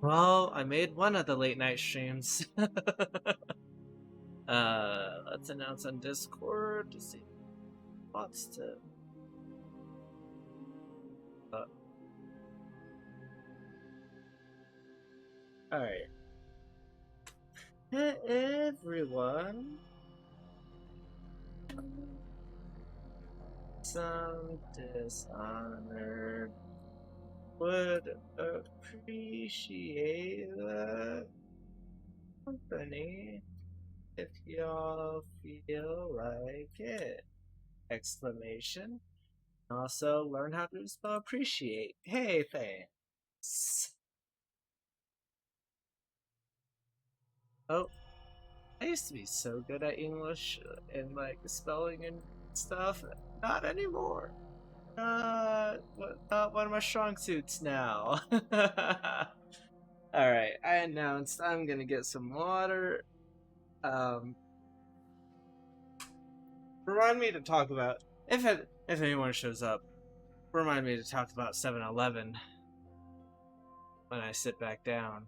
Well, I made one of the late night streams. Let's announce on Discord to see what's to. Alright. Hey everyone. Some Dishonored would appreciate the company if y'all feel like it. Exclamation. Also, learn how to spell appreciate. Hey, thanks. Oh, I used to be so good at English and like spelling and stuff. Not anymore. Not one of my strong suits now. Alright, I announced I'm gonna get some water. Remind me to talk about if anyone shows up. Remind me to talk about 7-Eleven when I sit back down.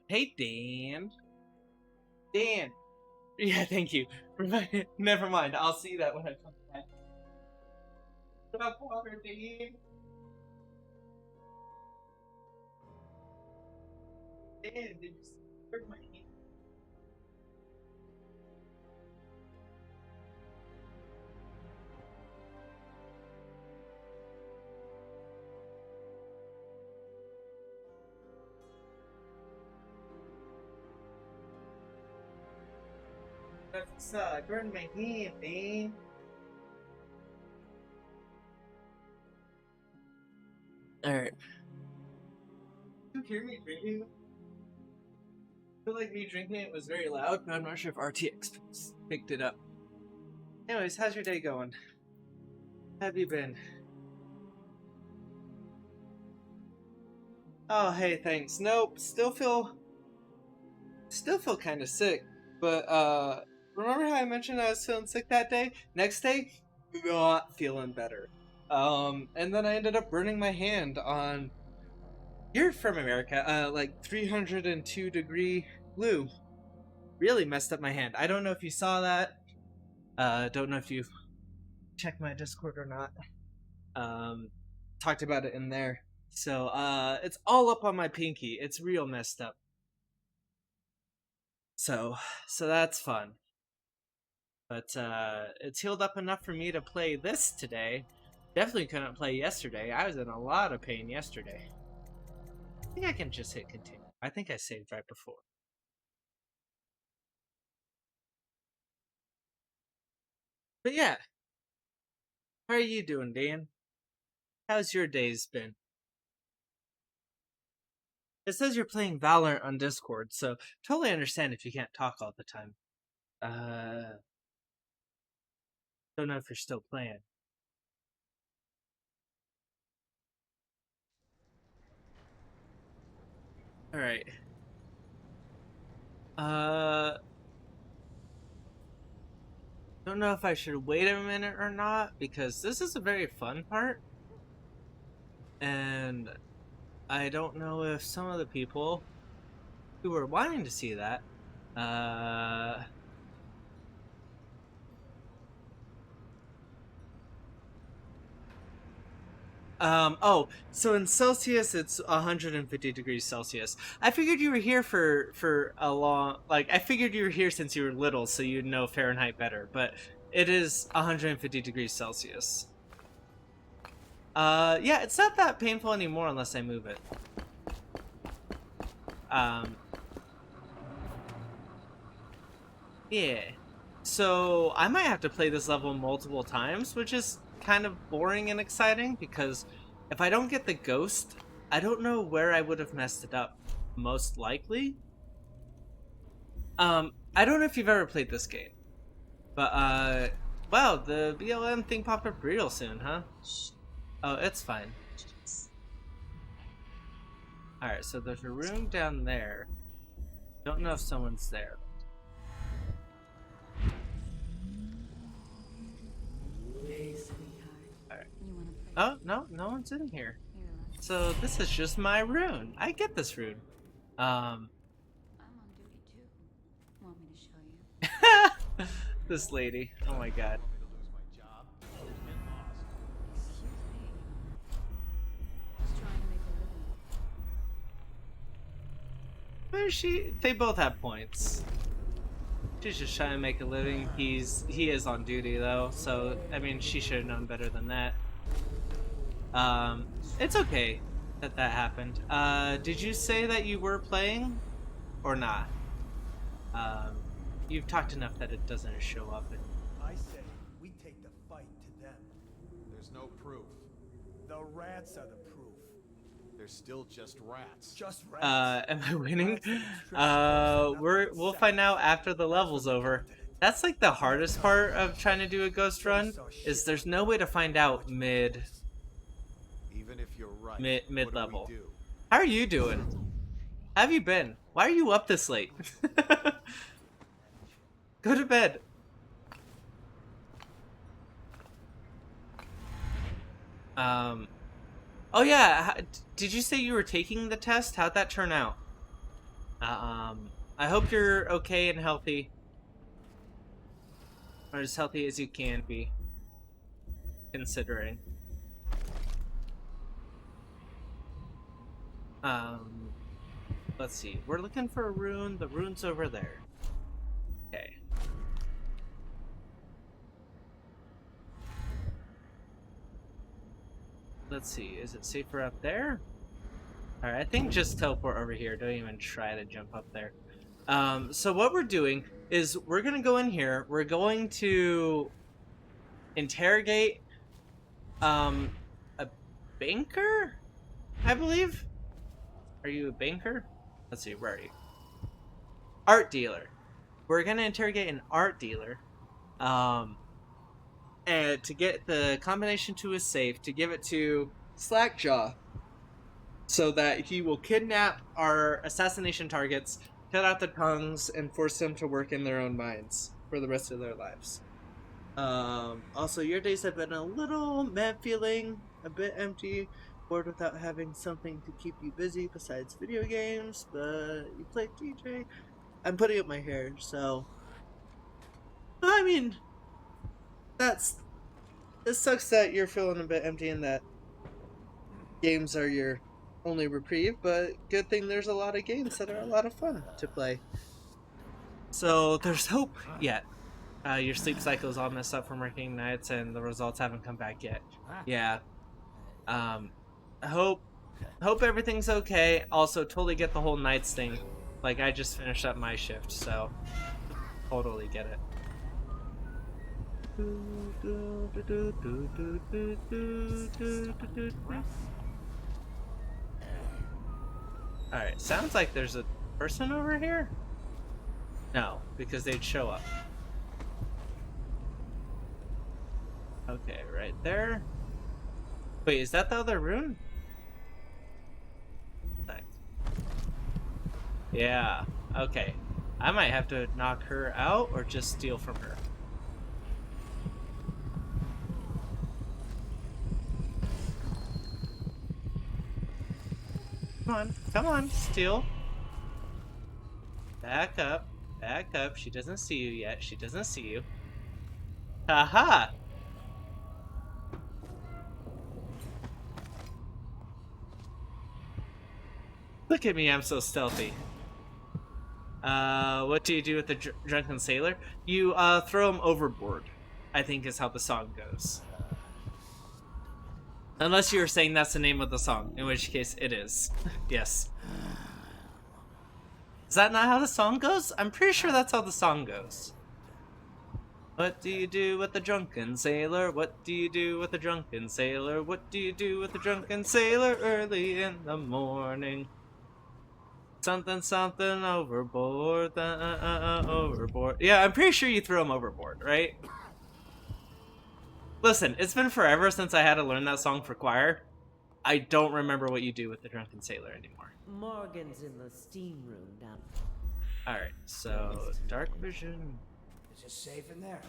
Hey Dan. Dan. Yeah, thank you. Never mind. I'll see that when I come back. Put up water, Dan. Dan, did you hurt my hand? That's I burned my hand, man. Alright. You hear me drinking? I feel like me drinking it was very loud, but I'm not sure if RTX picked it up. Anyways, how's your day going? How have you been? Oh, hey, thanks. Nope, still feel kind of sick. But remember how I mentioned I was feeling sick that day? Next day, not feeling better. And then I ended up burning my hand on. You're from America, like 302-degree glue. Really messed up my hand. I don't know if you saw that. Don't know if you checked my Discord or not. Talked about it in there. So, it's all up on my pinky. It's real messed up. So that's fun. But, it's healed up enough for me to play this today. Definitely couldn't play yesterday. I was in a lot of pain yesterday. I think I can just hit continue. I think I saved right before. But yeah. How are you doing, Dan? How's your days been? It says you're playing Valorant on Discord, so totally understand if you can't talk all the time. Don't know if you're still playing. Alright. Don't know if I should wait a minute or not, because this is a very fun part. And I don't know if some of the people who were wanting to see that, oh, so in Celsius it's 150 degrees Celsius. I figured you were here for a long, like, I figured you were here since you were little, so you'd know Fahrenheit better, but it is 150 degrees Celsius. Yeah, it's not that painful anymore unless I move it. Yeah. So I might have to play this level multiple times, which is kind of boring and exciting because if I don't get the ghost, I don't know where I would have messed it up. Most likely. I don't know if you've ever played this game, but wow, the BLM thing popped up real soon, huh? Oh, it's fine. Alright, so there's a room down there. Don't know if someone's there. Hey, sweetheart. Alright. Oh, no, no one's in here. Here, let's. So this is just my rune. I get this rune. I'm on duty too. Want me to show you? This lady. Oh my god. Excuse me. Just trying to make a living. Where is she? They both have points. She's just trying to make a living. He is on duty though, so I mean she should have known better than that. It's okay that that happened. Did you say that you were playing or not? You've talked enough that it doesn't show up. I say we take the fight to them. There's no proof. The rats are the proof. They're still just rats. Just rats. Am I winning? We'll find out after the level's over. That's like the hardest part of trying to do a ghost run, is there's no way to find out mid Even if you're right, mid level. What do we do? How are you doing? How have you been? Why are you up this late? Go to bed. Oh yeah, did you say you were taking the test? How'd that turn out? I hope you're okay and healthy. Or as healthy as you can be. Considering. Let's see. We're looking for a rune. The rune's over there. Okay. Let's see. Is it safer up there? Alright, I think just teleport over here. Don't even try to jump up there. So what we're doing is we're gonna go in here. We're going to interrogate a banker, I believe. Are you a banker? Let's see, where are you? Art dealer. We're gonna interrogate an art dealer. And to get the combination to his safe, to give it to Slackjaw, so that he will kidnap our assassination targets, cut out the tongues, and force them to work in their own minds for the rest of their lives. Also, your days have been a little mad feeling, a bit empty, bored without having something to keep you busy besides video games, but you play DJ. I'm putting up my hair, so I mean, it sucks that you're feeling a bit empty and that games are your only reprieve, but good thing there's a lot of games that are a lot of fun to play. So there's hope yet. Your sleep cycle's all messed up from working nights and the results haven't come back yet. Yeah. I hope everything's okay. Also, totally get the whole nights thing. Like, I just finished up my shift, so totally get it. Alright, sounds like there's a person over here? No, because they'd show up. Okay, right there. Wait, is that the other rune? Yeah, okay. I might have to knock her out or just steal from her. Come on, steal. Back up, back up. She doesn't see you yet. She doesn't see you. Haha! Look at me, I'm so stealthy. What do you do with the drunken sailor? You, throw him overboard, I think is how the song goes. Unless you were saying that's the name of the song, in which case it is. Yes. Is that not how the song goes? I'm pretty sure that's how the song goes. What do you do with the drunken sailor? What do you do with the drunken sailor? What do you do with the drunken sailor early in the morning? Something, something overboard, overboard. Yeah, I'm pretty sure you threw him overboard, right? Listen, it's been forever since I had to learn that song for choir. I don't remember what you do with the drunken sailor anymore. Morgan's in the steam room down. Alright, so dark vision. Is it safe in there?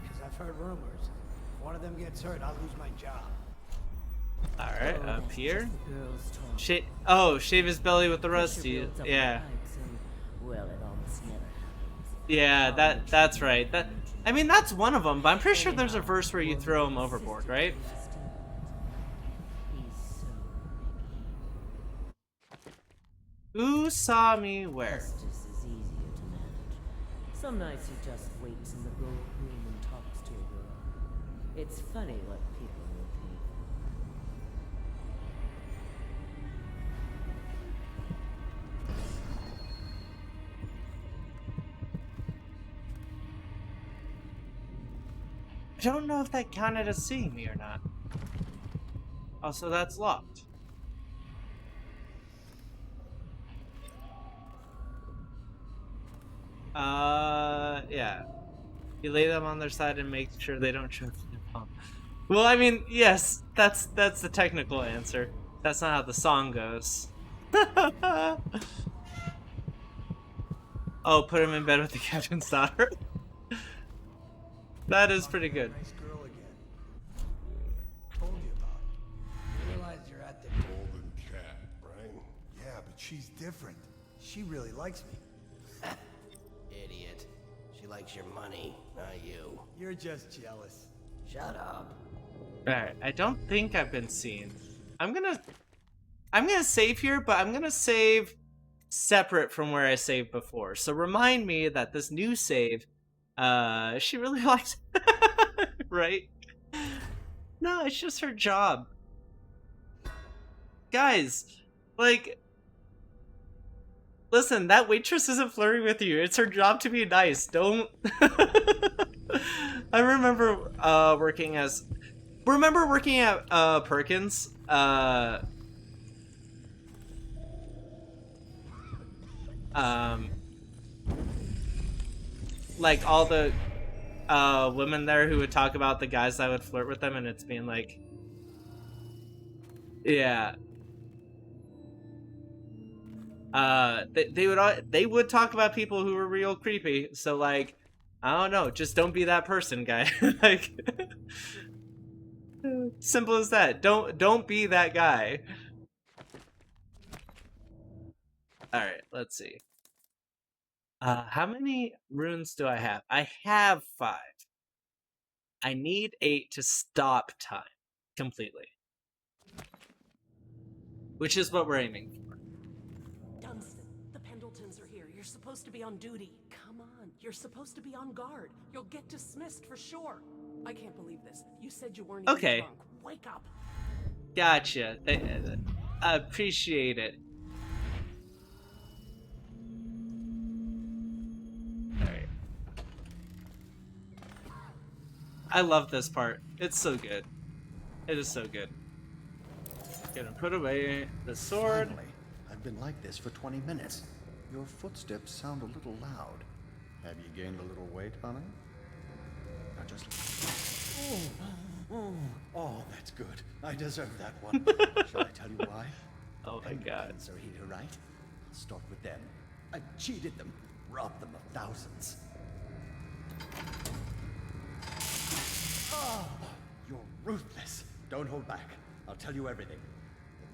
Because I've heard rumors. If one of them gets hurt, I'll lose my job. Alright, Oh, up that's here. just the girls' talk. Shave his belly with the Pressure rusty. builds up in Yeah. pipes and, well, it almost never happens. Yeah, Calm the that's tree right. and energy. I mean, that's one of them, but I'm pretty sure there's a Anyhow, verse where you woman throw him insisted overboard, to right? use the stimulant. He's so Who saw me where? Estes is easier to manage. Some nights he just waits in the gold room and talks to a girl. It's funny what people will pay for. I don't know if that counted as seeing me or not. Also, that's locked. Yeah. You lay them on their side and make sure they don't choke their palm. Well, I mean, yes, that's the technical answer. That's not how the song goes. Oh, put him in bed with the captain's daughter. That is pretty good. Nice girl again. Told you about it. You realize you're at the Golden cat, right? Yeah, but she's different. She really likes me. idiot. She likes your money, not you. You're just jealous. Shut up. Alright, I don't think I've been seen. I'm gonna save here, but I'm gonna save separate from where I saved before. So remind me that this new save, she really likes right? No, it's just her job. Guys, like, listen, that waitress isn't flirting with you. It's her job to be nice. Don't. I remember working at Perkins. Like all the women there who would talk about the guys that would flirt with them, and it's being like, yeah. They would talk about people who were real creepy. So like, I don't know, just don't be that person, guy. Like, simple as that. Don't be that guy. All right, let's see. How many runes do I have? I have 5. I need 8 to stop time completely, which is what we're aiming for. Dunstan, the Pendletons are here. You're supposed to be on duty. Come on, you're supposed to be on guard. You'll get dismissed for sure. I can't believe this. You said you weren't even Okay. drunk. Wake up. Gotcha. I appreciate it. Alright. I love this part. It's so good. It is so good. Gonna put away the sword. Finally. I've been like this for 20 minutes. Your footsteps sound a little loud. Have you gained a little weight, honey? Now just... Oh, that's good. I deserve that one. Shall I tell you why? Oh my god. Pendletons are here, right? I'll start with them. I cheated them, robbed them of thousands. Oh, you're ruthless. Don't hold back. I'll tell you everything.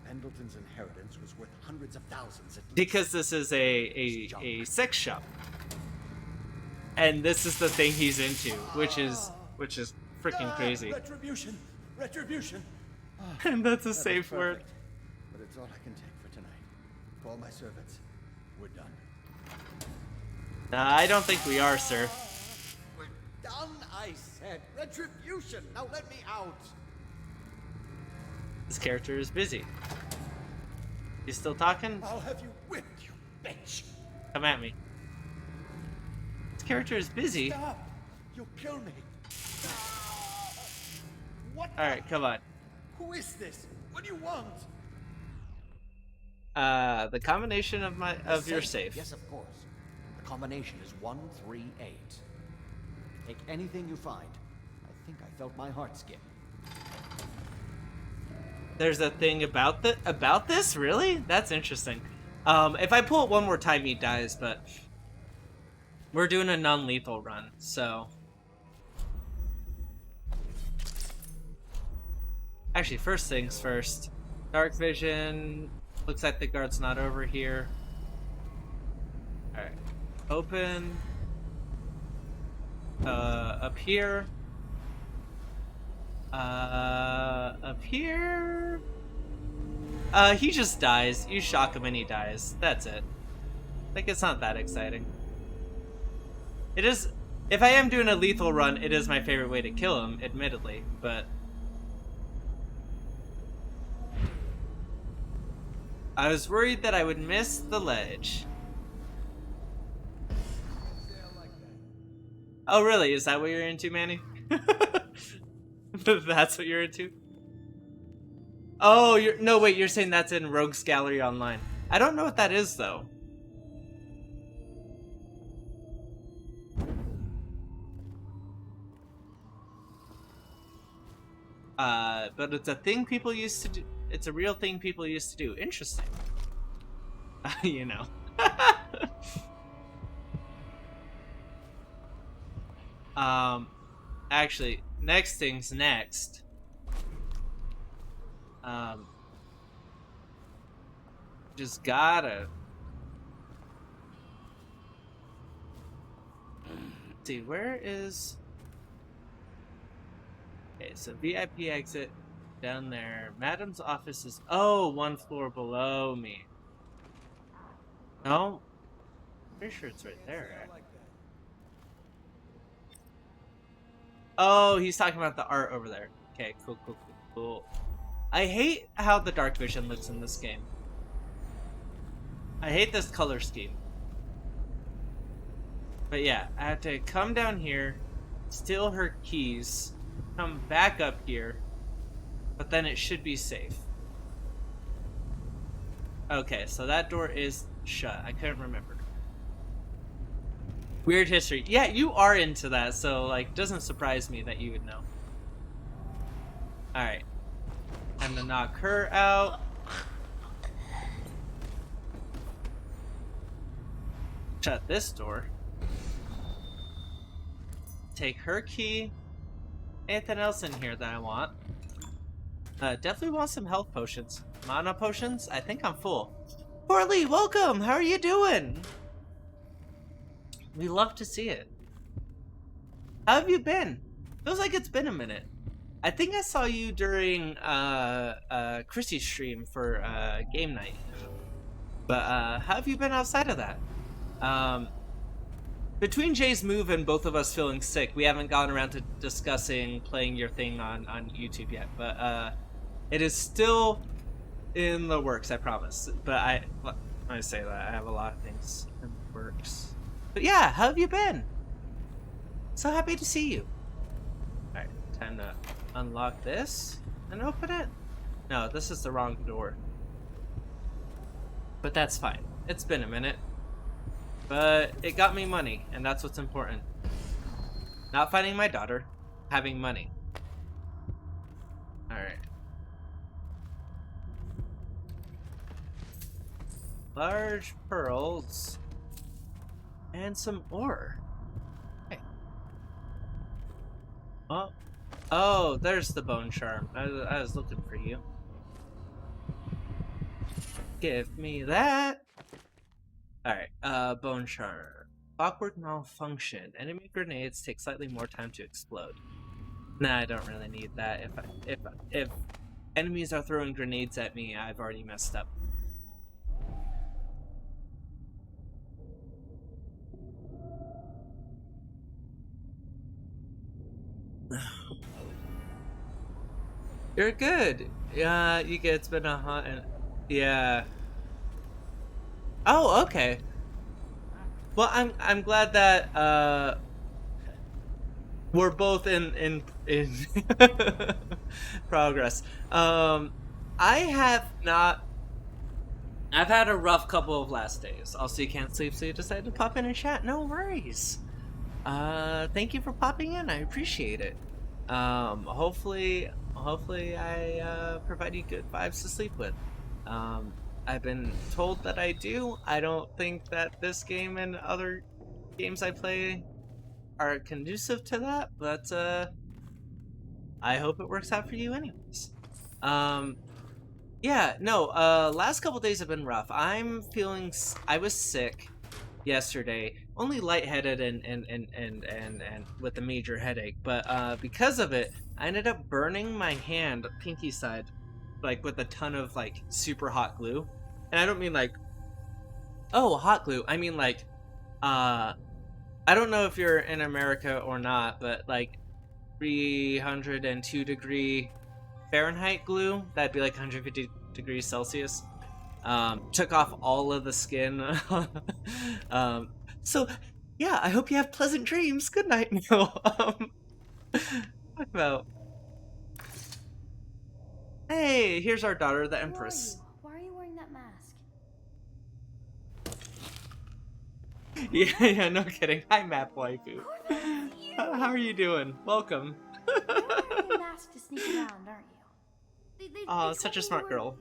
The Pendleton's inheritance was worth hundreds of thousands at least. Because this is a sex shop. And this is the thing he's into, which is freaking crazy. Retribution! Retribution! And that's a That was safe word. perfect. But it's all I can take for tonight. Call my servants. We're done. I don't think we are, sir. We're done, I said. Retribution! Now let me out! This character is busy. You still talking? I'll have you whipped, you bitch! Come at me. This character is busy. Stop! You'll kill me! What? Alright, come on. Who is this? What do you want? The combination of your safe. Yes, of course. The combination is 138. Take anything you find. I think I felt my heart skip. There's a thing about this? Really? That's interesting. If I pull it one more time, he dies, but we're doing a non-lethal run, so. Actually, first things first. Dark vision. Looks like the guard's not over here. Alright. Open. Up here. Up here. He just dies. You shock him and he dies. That's it. Like, it's not that exciting. It is. If I am doing a lethal run, it is my favorite way to kill him, admittedly, but. I was worried that I would miss the ledge. Oh, really? Is that what you're into, Manny? That's what you're into? Oh, no, wait, you're saying that's in Rogue's Gallery Online. I don't know what that is, though. But it's a thing people used to do. It's a real thing people used to do. Interesting. You know. Actually, next thing's next. Just gotta see, where is. Okay, so VIP exit down there. Madam's office is, oh, one floor below me. No, pretty sure it's right there. Right? Oh, he's talking about the art over there. Okay, cool, cool, cool, cool. I hate how the dark vision looks in this game. I hate this color scheme. But yeah, I have to come down here, steal her keys, come back up here, but then it should be safe. Okay, so that door is shut. I couldn't remember. Weird history. Yeah, you are into that, so like, doesn't surprise me that you would know. Alright. Time to knock her out. Shut this door. Take her key. Anything else in here that I want? Definitely want some health potions. Mana potions? I think I'm full. Portly, welcome! How are you doing? We love to see it. How have you been? Feels like it's been a minute. I think I saw you during Chrissy's stream for game night. But how have you been outside of that? Between Jay's move and both of us feeling sick, we haven't gotten around to discussing playing your thing on YouTube yet. But it is still in the works, I promise. But when I say that, I have a lot of things in the works. But yeah, how have you been? So happy to see you. Alright, time to unlock this and open it. No, this is the wrong door. But that's fine. It's been a minute. But it got me money, and that's what's important. Not finding my daughter, having money. Alright. Large pearls. And some ore. Okay. Oh, there's the bone charm. I was looking for you. Give me that. Alright, bone charm. Awkward malfunction. Enemy grenades take slightly more time to explode. Nah, I don't really need that. If enemies are throwing grenades at me, I've already messed up. You're good. Yeah, it's been a hot and yeah. Oh, okay. Well, I'm glad that we're both in progress. I have not. I've had a rough couple of last days. Also, you can't sleep, so you decided to pop in and chat. No worries. Thank you for popping in. I appreciate it. Hopefully I provide you good vibes to sleep with. I've been told that I do. I don't think that this game and other games I play are conducive to that, but I hope it works out for you anyways. Yeah, no, last couple days have been rough. I was sick yesterday, only lightheaded and with a major headache, but because of it, I ended up burning my hand, pinky side, like with a ton of like super hot glue. And I don't mean like, oh, hot glue. I mean like, I don't know if you're in America or not, but like 302-degree Fahrenheit glue, that'd be like 150 degrees Celsius. Took off all of the skin. So yeah, I hope you have pleasant dreams. Good night. No, talk about. Hey, here's our daughter, the Empress. Why are you wearing that mask? Yeah, no kidding. Hi, Map Waifu. How are you doing? Welcome. You're wearing a mask to sneak around, aren't you? Oh, such a smart girl.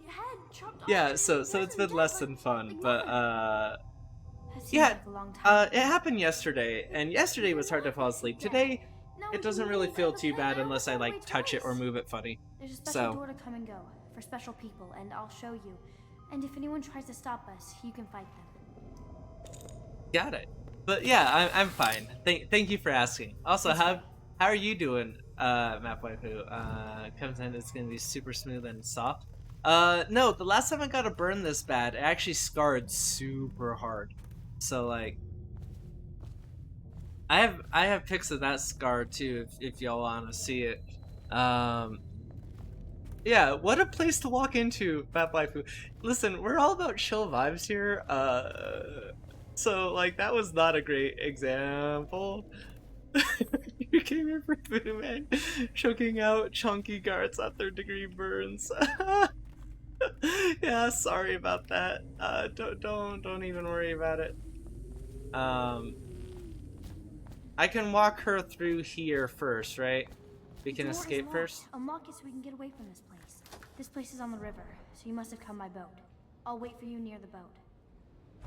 Yeah, so it's been less than fun, but yeah, it happened yesterday, and yesterday was hard to fall asleep. Today, it doesn't really feel too bad unless I like touch it or move it funny. There's a special door to come and go for special people, and I'll show you. And if anyone tries to stop us, you can fight them. Got it. But yeah, I'm fine. Thank you for asking. Also, how are you doing, Map Waifu? Content is gonna be super smooth and soft. No, the last time I got a burn this bad, it actually scarred super hard. So like, I have pics of that scar too, if y'all want to see it. Yeah, what a place to walk into, Map Waifu. Listen, we're all about chill vibes here. So like that was not a great example. You came here for food, man. Choking out chunky guards at 3rd-degree burns. Yeah, sorry about that. Don't even worry about it. I can walk her through here first, right? We can escape first. Unlock it so we can get away from this place. This place is on the river, so you must have come by boat. I'll wait for you near the boat.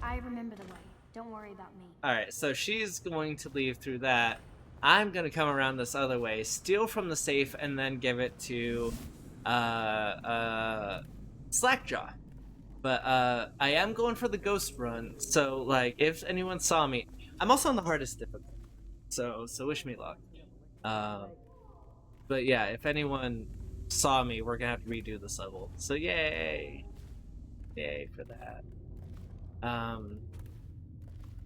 I remember the way. Don't worry about me. Alright, so she's going to leave through that. I'm gonna come around this other way, steal from the safe, and then give it to Slackjaw. But I am going for the ghost run, so like if anyone saw me, I'm also on the hardest difficulty. So wish me luck. But yeah, if anyone saw me, we're gonna have to redo this level. So yay! Yay for that. I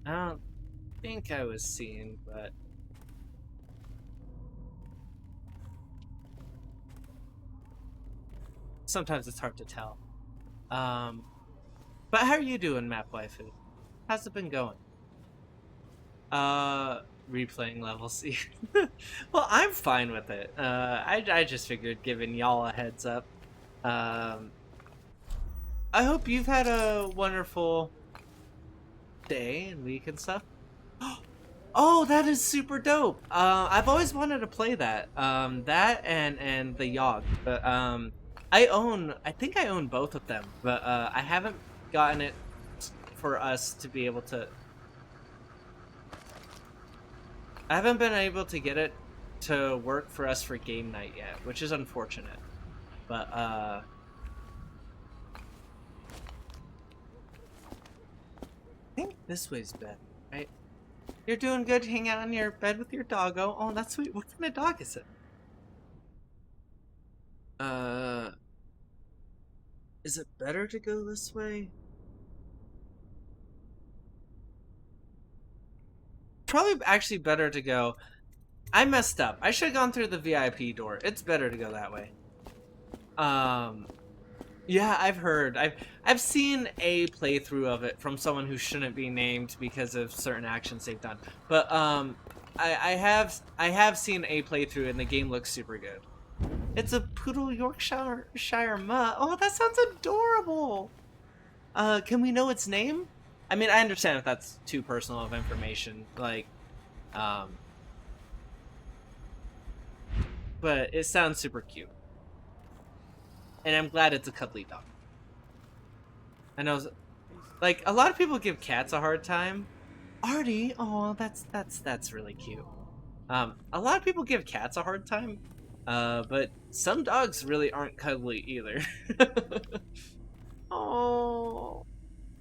don't think I was seen, but sometimes it's hard to tell. But how are you doing, Map Waifu? How's it been going? Replaying levels. Well, I'm fine with it. I just figured giving y'all a heads up. I hope you've had a wonderful day and week and stuff. Oh, that is super dope. I've always wanted to play that. That and the Yogg. But I think I own both of them, but I haven't gotten it for us to be able to. I haven't been able to get it to work for us for game night yet, which is unfortunate. But I think this way's better, right? You're doing good. Hang out in your bed with your doggo. Oh, that's sweet. What kind of dog is it? Is it better to go this way? Probably actually better to go. I messed up. I should have gone through the VIP door. It's better to go that way. Yeah, I've heard. I've seen a playthrough of it from someone who shouldn't be named because of certain actions they've done. But I have seen a playthrough and the game looks super good. It's a poodle Yorkshire mutt. Oh, that sounds adorable. Can we know its name? I mean, I understand if that's too personal of information, like, but it sounds super cute. And I'm glad it's a cuddly dog. I know, like, a lot of people give cats a hard time. Artie, oh, that's really cute. A lot of people give cats a hard time. But some dogs really aren't cuddly either. Oh,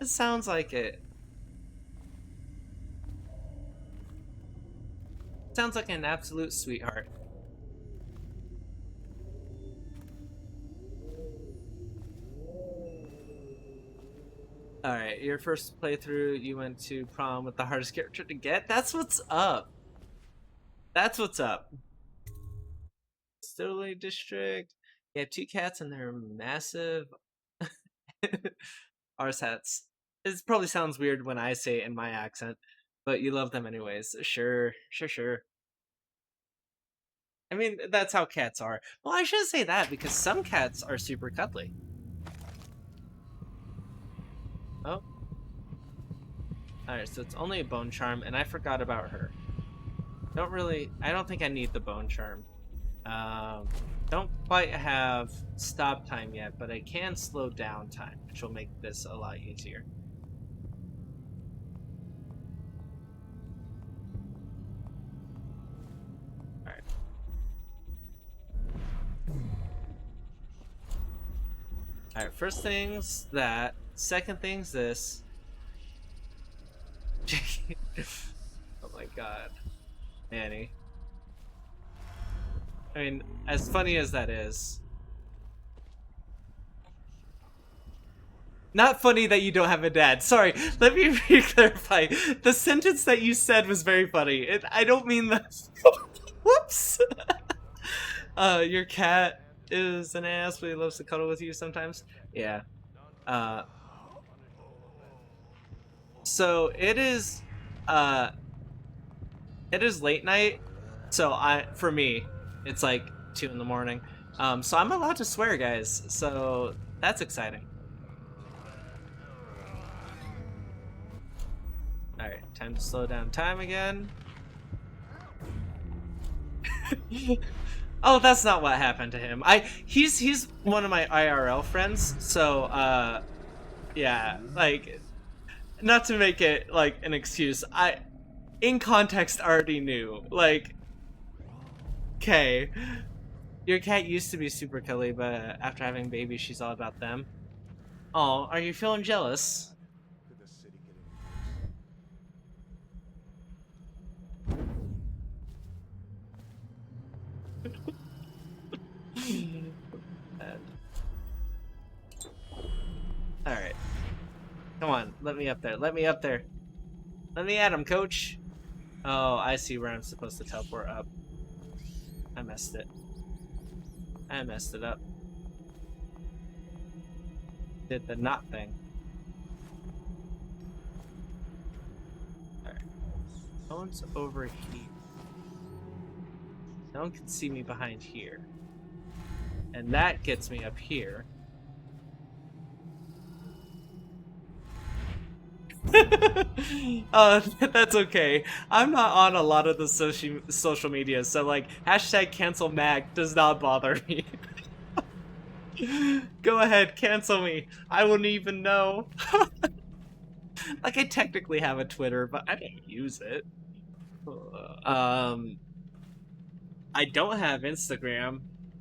it sounds like it. Sounds like an absolute sweetheart. Alright, your first playthrough, you went to prom with the hardest character to get? That's what's up. That's what's up. Stowaway District. You have 2 cats and they're massive arse hats. It probably sounds weird when I say it in my accent, but you love them anyways. Sure, sure, sure. I mean, that's how cats are. Well, I shouldn't say that because some cats are super cuddly. Oh. Alright, so it's only a bone charm, and I forgot about her. I don't think I need the bone charm. Don't quite have stop time yet, but I can slow down time, which will make this a lot easier. Alright. Alright, first thing's that. Second thing's this. Oh my god. Annie. I mean, as funny as that is. Not funny that you don't have a dad. Sorry, let me re-clarify. The sentence that you said was very funny. I don't mean that. Whoops! Your cat is an ass, but he loves to cuddle with you sometimes. Yeah. So it is late night. So for me, it's like 2 in the morning. So I'm allowed to swear, guys. So that's exciting. All right, time to slow down time again. Oh, that's not what happened to him. He's one of my IRL friends. So yeah, like, not to make it like an excuse, I in context already knew, like, okay, your cat used to be super cuddly, but after having babies she's all about them. Oh, are you feeling jealous? Alright. Come on, let me up there. Let me up there. Let me at him, coach. Oh, I see where I'm supposed to teleport up. I messed it. I messed it up. Did the not thing. Alright. No one's over here. No one can see me behind here. And that gets me up here. That's okay. I'm not on a lot of the social media, so like hashtag cancel Mac does not bother me. Go ahead, cancel me. I wouldn't even know. Like, I technically have a Twitter, but I don't use it. I don't have Instagram.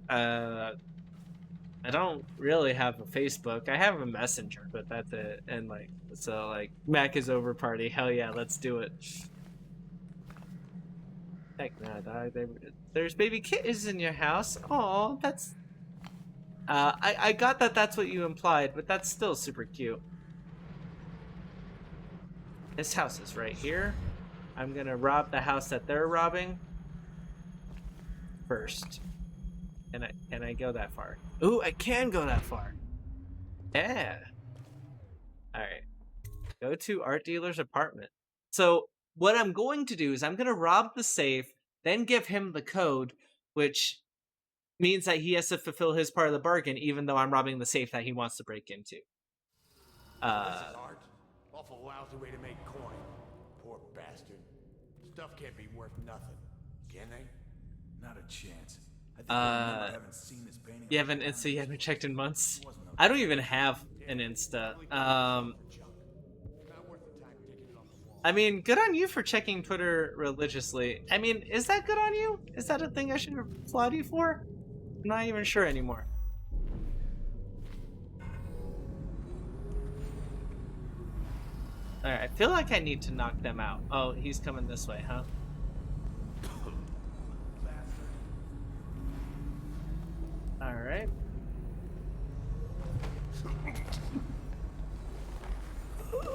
I don't really have a Facebook. I have a Messenger, but that's it. And like, so like, Mac is over party. Hell yeah, let's do it. Heck no, dog. There's baby kittens in your house. Oh, that's. I got that. That's what you implied, but that's still super cute. This house is right here. I'm gonna rob the house that they're robbing first. Can I go that far? Ooh, I can go that far. Yeah. Alright. Go to art dealer's apartment. So what I'm going to do is I'm going to rob the safe, then give him the code, which means that he has to fulfill his part of the bargain, even though I'm robbing the safe that he wants to break into. This is art. Awful lousy way to make coin. Poor bastard. Stuff can't be worth nothing. Can they? Not a chance. I think I remember having seen this painting. You haven't Insta, you haven't checked in months? I don't even have an Insta. I mean, good on you for checking Twitter religiously. I mean, is that good on you? Is that a thing I should applaud you for? I'm not even sure anymore. Alright, I feel like I need to knock them out. Oh, he's coming this way, huh? Alright.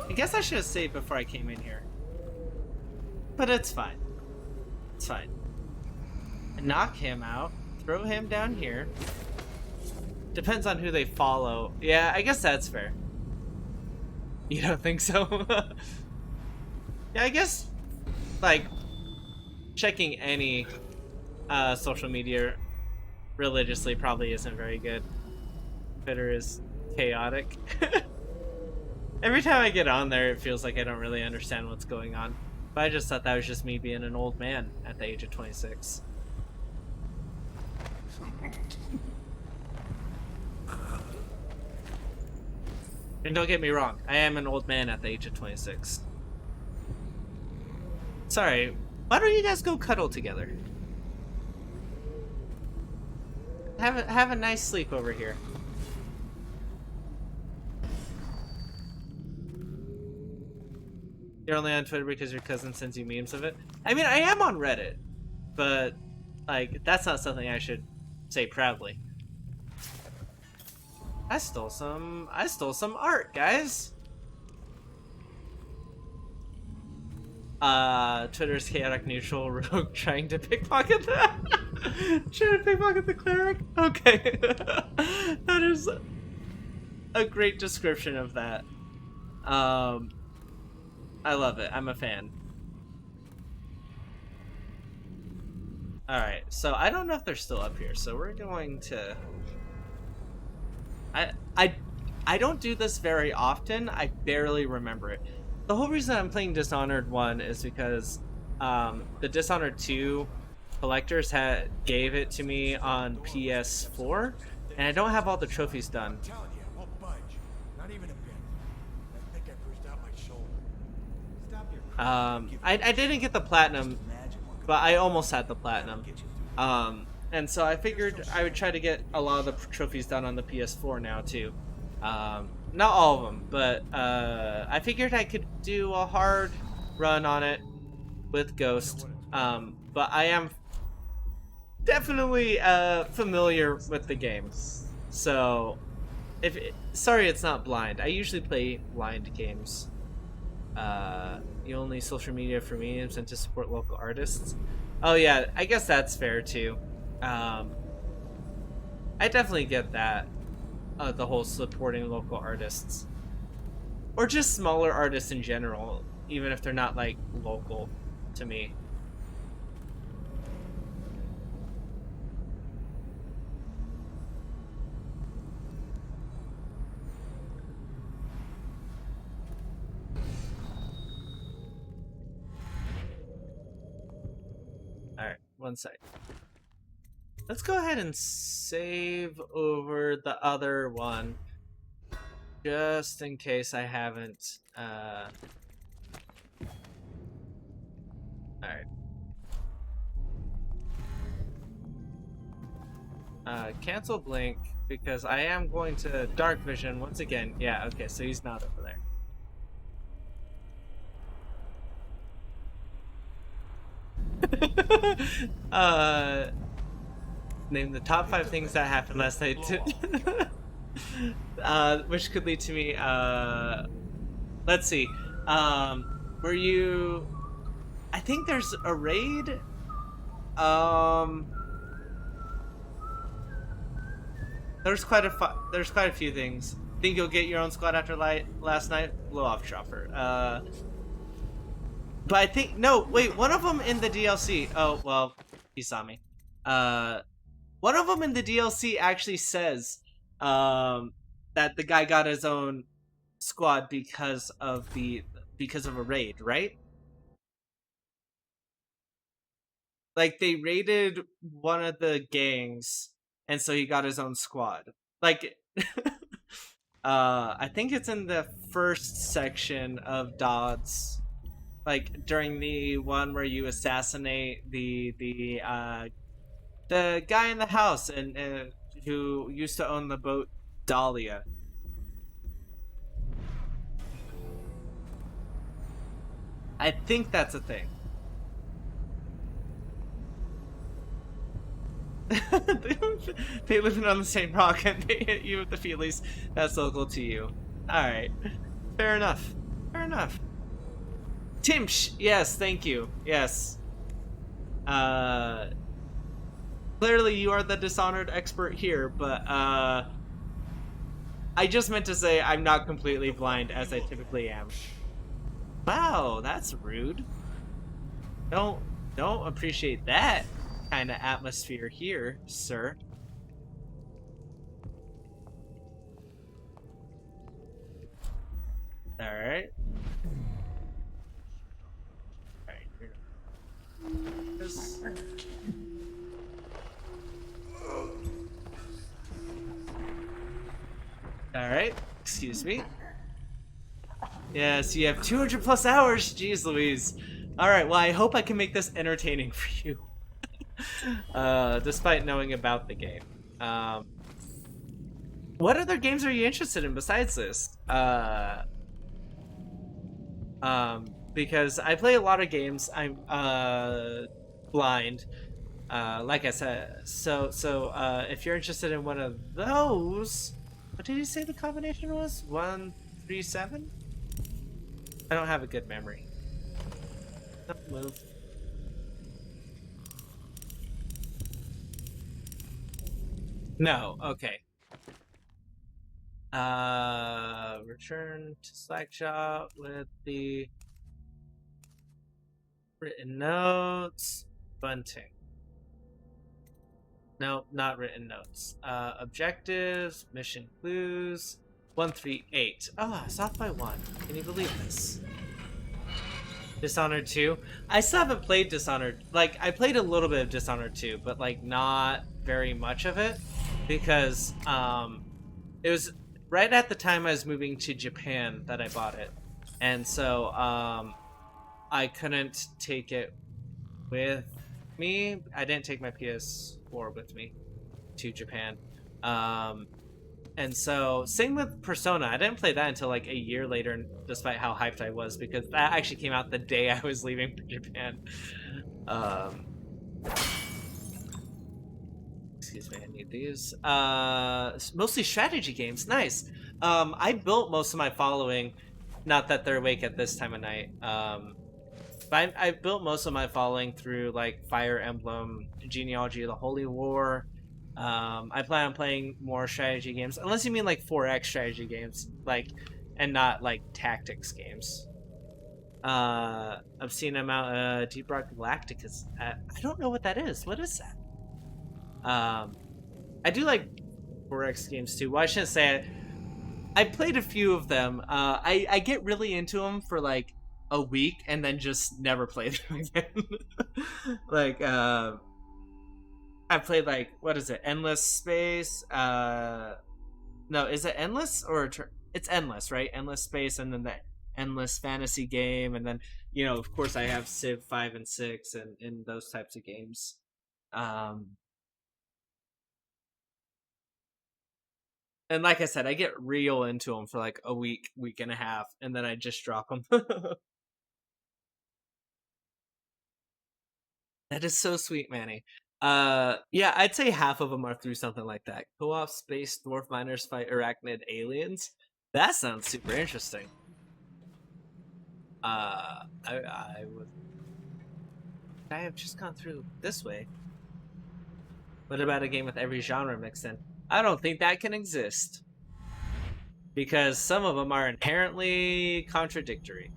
I guess I should have saved before I came in here. But it's fine. It's fine. Knock him out. Throw him down here. Depends on who they follow. Yeah, I guess that's fair. You don't think so? Yeah, I guess, like, checking any social media religiously probably isn't very good. Twitter is chaotic. Every time I get on there, it feels like I don't really understand what's going on. But I just thought that was just me being an old man at the age of 26. And don't get me wrong, I am an old man at the age of 26. Sorry, why don't you guys go cuddle together? Have a nice sleep over here. You're only on Twitter because your cousin sends you memes of it? I mean, I am on Reddit, but, like, that's not something I should say proudly. I stole some art, guys. Twitter's chaotic neutral rogue trying to pickpocket that. Trying to pickpocket the cleric? Okay. That is a great description of that. I love it. I'm a fan. Alright, so I don't know if they're still up here, so we're going to... I don't do this very often. I barely remember it. The whole reason I'm playing Dishonored 1 is because the Dishonored 2 collectors gave it to me on PS4, and I don't have all the trophies done. I'm telling you, I won't budge. Not even a bit. I think I bruised out my shoulder. Stop your I didn't get the platinum, but I almost had the platinum. And so I figured I would try to get a lot of the trophies done on the PS4 now too. Not all of them, but I figured I could do a hard run on it with Ghost. But I am definitely familiar with the game. So, sorry it's not blind. I usually play blind games. The only social media for me is to support local artists. Oh yeah, I guess that's fair too. I definitely get that. The whole supporting local artists. Or just smaller artists in general, even if they're not, like, local to me. Alright, one sec. Let's go ahead and save over the other one, just in case I haven't. Alright. Cancel blink, because I am going to dark vision once again. Yeah, okay, so he's not over there. Name the top 5 things that happened last night. Which could lead to me. Let's see. Were you? I think there's a raid. There's quite a few things. Think you'll get your own squad after last night? Blow off chopper. But I think no. Wait, one of them in the DLC. Oh well, he saw me. One of them in the DLC actually says that the guy got his own squad because of a raid, right? Like they raided one of the gangs, and so he got his own squad. Like, I think it's in the first section of Dodds, like during the one where you assassinate the The guy in the house and who used to own the boat Dahlia. I think that's a thing. They live on the same rock and they hit you with the feelies. That's local to you. Alright. Fair enough. Fair enough. Timsh! Yes, thank you. Yes. Clearly you are the Dishonored expert here, but I just meant to say I'm not completely blind as I typically am. Wow, that's rude. Don't appreciate that kind of atmosphere here, sir. Alright. Alright, here. Alright, excuse me. Yes, you have 200 plus hours. Jeez Louise. Alright, well, I hope I can make this entertaining for you. Despite knowing about the game. What other games are you interested in besides this? Because I play a lot of games. I'm blind. Like I said, so if you're interested in one of those, what did you say the combination was? 137? I don't have a good memory. Don't move. No, okay. Return to Slackshot with the written notes. Bunting. No, not written notes. Objectives, mission clues. 138. Oh, it's off by 1. Can you believe this? Dishonored 2. I still haven't played Dishonored. Like, I played a little bit of Dishonored 2, but like not very much of it because it was right at the time I was moving to Japan that I bought it, and so I couldn't take it with me. I didn't take my PS4 with me to Japan. And so, same with Persona. I didn't play that until like a year later, despite how hyped I was, because that actually came out the day I was leaving for Japan. Excuse me, I need these. Mostly strategy games. Nice. I built most of my following, not that they're awake at this time of night. But I built most of my following through like Fire Emblem, Genealogy of the Holy War. I plan on playing more strategy games, unless you mean like 4X strategy games, like, and not like tactics games. I've seen them out. Deep Rock Galactic is. I don't know what that is. What is that? I do like 4X games too. Well, I shouldn't say it. I played a few of them. I get really into them for like a week and then just never play them again. Like, I played like, what is it? Endless Space. No, is it Endless or it's Endless, right? Endless Space, and then the Endless Fantasy game, and then of course, I have Civ 5 and 6 and those types of games. And like I said, I get real into them for like a week and a half, and then I just drop them. That is so sweet, Manny. Yeah, I'd say half of them are through something like that. Co-op space dwarf miners fight arachnid aliens. That sounds super interesting. I have just gone through this way. What about a game with every genre mixed in? I don't think that can exist. Because some of them are inherently contradictory.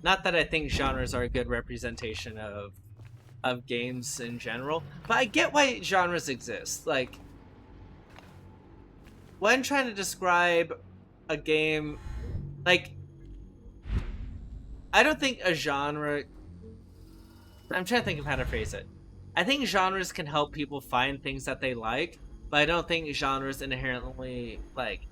Not that I think genres are a good representation of games in general, but I get why genres exist. Like, when trying to describe a game, like, I don't think a genre... I'm trying to think of how to phrase it. I think genres can help people find things that they like, but I don't think genres inherently, like,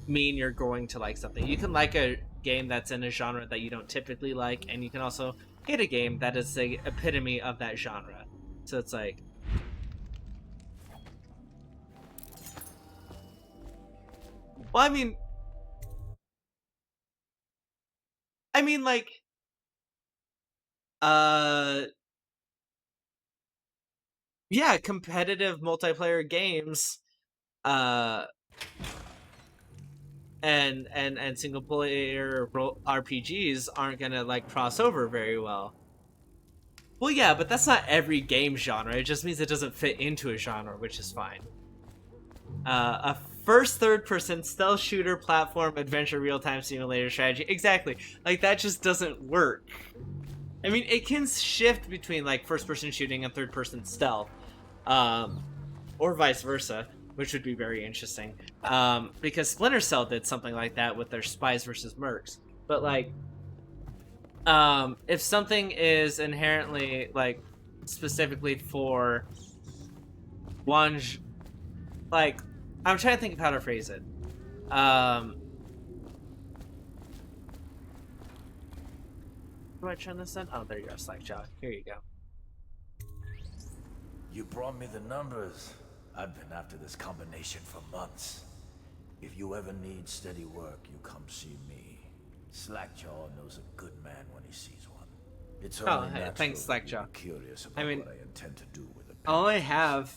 mean you're going to like something. You can like a game that's in a genre that you don't typically like, and you can also hate a game that is the epitome of that genre. So it's like, well, I mean, like, yeah, competitive multiplayer games, and single player RPGs aren't gonna like cross over very well. Well, yeah, but that's not every game genre. It just means it doesn't fit into a genre, which is fine. A first third-person stealth shooter, platform, adventure, real-time simulator strategy. Exactly. Like, that just doesn't work. I mean, it can shift between, like, first-person shooting and third-person stealth. Or vice versa, which would be very interesting. Because Splinter Cell did something like that with their Spies versus Mercs. But, like, if something is inherently, like, specifically for one, like, I'm trying to think of how to phrase it. Do I turn this on? Oh, there you go, Slackjaw. Here you go. You brought me the numbers. I've been after this combination for months. If you ever need steady work, you come see me. Slackjaw knows a good man when he sees one. It's only natural thanks, Slackjaw. that you're curious about I mean, what I intend to do with the all I have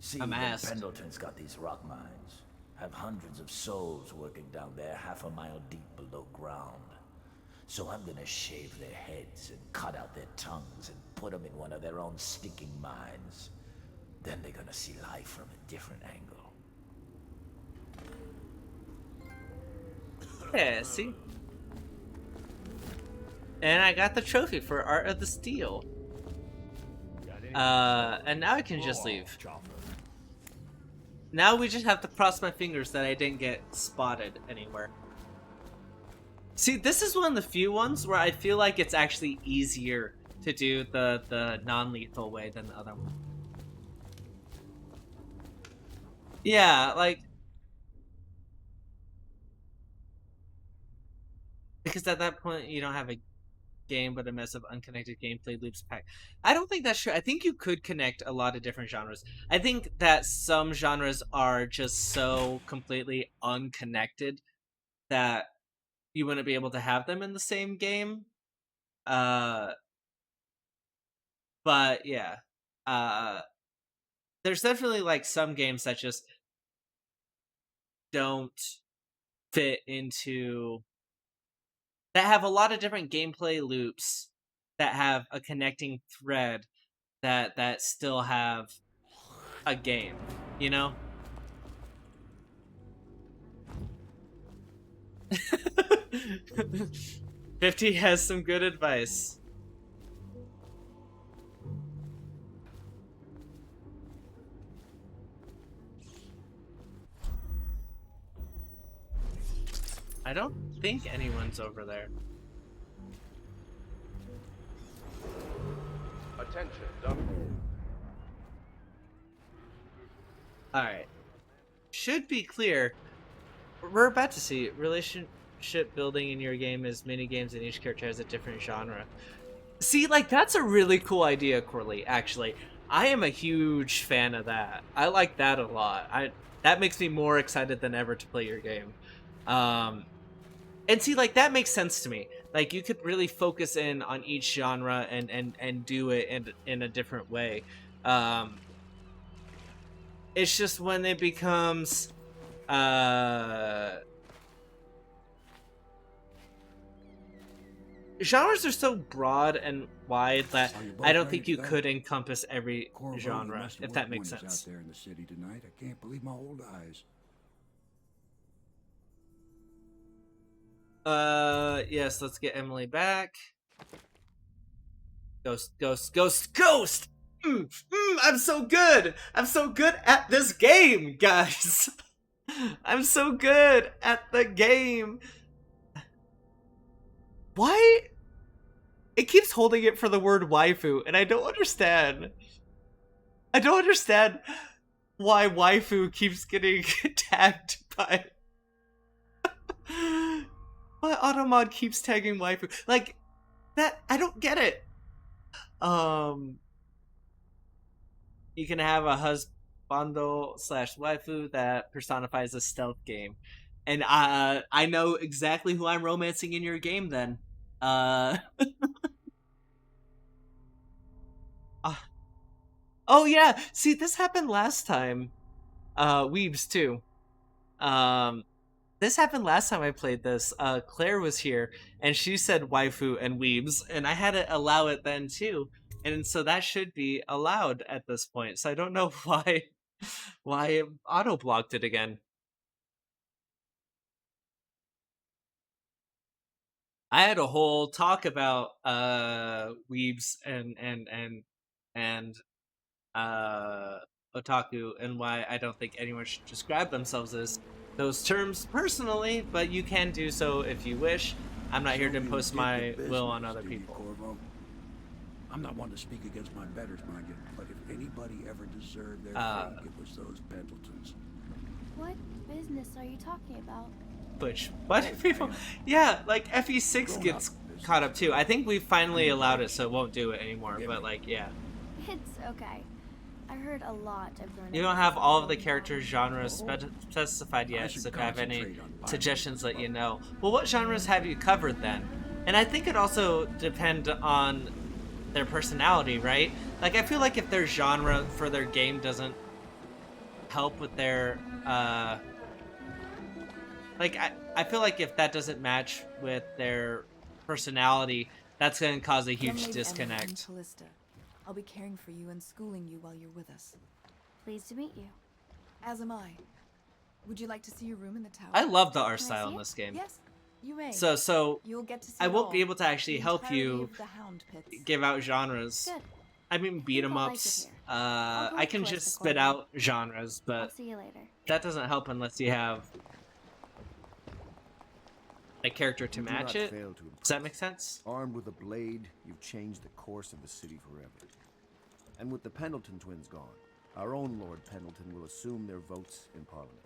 See, a mask. the Pendleton's got these rock mines. Have hundreds of souls working down there half a mile deep below ground. So I'm gonna shave their heads and cut out their tongues and put them in one of their own stinking mines. Then they're gonna see life from a different angle. Yeah, see? And I got the trophy for Art of the Steel. And now I can just leave. Now we just have to cross my fingers that I didn't get spotted anywhere. See, this is one of the few ones where I feel like it's actually easier to do the non-lethal way than the other one. Yeah, like... Because at that point, you don't have a game, but a mess of unconnected gameplay loops pack. I don't think that's true. I think you could connect a lot of different genres. I think that some genres are just so completely unconnected that you wouldn't be able to have them in the same game. But yeah. There's definitely like some games that just don't fit into, that have a lot of different gameplay loops that have a connecting thread that still have a game, you know? 50 has some good advice. I don't think anyone's over there. Attention, Doctor. Alright. Should be clear. We're about to see relationship building in your game as mini games and each character has a different genre. See, like, that's a really cool idea, Corley, actually. I am a huge fan of that. I like that a lot. That makes me more excited than ever to play your game. And see, like, that makes sense to me. Like, you could really focus in on each genre and do it in a different way. It's just when it becomes genres are so broad and wide that I don't think you could encompass every genre, if that makes sense. Out there in the city tonight, I can't believe my old eyes. Yes, let's get Emily back. Ghost, ghost, ghost, ghost! I'm so good! I'm so good at this game, guys! I'm so good at the game! Why? It keeps holding it for the word waifu, and I don't understand. I don't understand why waifu keeps getting tagged by... Why Automod keeps tagging waifu. Like, that, I don't get it. You can have a husbando slash waifu that personifies a stealth game, and I know exactly who I'm romancing in your game. Then, uh, oh yeah, see this happened last time. Weebs too. Um, this happened last time I played this. Claire was here and she said waifu and weebs, and I had to allow it then too. And so that should be allowed at this point. So I don't know why it auto blocked it again. I had a whole talk about weebs and otaku and why I don't think anyone should describe themselves as those terms personally, but you can do so if you wish. I'm not here to impose my will on other people. Corvo. I'm not one to speak against my betters, mind you, but if anybody ever deserved their fate, it was those Pendletons. What business are you talking about? Which, what people? Yeah, like FE6 gets caught up too. I think we finally allowed it, so it won't do it anymore. But like, yeah. It's okay. I heard a lot of grown-up You don't have all of the character genres specified yet, so if you have any suggestions, let you know. Well, what genres have you covered then? And I think it also depends on their personality, right? Like, I feel like if their genre for their game doesn't help with their, like, I feel like if that doesn't match with their personality, that's going to cause a huge disconnect. I'll be caring for you and schooling you while you're with us. Pleased to meet you. As am I. Would you like to see your room in the tower? I love the art style in this game. Yes, you may. So you'll get to see I won't be all. able to actually The help entirety you of the Hound Pits. give out genres. Good. I mean, beat 'em I'll ups. like it here. I can just spit out genres, I'll but see you later. that doesn't help unless you have a character to match it. Does that make sense? Armed with a blade, you've changed the course of the city forever. And with the Pendleton twins gone, our own Lord Pendleton will assume their votes in Parliament.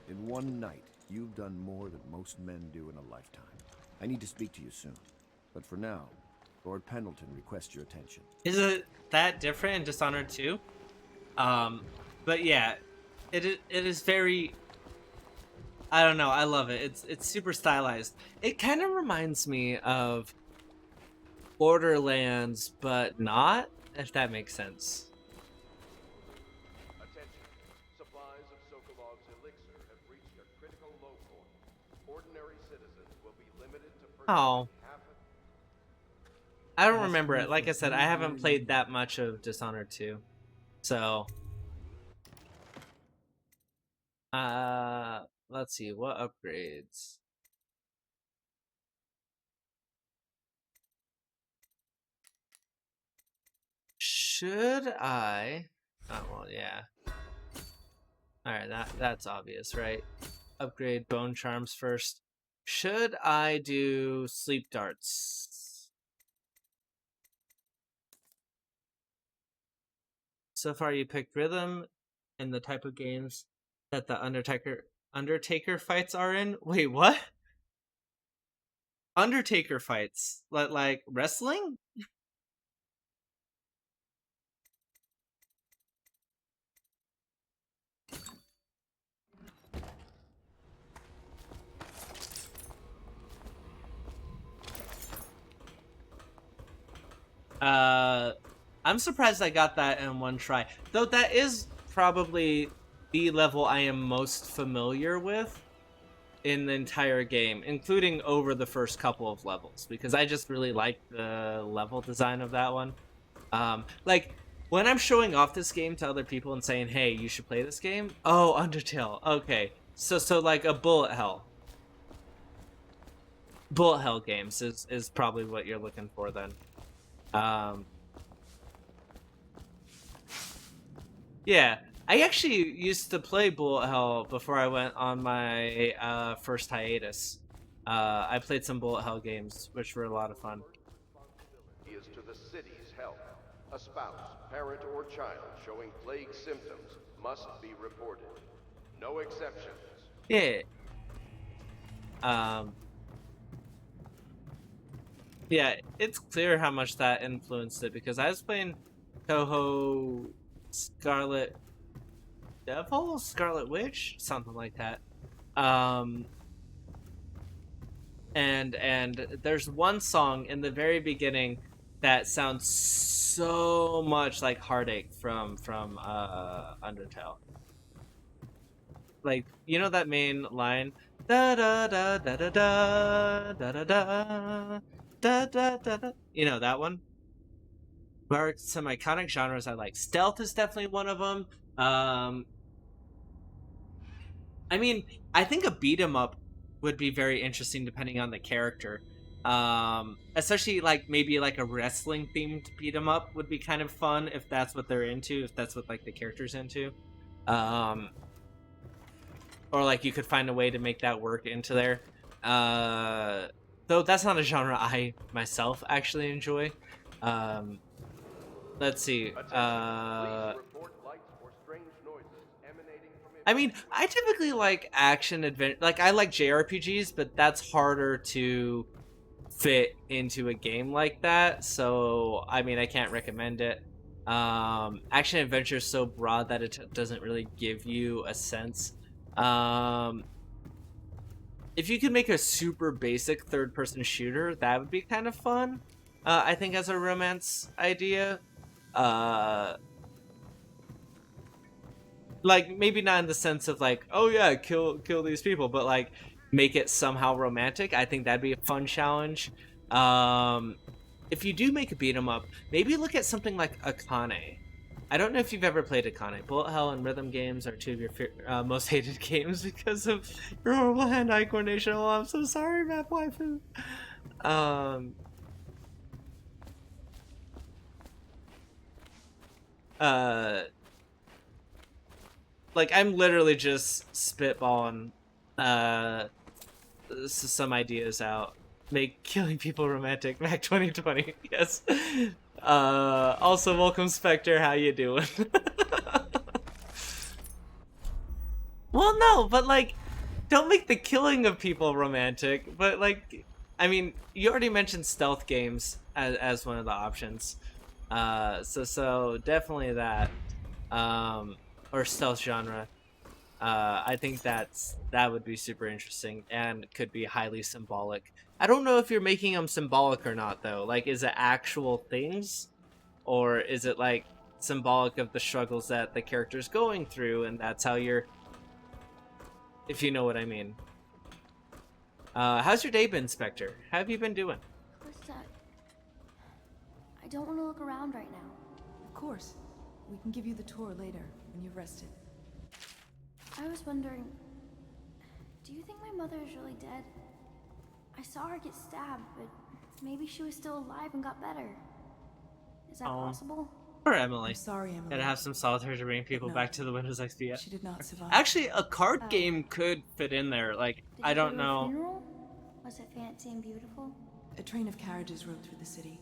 In one night, you've done more than most men do in a lifetime. I need to speak to you soon. But for now, Lord Pendleton requests your attention. Is it that different in Dishonored 2? But yeah, it is very. I don't know. I love it. It's super stylized. It kind of reminds me of Borderlands, but not, if that makes sense. Attention. Supplies of Sokolov's elixir have reached a critical low point. Ordinary citizens will be limited to Oh. half I don't remember it. Like I said, I haven't played that much of Dishonored 2. So let's see, what upgrades? Should I? Oh, well, yeah. Alright, that's obvious, right? Upgrade bone charms first. Should I do sleep darts? So far you picked rhythm and the type of games that the Undertaker fights are in. Wait, what? Undertaker fights? Like wrestling? I'm surprised I got that in one try. Though that is probably the level I am most familiar with in the entire game, including over the first couple of levels, because I just really like the level design of that one. Like, when I'm showing off this game to other people and saying, hey, you should play this game, oh, Undertale, okay. So like a Bullet Hell games is probably what you're looking for then. Yeah, I actually used to play Bullet Hell before I went on my first hiatus. I played some Bullet Hell games, which were a lot of fun. is to the city's health. A spouse, parent, or child showing plague symptoms must be reported. No exceptions. Yeah. Yeah, it's clear how much that influenced it because I was playing Toho Scarlet Devil, Scarlet Witch, something like that. And there's one song in the very beginning that sounds so much like Heartache from Undertale. Like, you know that main line, da da da da da da da da da da da da da. You know that one? There are some iconic genres I like. Stealth is definitely one of them. I mean, I think a beat 'em up would be very interesting depending on the character. Especially like maybe like a wrestling themed beat 'em up would be kind of fun if that's what they're into, if that's what like the character's into. Or like you could find a way to make that work into there. Though that's not a genre I myself actually enjoy. Let's see. I mean, I typically like action adventure. Like I like JRPGs, but that's harder to fit into a game like that. So I mean, I can't recommend it. Action adventure is so broad that it doesn't really give you a sense. If you could make a super basic third-person shooter, that would be kind of fun. I think as a romance idea. Like maybe not in the sense of like, oh yeah, kill these people, but like make it somehow romantic. I think that'd be a fun challenge. If you do make a beat 'em up, maybe look at something like Akane. I don't know if you've ever played Akane. Bullet hell and rhythm games are two of your most hated games because of your horrible hand-eye coordination. Oh, I'm so sorry, Map Waifu. Like I'm literally just spitballing some ideas out. Make killing people romantic. Mac 2020. Yes. Also, welcome Spectre. How you doing? Well, no, but like, don't make the killing of people romantic. But like, I mean, you already mentioned stealth games as one of the options. So definitely that. Or stealth genre. I think that would be super interesting and could be highly symbolic. I don't know if you're making them symbolic or not though. Like, is it actual things, or is it like symbolic of the struggles that the character's going through, and that's how you're, if you know what I mean. How's your day been, Spectre? How have you been doing? What's that? I don't want to look around right now. Of course. We can give you the tour later, when you've rested. I was wondering, do you think my mother is really dead? I saw her get stabbed, but maybe she was still alive and got better. Is that possible? Poor Emily. I'm sorry, Emily. Gotta have some solitaire to bring people back to the Windows XP. She did not survive. Actually, a card game could fit in there. Like, I don't know. Funeral? Was it fancy and beautiful? A train of carriages rode through the city.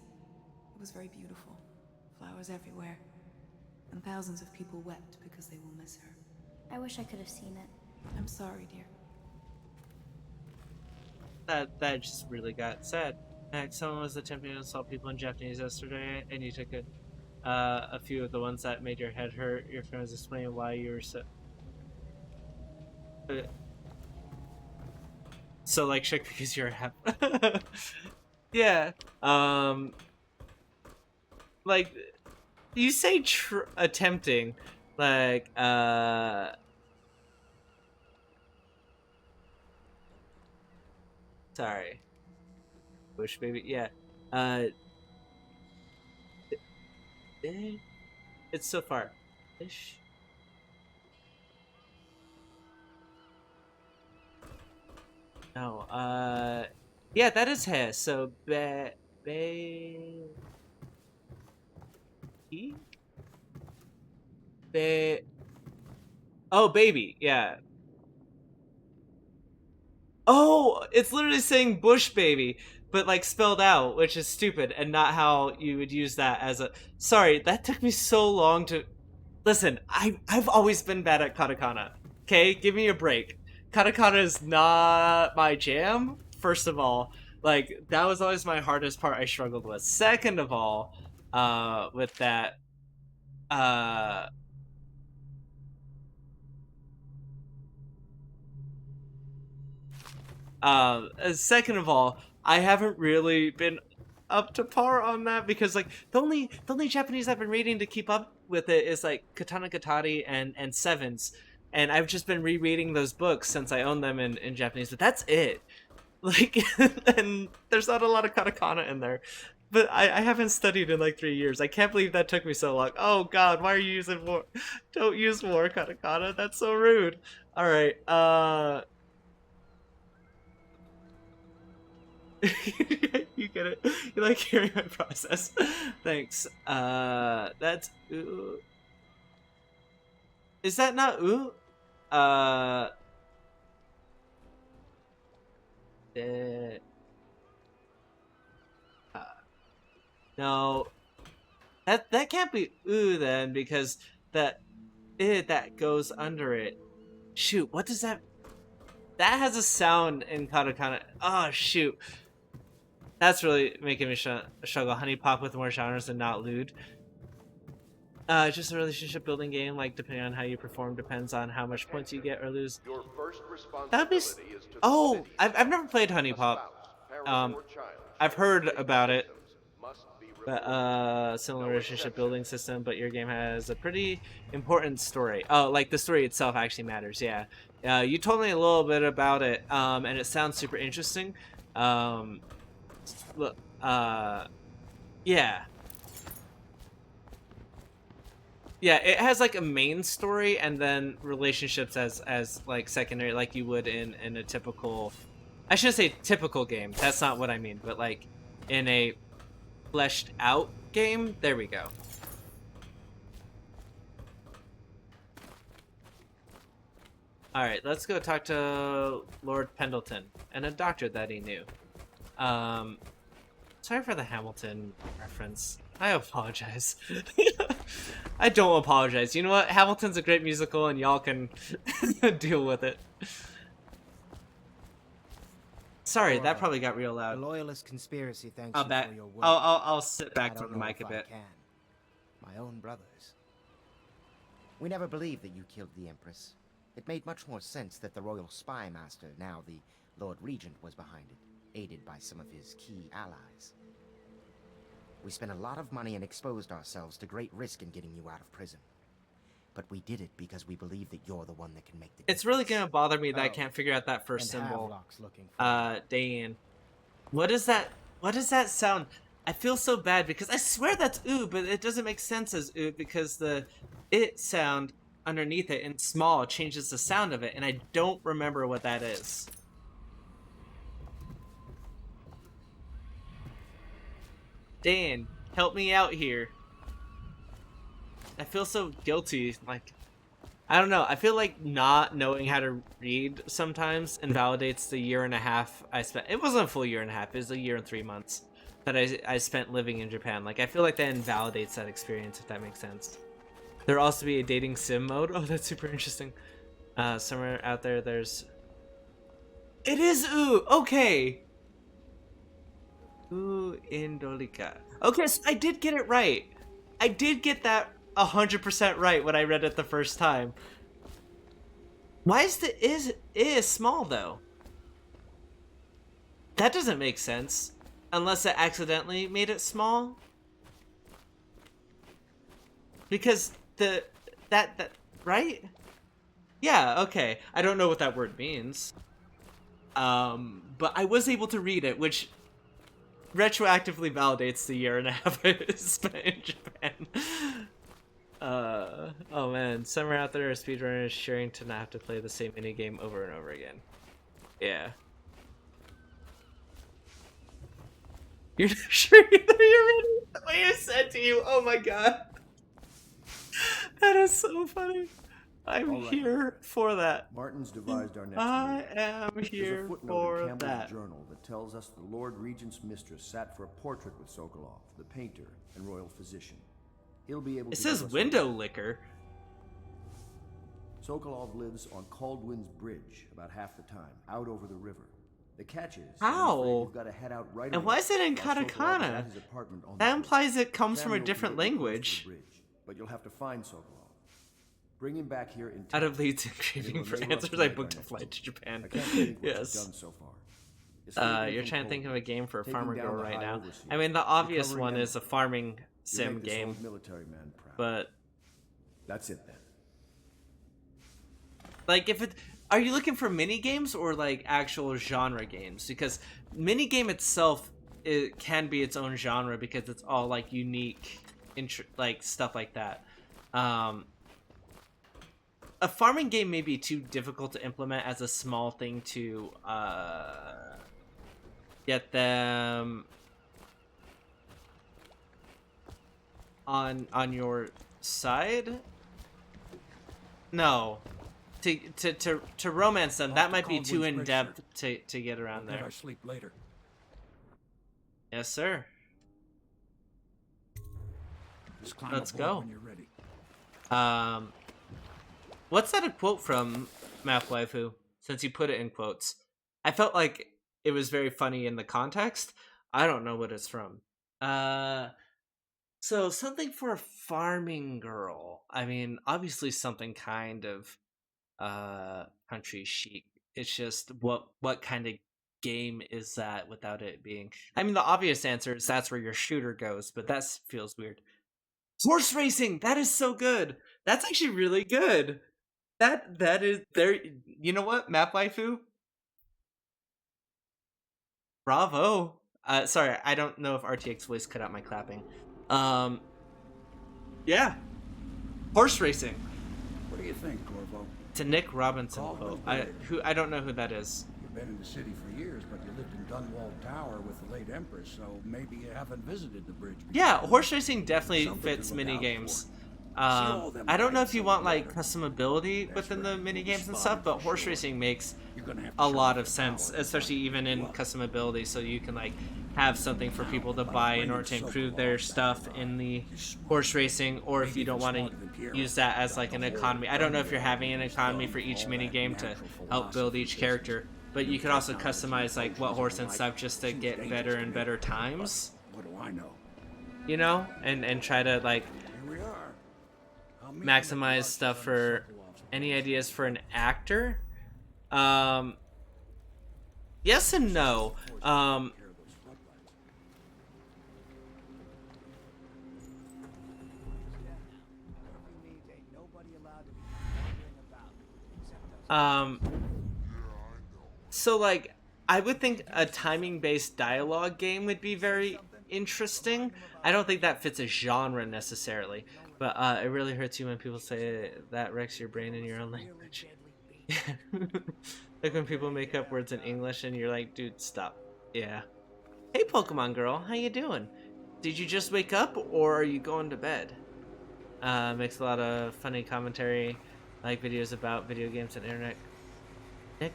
It was very beautiful. Flowers everywhere. And thousands of people wept because they will miss her. I wish I could have seen it. I'm sorry, dear. That just really got sad. Someone was attempting to insult people in Japanese yesterday, and you took a few of the ones that made your head hurt. Your friend was explaining why you were so like shook because you're happy. Yeah. Like, you say attempting, like sorry. Bush baby, yeah. It's so far. Ish. No, yeah, that is hair. So, oh, baby, yeah. Oh, it's literally saying bush baby, but like spelled out, which is stupid and not how you would use that as a. Sorry, that took me so long to. Listen, I've always been bad at katakana. Okay, give me a break. Katakana is not my jam, first of all. Like, that was always my hardest part I struggled with. Second of all, with that, second of all, I haven't really been up to par on that because like the only Japanese I've been reading to keep up with it is like Katana Gatari and Sevens, and I've just been rereading those books since I own them in Japanese, but that's it. Like, and there's not a lot of katakana in there. But I haven't studied in like 3 years. I can't believe that took me so long. Oh god, why are you using war? Don't use war katakana. That's so rude. Alright, you get it. You like hearing my process. Thanks. That's ooh. Is that not ooh? No. That can't be ooh then, because that that goes under it. Shoot, what does that has a sound in katakana. Oh shoot. That's really making me struggle. Honey Pop with more genres and not lewd. Just a relationship building game, like depending on how you perform depends on how much points you get or lose. Your first That'd be responsibility is to the oh, city. I've never played Honey A Pop. spouse, parent, or child I've heard showing about it. symptoms must be But reported. similar No relationship exception. building system, but your game has a pretty important story. Oh, like the story itself actually matters. Yeah. You told me a little bit about it, and it sounds super interesting. Look, yeah. Yeah, it has like a main story and then relationships as like secondary, like you would in a typical, I shouldn't say typical game. That's not what I mean, but like in a fleshed out game. There we go. Alright, let's go talk to Lord Pendleton and a doctor that he knew. Sorry for the Hamilton reference. I apologize. I don't apologize. You know what? Hamilton's a great musical and y'all can deal with it. Sorry, that probably got real loud. The Loyalist conspiracy thanks I'll you back. for your work. I'll sit back I from don't the know mic a if bit. I can. My own brothers. We never believed that you killed the Empress. It made much more sense that the Royal Spy Master, now the Lord Regent, was behind it, aided by some of his key allies. We spent a lot of money and exposed ourselves to great risk in getting you out of prison. But we did it because we believe that you're the one that can make the difference. It's really gonna bother me that I can't figure out that first And symbol. Havelock's looking for Dan. What is that? What does that sound? I feel so bad because I swear that's ooh, but it doesn't make sense as ooh because the it sound underneath it in small changes the sound of it, and I don't remember what that is. Dan, help me out here. I feel so guilty, like, I don't know, I feel like not knowing how to read sometimes invalidates the year and a half I spent. It wasn't a full year and a half, it was a year and 3 months that I spent living in Japan. Like, I feel like that invalidates that experience, if that makes sense. There'll also be a dating sim mode. Oh, that's super interesting. Somewhere out there, there's... It is ooh, okay! Ooh, Indolika. Okay, so I did get it right. I did get that 100% right when I read it the first time. Why is the is small though? That doesn't make sense. Unless it accidentally made it small. Because that right? Yeah, okay. I don't know what that word means. But I was able to read it, which retroactively validates the year and a half I spent in Japan. Oh man, somewhere out there are speedrunners sharing to not have to play the same minigame over and over again. Yeah. You're not sure either you're ready? What I said to you, oh my god. That is so funny. I'm here for that. Martin's devised our next I move. am There's here a footnote for in Campbell's that. journal that tells us the Lord Regent's mistress sat for a portrait with Sokolov, the painter and royal physician. He'll be able It to says give us window liquor. Sokolov lives on Caldwin's Bridge about half the time, out over the river. The catch is, How? you've got to head out right And away. why is it in While Sokolov is katakana? at his apartment on That the implies it comes from a Samuel can different get you close to the language. bridge, but you'll have to find Sokolov. Bring him back here in Out time. of leads and craving for answers, I booked a flight to Japan. Yes. Done so far. You're trying to think of a game for a Taking farmer down girl the right High now. Overseer, I mean, the obvious recovering one is a Emma. farming You sim make this game, old military man proud. but That's it then. like, if it, are you looking for mini games or like actual genre games? Because mini game itself, it can be its own genre because it's all like unique, like stuff like that. A farming game may be too difficult to implement as a small thing to get them on your side. No, to romance them, that might be too in depth to get around there. I sleep later. Yes, sir. Just climb Let's aboard go. when you're ready. What's that a quote from, Map Waifu? Since you put it in quotes, I felt like it was very funny in the context. I don't know what it's from. So something for a farming girl. I mean, obviously something kind of country chic. It's just what kind of game is that without it being? I mean, the obvious answer is that's where your shooter goes, but that feels weird. Horse racing. That is so good. That's actually really good. That is there. You know what, Map Waifu? Bravo. Sorry, I don't know if RTX voice cut out my clapping. Yeah. Horse racing. What do you think, Corvo? It's a Nick Robinson Call quote. her I don't know who that is. You've been in the city for years, but you lived in Dunwall Tower with the late Empress, so maybe you haven't visited the bridge before. Yeah, horse racing definitely Something fits to look mini out games. all them I don't know lights if you on want the like water. customability That's within the right. mini games and Spotted stuff, but for horse sure. racing makes You're gonna have to a show lot off of the sense, power especially and even in what. customability, so you can like have something for people to buy in order to improve their stuff in the horse racing, or if you don't want to use that as like an economy. I don't know if you're having an economy for each mini game to help build each character, but you could also customize like what horse and stuff just to get better and better times, What do I know? you know, and try to like Here we are. I'll meet you at the maximize lodge stuff on for Sokolov's any ideas for an actor. Yes and no. So like I would think a timing based dialogue game would be very interesting. I don't think that fits a genre necessarily, but it really hurts you when people say that wrecks your brain in your own language. Like when people make up words in English and you're like, dude, stop. Yeah. Hey Pokemon girl, how you doing? Did you just wake up or are you going to bed? Makes a lot of funny commentary, like videos about video games and internet. Nick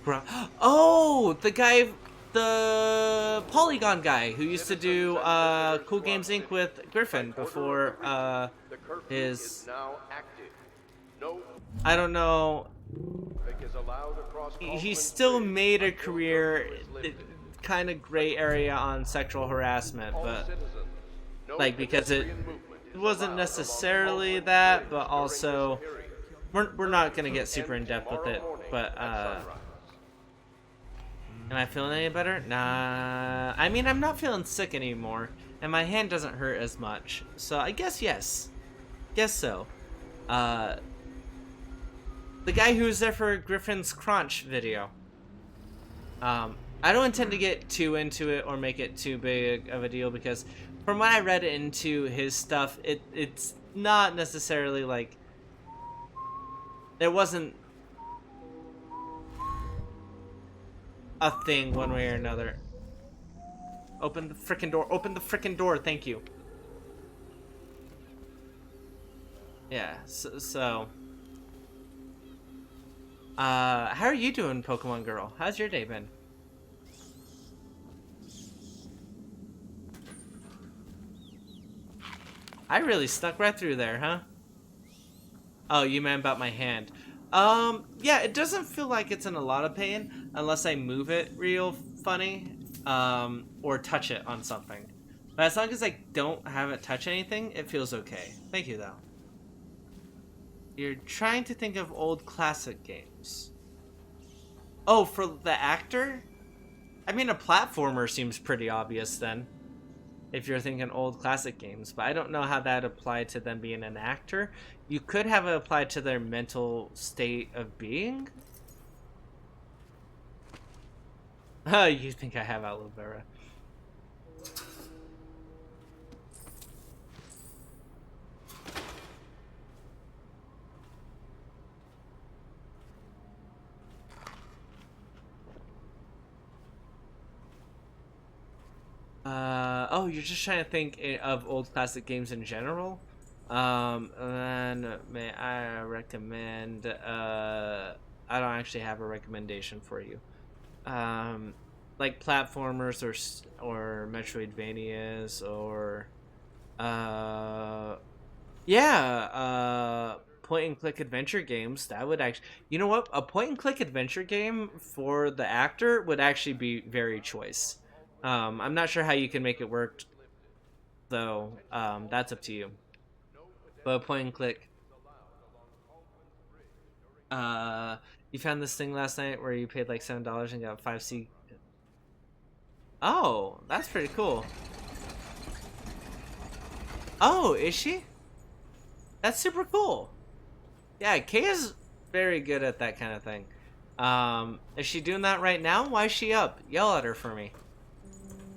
Oh, the guy, the Polygon guy who used to do Cool Games Inc. with Griffin before his. I don't know. He still made a career, kind of gray area on sexual harassment, but like because it wasn't necessarily that, but also we're not gonna get super in depth with it. But am I feeling any better? Nah. I mean, I'm not feeling sick anymore, and my hand doesn't hurt as much. So I guess yes. Guess so. The guy who was there for Griffin's Crunch video. I don't intend to get too into it or make it too big of a deal because from what I read into his stuff, it's not necessarily like there wasn't a thing one way or another. Open the frickin' door. Open the frickin' door. Thank you. Yeah, so how are you doing, Pokemon girl? How's your day been? I really snuck right through there, huh? Oh, you meant about my hand. Yeah, it doesn't feel like it's in a lot of pain unless I move it real funny, or touch it on something. But as long as I don't have it touch anything, it feels okay. Thank you, though. You're trying to think of old classic games. Oh, for the actor? I mean, a platformer seems pretty obvious then, if you're thinking old classic games, but I don't know how that applied to them being an actor. You could have it applied to their mental state of being. You think I have aloe vera. Oh, you're just trying to think of old classic games in general? And may I recommend, I don't actually have a recommendation for you. Like platformers or Metroidvanias or, yeah, point and click adventure games. That would actually, you know what? A point and click adventure game for the actor would actually be very choice. I'm not sure how you can make it work, though. That's up to you. But point and click. You found this thing last night where you paid like $7 and got 5C. Oh, that's pretty cool. Oh, is she? That's super cool. Yeah, Kay is very good at that kind of thing. Is she doing that right now? Why is she up? Yell at her for me.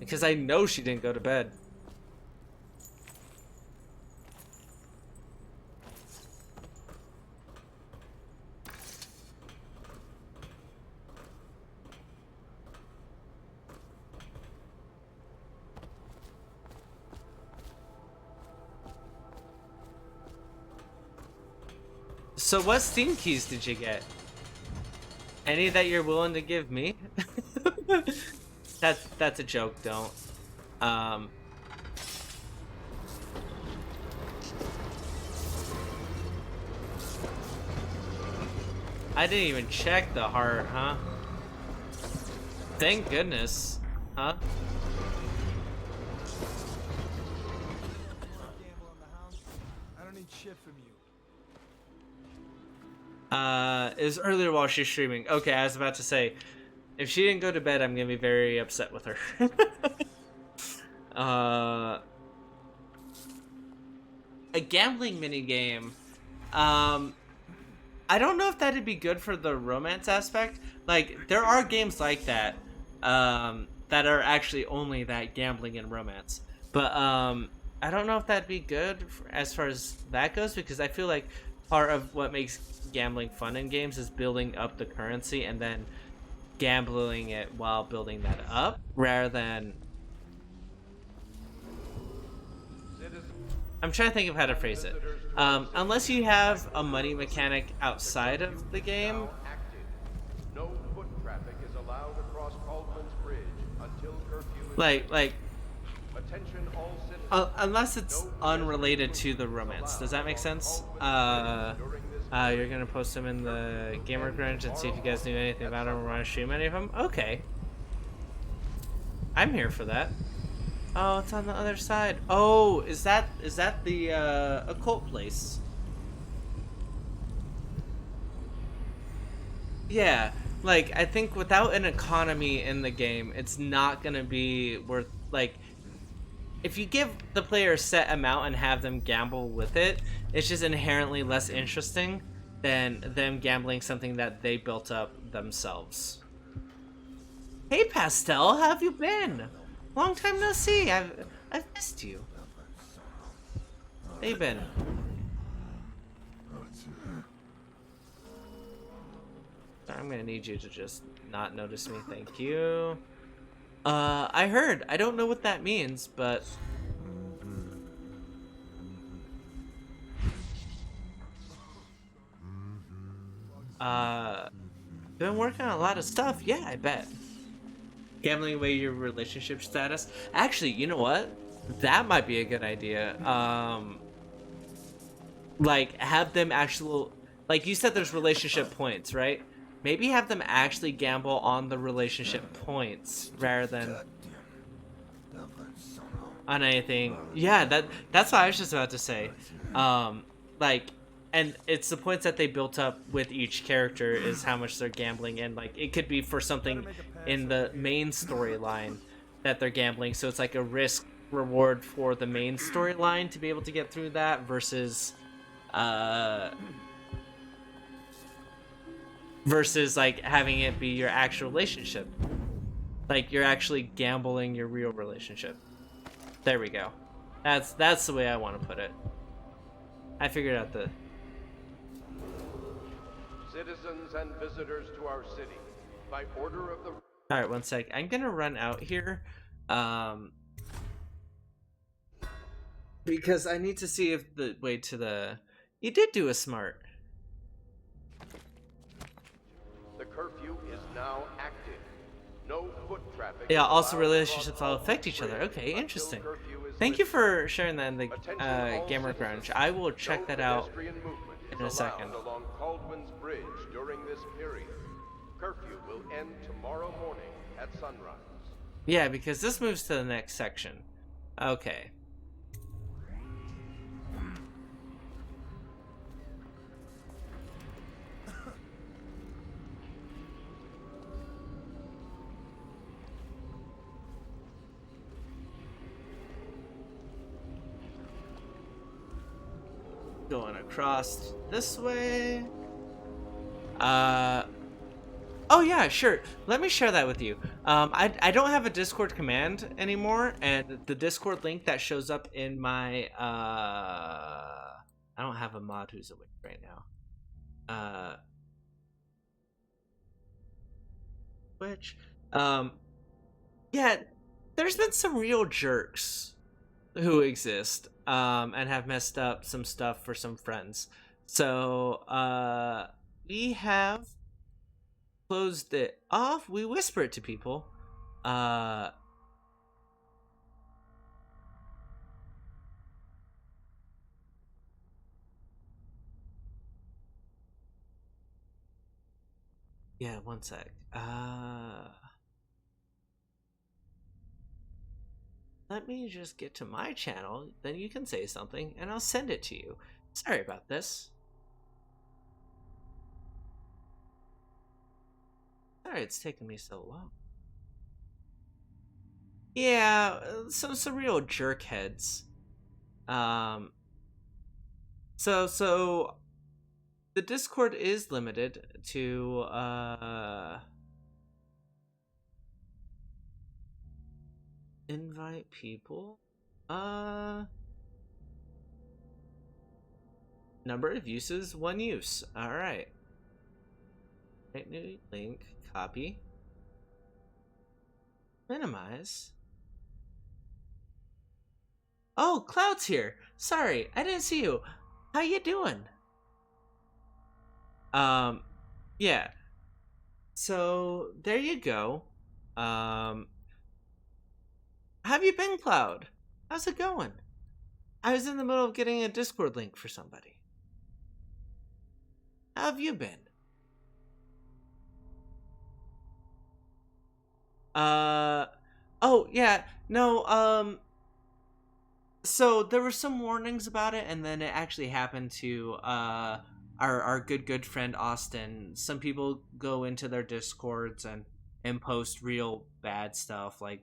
Because I know she didn't go to bed. So what Steam keys did you get? Any that you're willing to give me? That's a joke, don't. I didn't even check the heart, huh? Thank goodness. Huh? I don't need shit from you. It was earlier while she's streaming. Okay, I was about to say, if she didn't go to bed, I'm gonna be very upset with her. A gambling minigame. I don't know if that'd be good for the romance aspect. Like, there are games like that, that are actually only that, gambling and romance. But, I don't know if that'd be good as far as that goes, because I feel like part of what makes gambling fun in games is building up the currency and then gambling it while building that up, rather than... I'm trying to think of how to phrase it. Unless you have a money mechanic outside of the game. No foot traffic is allowed across Baldwin's Bridge until curfew is Like, Attention all citizens. unless it's unrelated to the romance. Does that make sense? You're gonna post them in the Gamer Grunge and see if you guys knew anything about them or want to stream any of them? Okay. I'm here for that. Oh, it's on the other side. Oh, is that the occult place? Yeah, like, I think without an economy in the game, it's not gonna be worth, like, if you give the player a set amount and have them gamble with it, it's just inherently less interesting than them gambling something that they built up themselves. Hey, Pastel, how have you been? Long time no see. I've missed you. How you been? I'm gonna need you to just not notice me. Thank you. I heard. I don't know what that means, but... been working on a lot of stuff. Yeah, I bet. Gambling away your relationship status. Actually, you know what? That might be a good idea. Like, have them actual... Like, you said there's relationship points, right? maybe have them actually gamble on the relationship points rather than on anything. Yeah, that's what I was just about to say. Like, and it's the points that they built up with each character is how much they're gambling, and like it could be for something in the main storyline that they're gambling, so it's like a risk reward for the main storyline to be able to get through that versus like having it be your actual relationship, like you're actually gambling your real relationship. There we go. That's the way I want to put it. I figured out the... Citizens and visitors to our city, by order of the... Alright, one sec. I'm gonna run out here. Because I need to see if the way to the... You did do a smart. The curfew is now active. No foot traffic. Yeah, also relationships all affect each other. Okay, interesting. Thank you for sharing that in the Gamer Grunge. I will check that out in a second. Along Caldwin's Bridge during this period. Curfew will end tomorrow morning at sunrise. Yeah, because this moves to the next section. Okay. Going across this way. Oh yeah, sure. Let me share that with you. I don't have a Discord command anymore, and the Discord link that shows up in my I don't have a mod who's awake right now. Which yeah, there's been some real jerks who exist and have messed up some stuff for some friends. So we have closed it off. We whisper it to people. Yeah, one sec. Let me just get to my channel, then you can say something, and I'll send it to you. Sorry about this. Sorry it's taking me so long. Yeah, some real jerk heads. So the Discord is limited to invite people. Number of uses, 1 use. Alright. Create new link, copy. Minimize. Oh, Cloud's here. Sorry, I didn't see you. How you doing? Yeah. So there you go. How have you been, Cloud? How's it going? I was in the middle of getting a Discord link for somebody. How have you been? Oh, yeah, no, so there were some warnings about it, and then it actually happened to, our good friend Austin. Some people go into their Discords and post real bad stuff, like,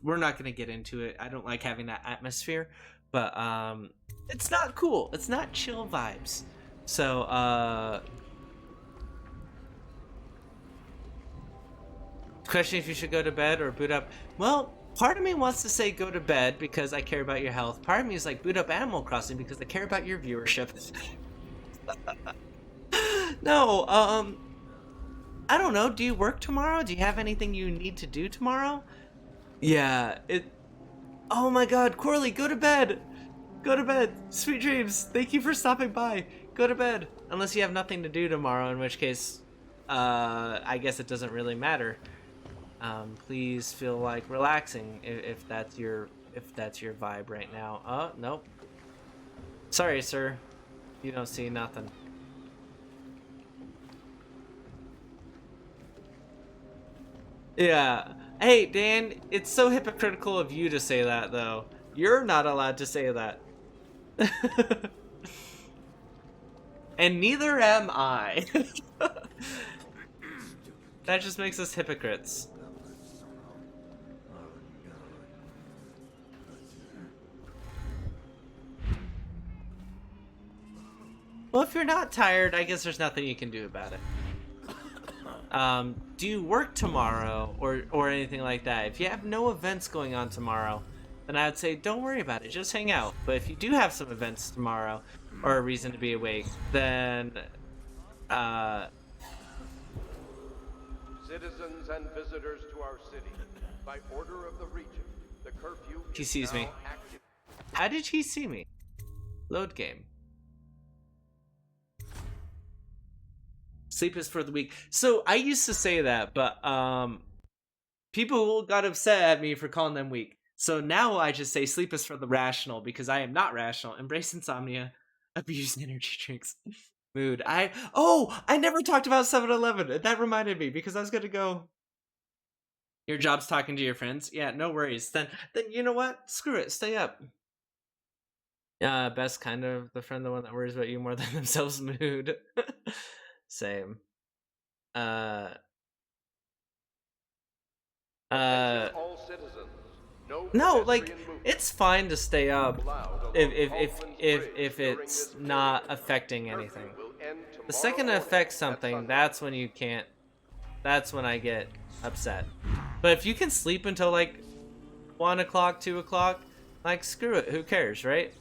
we're not gonna get into it. I don't like having that atmosphere, but, it's not cool. It's not chill vibes. So, question if you should go to bed or boot up. Well, part of me wants to say go to bed because I care about your health. Part of me is like boot up Animal Crossing because I care about your viewership. No, I don't know. Do you work tomorrow? Do you have anything you need to do tomorrow? Yeah, oh my god, Corley, go to bed. Go to bed. Sweet dreams. Thank you for stopping by. Go to bed. Unless you have nothing to do tomorrow, in which case, I guess it doesn't really matter. Please feel like relaxing if that's your vibe right now. Oh, nope. Sorry, sir. You don't see nothing. Yeah. Hey, Dan, it's so hypocritical of you to say that, though. You're not allowed to say that. And neither am I. That just makes us hypocrites. Well, if you're not tired, I guess there's nothing you can do about it. Do you work tomorrow or anything like that? If you have no events going on tomorrow, then I would say don't worry about it. Just hang out. But if you do have some events tomorrow or a reason to be awake, then Citizens and visitors to our city, by order of the Regent, the curfew he is sees now me. active. How did he see me? Load game. Sleep is for the weak. So I used to say that, but people got upset at me for calling them weak. So now I just say sleep is for the rational because I am not rational. Embrace insomnia, abuse energy drinks. Mood. I never talked about 7-Eleven. That reminded me because I was gonna go. Your job's talking to your friends. Yeah, no worries. Then you know what? Screw it. Stay up. Best kind of the friend, the one that worries about you more than themselves. Mood. Same. Attention all citizens. No, like it's fine to stay up if it's not affecting anything. The second it affects something, that's when you can't. That's when I get upset. But if you can sleep until like 1 o'clock, 2 o'clock, like screw it. Who cares, right?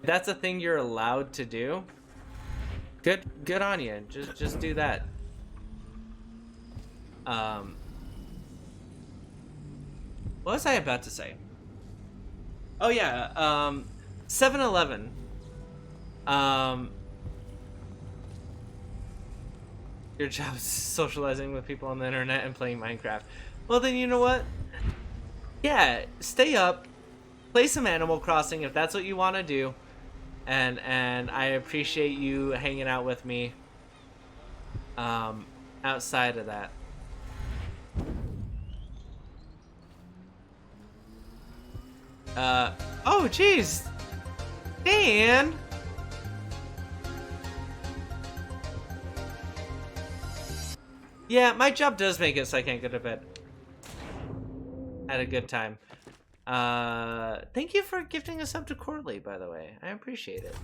If that's a thing you're allowed to do. Good on you. Just do that. What was I about to say? Oh yeah, 7-Eleven. Your job's socializing with people on the internet and playing Minecraft. Well then, you know what? Yeah, stay up, play some Animal Crossing if that's what you want to do, and I appreciate you hanging out with me. Outside of that. Oh jeez, Dan. Yeah, my job does make it so I can't go to bed. Had a good time. Thank you for gifting us up to Corley, by the way. I appreciate it.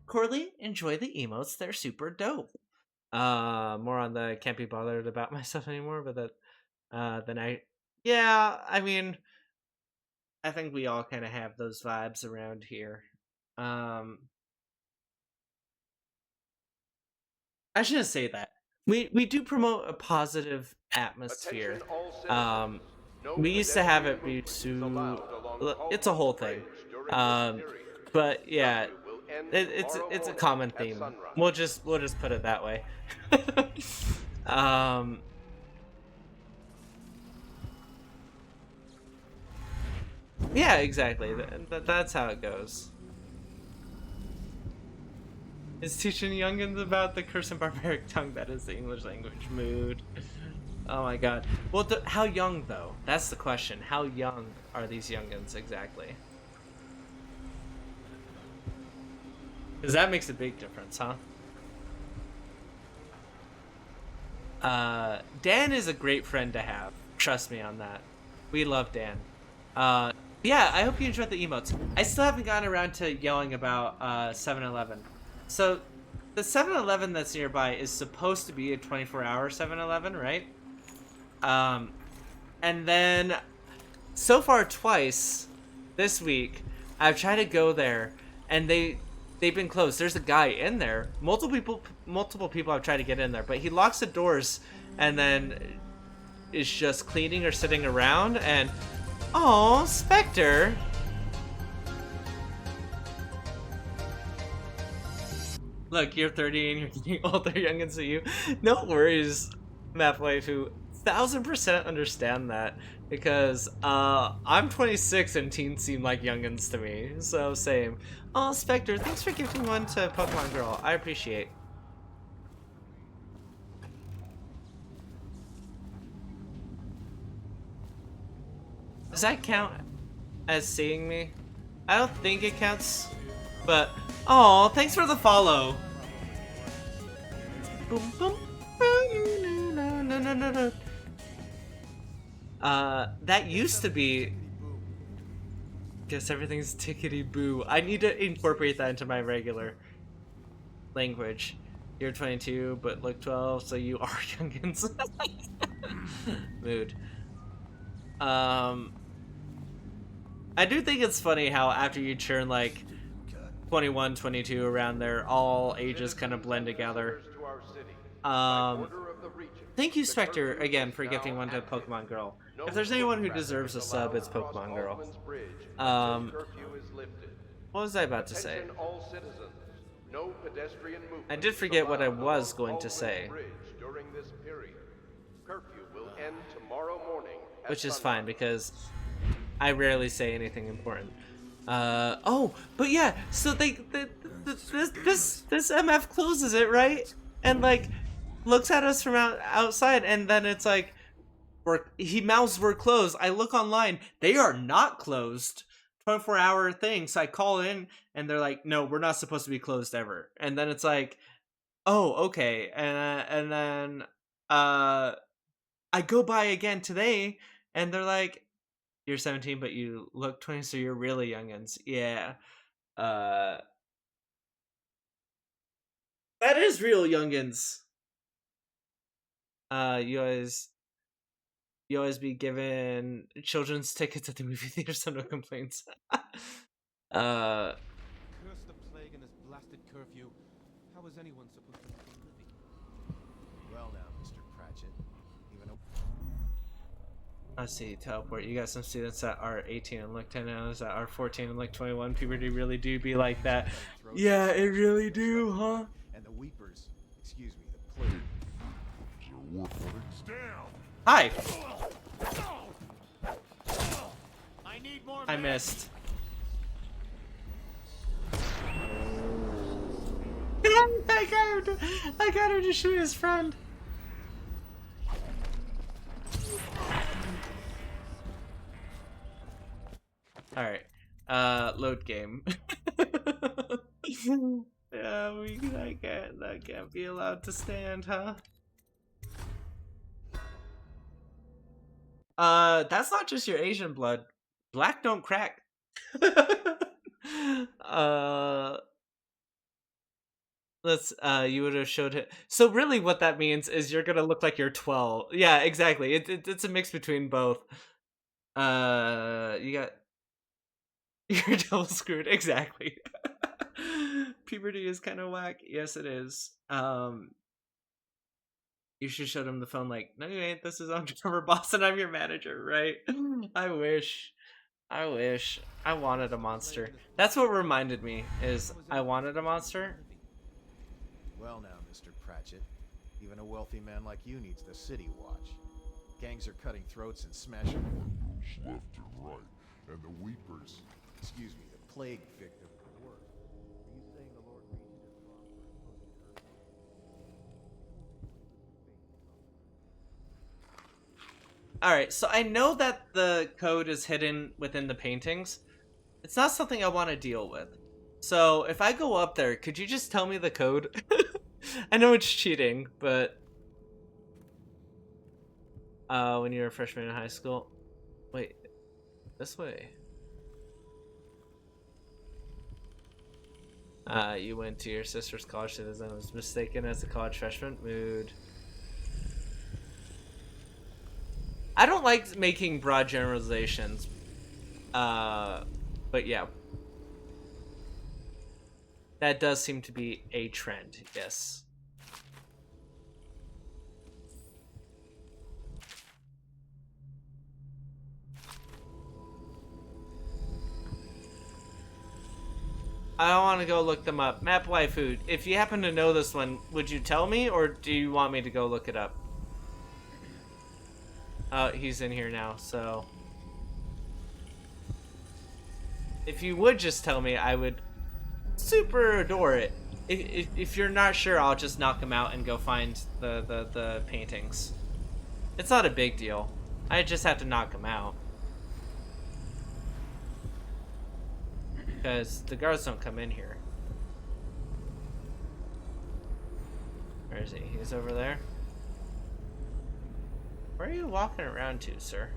Corley, enjoy the emotes. They're super dope. More on the can't be bothered about myself anymore, but yeah, I mean, I think we all kind of have those vibes around here. I shouldn't say that. We do promote a positive atmosphere. We used to have it be it's a whole thing. But yeah, it's a common theme. We'll just put it that way. Yeah, exactly. That's how it goes. It's teaching youngins about the curse and barbaric tongue. That is the English language. Mood. Oh my god. Well, how young though? That's the question. How young are these youngins exactly? Because that makes a big difference, huh? Dan is a great friend to have. Trust me on that. We love Dan. Yeah, I hope you enjoyed the emotes. I still haven't gotten around to yelling about 7-Eleven. So, the 7-Eleven that's nearby is supposed to be a 24-hour 7-Eleven, right? And then, so far twice this week, I've tried to go there, and they've been closed. There's a guy in there. Multiple people have tried to get in there, but he locks the doors and then is just cleaning or sitting around. And oh, Spectre. Look, you're 30 and you're getting older youngins than you. No worries, Map Waifu. 1000% understand that, because I'm 26 and teens seem like youngins to me, so same. Oh, Spectre, thanks for gifting one to Pokemon Girl. I appreciate. Does that count as seeing me? I don't think it counts, but oh, thanks for the follow. Boom, boom. That used to be. Guess everything's tickety boo. I need to incorporate that into my regular language. You're 22, but look 12, so you are youngins. Mood. I do think it's funny how after you turn like 21, 22 around there, all ages kind of blend together. Thank you, Spectre, again for gifting one to Pokemon Girl. If there's anyone who deserves a sub, it's Pokemon Girl. What was I about to say? I did forget what I was going to say. Which is fine, because I rarely say anything important. Oh, but yeah, so this MF closes it, right? And like, looks at us from outside, and then it's like, he mouths we're closed. I look online, they are not closed. 24-hour thing. So I call in, and they're like, no, we're not supposed to be closed ever. And then it's like, oh, okay. And then I go by again today, and they're like, you're 17, but you look 20, so you're really youngins. Yeah. That is real youngins. You always be given children's tickets at the movie theater, so no complaints. Curse the plague and this blasted curfew. How is anyone supposed to make a living? Well now, Mr. Pratchett. Even Let's see, teleport. You got some students that are 18 and look 10 hours, that are 14 and look 21. Puberty really do be like that. Yeah, it really do, huh? And the weepers, excuse me, the plague. Hi. I need more. I missed. I got her to shoot his friend. All right. Load game. Yeah, that can't be allowed to stand, huh? That's not just your Asian blood. Black don't crack. You would have showed it. So really what that means is you're gonna look like you're 12. Yeah, exactly. It's a mix between both. You're double screwed. Exactly. Puberty is kind of whack. Yes, it is. You should show them the phone like, no, you ain't. This is Undercover Boss and I'm your manager, right? I wish. I wanted a monster. That's what reminded me, is I wanted a monster. Well now, Mr. Pratchett. Even a wealthy man like you needs the city watch. Gangs are cutting throats and smashing left and right, and the weepers. Excuse me, the plague victim. Worse. Are you saying the Lord Regent is wrong for Alright, so I know that the code is hidden within the paintings. It's not something I want to deal with. So if I go up there, could you just tell me the code? I know it's cheating, but when you're a freshman in high school. Wait, this way. You went to your sister's college citizen and was mistaken as a college freshman. Mood. I don't like making broad generalizations. But yeah. That does seem to be a trend, yes. I don't want to go look them up. Map Waifu, if you happen to know this one, would you tell me, or do you want me to go look it up? He's in here now, so... If you would just tell me, I would super adore it. If you're not sure, I'll just knock him out and go find the paintings. It's not a big deal. I just have to knock him out. because the guards don't come in here. Where is he? He's over there. Where are you walking around to, sir?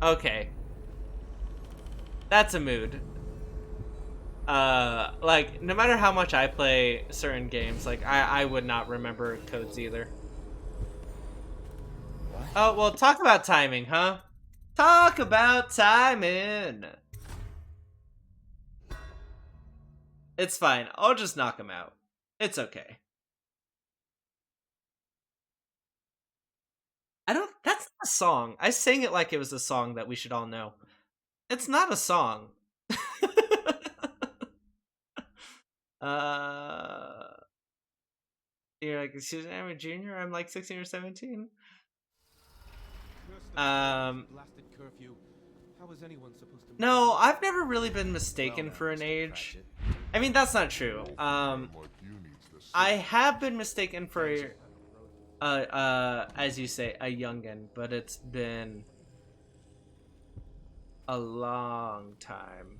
Okay. That's a mood. Like, no matter how much I play certain games, like, I would not remember codes either. What? Oh, well, talk about timing, huh? Talk about timing! It's fine. I'll just knock him out. It's okay. That's not a song. I sang it like it was a song that we should all know. It's not a song. You're like, excuse me, I'm a junior? I'm like 16 or 17. Blasted curfew. How is anyone supposed to... No, I've never really been mistaken for an age. I mean, that's not true. I have been mistaken for, as you say, a youngin', but it's been a long time.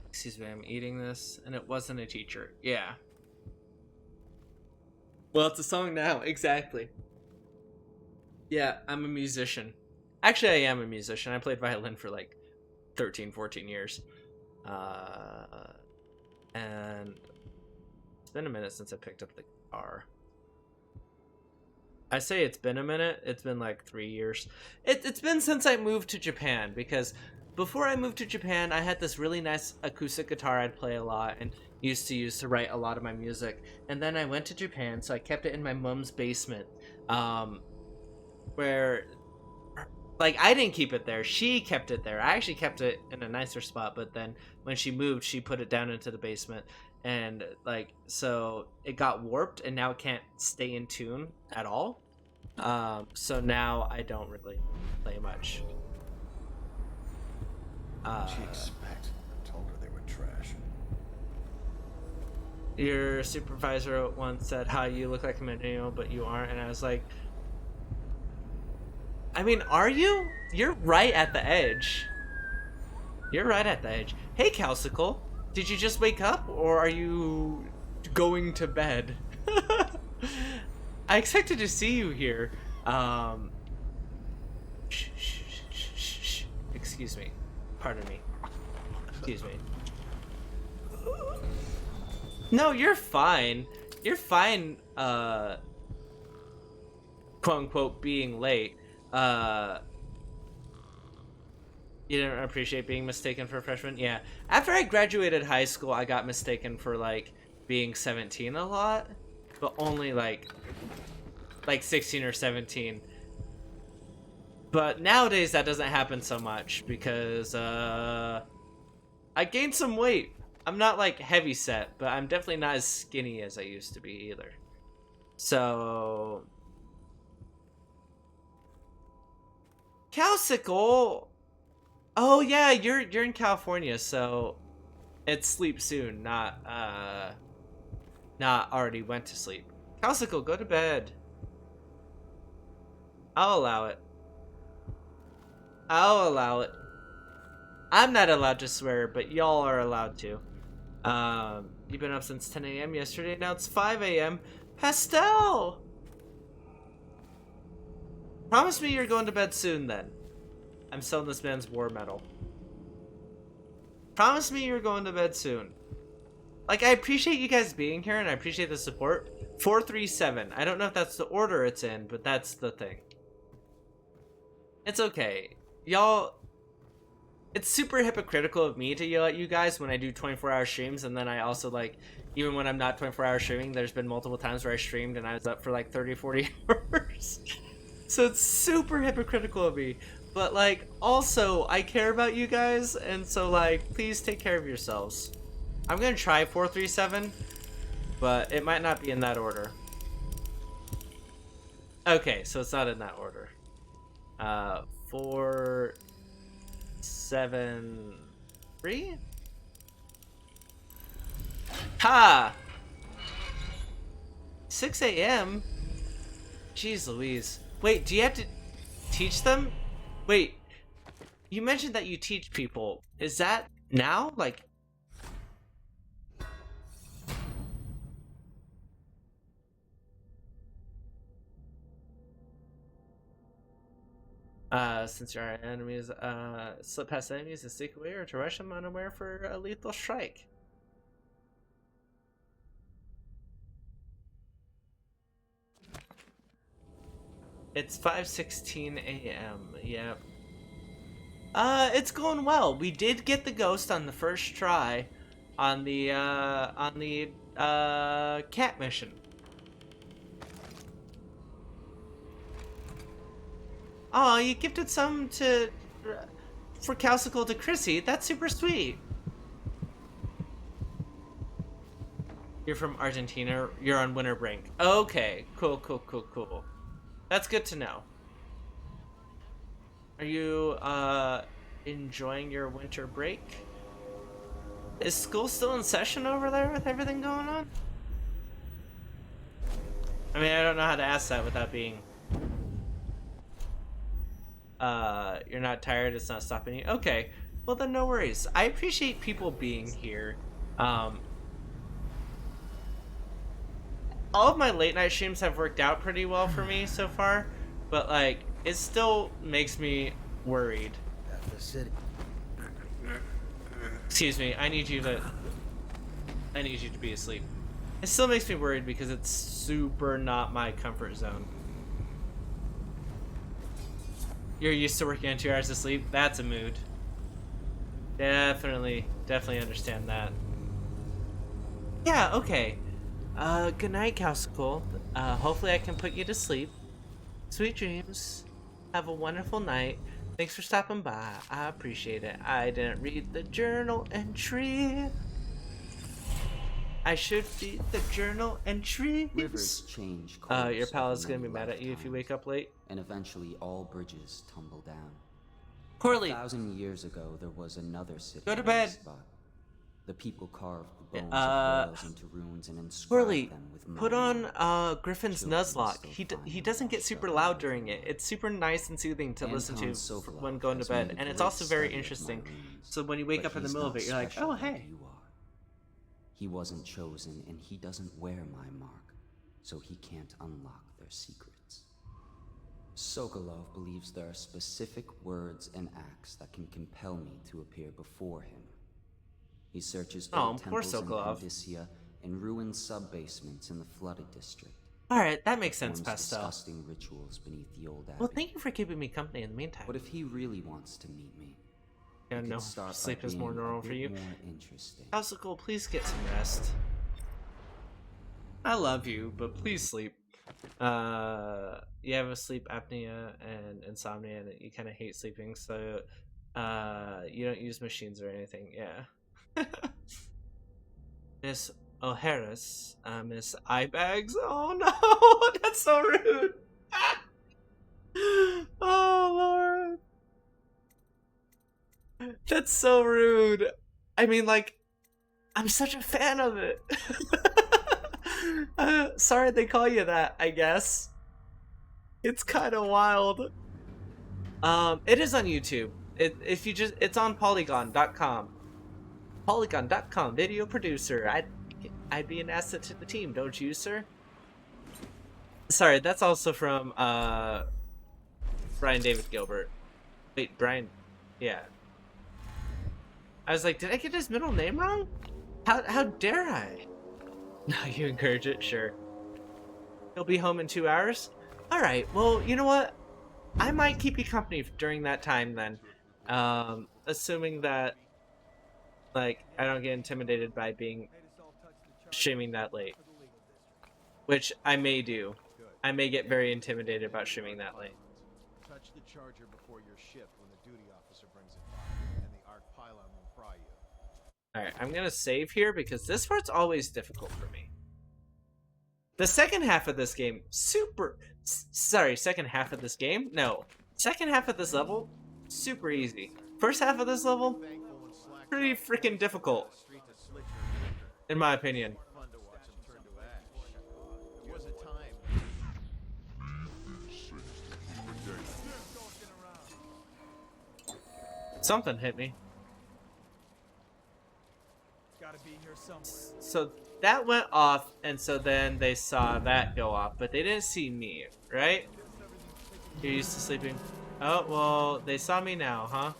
Excuse me, I'm eating this, and it wasn't a teacher. Yeah. Well, it's a song now, exactly. Yeah, I'm a musician. Actually, I am a musician. I played violin for like 13, 14 years. And it's been a minute since I picked up the guitar. I say it's been a minute. It's been like 3 years. It's been since I moved to Japan, because before I moved to Japan, I had this really nice acoustic guitar I'd play a lot and used to use to write a lot of my music. And then I went to Japan, so I kept it in my mom's basement, where, like, I didn't keep it there. She kept it there. I actually kept it in a nicer spot, but then when she moved, she put it down into the basement. And, like, so it got warped, and now it can't stay in tune at all. So now I don't really play much. What'd she expect? I told her they were trash. Your supervisor once said, "How you look like a millennial, but you aren't," and I was like, I mean, are you? You're right at the edge. You're right at the edge. Hey, Calcicle, did you just wake up, or are you going to bed? I expected to see you here. Excuse me. Pardon me. Excuse me. No, you're fine. You're fine, quote unquote, being late. You didn't appreciate being mistaken for a freshman? Yeah. After I graduated high school, I got mistaken for, like, being 17 a lot. But only, like 16 or 17. But nowadays, that doesn't happen so much because, I gained some weight. I'm not, like, heavy set, but I'm definitely not as skinny as I used to be either. So... Calcicle! Oh, yeah, you're in California, so it's sleep soon, not already went to sleep. Calcicle, go to bed. I'll allow it. I'll allow it. I'm not allowed to swear, but y'all are allowed to. You've been up since 10 a.m. yesterday, now it's 5 a.m. Pastel! Promise me you're going to bed soon, then. I'm selling this man's war medal. Promise me you're going to bed soon. Like, I appreciate you guys being here, and I appreciate the support. 437. I don't know if that's the order it's in, but that's the thing. It's okay. Y'all... It's super hypocritical of me to yell at you guys when I do 24-hour streams, and then I also, like, even when I'm not 24-hour streaming, there's been multiple times where I streamed and I was up for, like, 30, 40 hours. So it's super hypocritical of me. But, like, also, I care about you guys, and so, like, please take care of yourselves. I'm gonna try 437, but it might not be in that order. Okay, so it's not in that order. 4, 7, 3? Ha! 6 a.m.? Jeez Louise. Wait, do you have to teach them? Wait, you mentioned that you teach people. Is that now? Like... since your enemies, slip past enemies and sneak away, or to rush them unaware for a lethal strike. It's 5:16 a.m. Yep. It's going well. We did get the ghost on the first try on the cat mission. Oh, you gifted some for Calcicle to Chrissy. That's super sweet. You're from Argentina. You're on winter break. Okay, cool. That's good to know. Are you enjoying your winter break? Is school still in session over there with everything going on? I mean, I don't know how to ask that without being... you're not tired, it's not stopping you? Okay, well then no worries. I appreciate people being here. All of my late night streams have worked out pretty well for me so far, but like, it still makes me worried. Excuse me, I need you to be asleep. It still makes me worried because it's super not my comfort zone. You're used to working on 2 hours of sleep? That's a mood. Definitely understand that. Yeah, okay. Good night, Calcicle. Hopefully I can put you to sleep. Sweet dreams. Have a wonderful night. Thanks for stopping by. I appreciate it. I didn't read the journal entry. I should read the journal entry. Rivers change course. Your pal is gonna be mad at you if you wake up late. And eventually all bridges tumble down. Corley. 1,000 years ago, there was another city. Go to bed. The people carved the bones of royals into runes and inscribed Corley, them with put on Griffin's Nuzlocke. He doesn't get super loud during it. It's super nice and soothing to listen to when going to bed, and it's also very interesting. So when you wake up in the middle of it, you're like, oh hey. He wasn't chosen, and he doesn't wear my mark, so he can't unlock their secrets. Sokolov believes there are specific words and acts that can compel me to appear before him. He searches old temples in Odyssia and ruined sub-basements in the flooded district. Alright, that makes sense, Pastel. Disgusting rituals beneath the old abbey. Well, thank you for keeping me company in the meantime. What if he really wants to meet me? Yeah, no, sleep is more normal for you. Calcicle, please get some rest. I love you, but please sleep. You have a sleep apnea and insomnia, and you kind of hate sleeping, so you don't use machines or anything. Yeah. Miss O'Harris, Miss Eyebags. Oh no, that's so rude. Oh Lord. That's so rude. I mean, like, I'm such a fan of it. Sorry they call you that, I guess. It's kind of wild. It is on YouTube. It's on Polygon.com. Polygon.com, video producer. I'd be an asset to the team, don't you, sir? Sorry, that's also from Brian David Gilbert. Wait, Brian. Yeah. I was like, did I get his middle name wrong? How dare I? No, you encourage it, sure. He'll be home in 2 hours? Alright, well, you know what? I might keep you company during that time then. Assuming that, like, I don't get intimidated by streaming that late. Which I may do. I may get very intimidated about streaming that late. Touch the charger before your shift when the duty officer brings it by, and the arc pylon will fry you. Alright, I'm gonna save here because this part's always difficult for me. The second half of this game, second half of this game? No. Second half of this level, super easy. First half of this level, pretty freaking difficult. In my opinion. something hit me. Gotta be here somewhere. So that went off, and so then they saw that go off, but they didn't see me, right? You're used to sleeping. Oh, well, they saw me now, huh?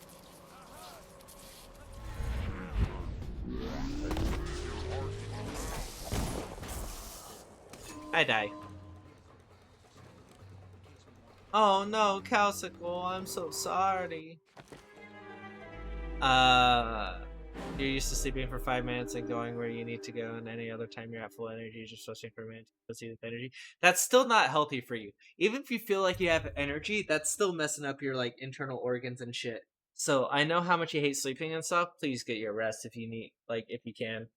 I die. Oh no, Calcicle, I'm so sorry. You're used to sleeping for 5 minutes and going where you need to go, and any other time you're at full energy, you're just resting for a minute to proceed with energy. That's still not healthy for you. Even if you feel like you have energy, that's still messing up your like internal organs and shit. So I know how much you hate sleeping and stuff. Please get your rest if you need, like, if you can.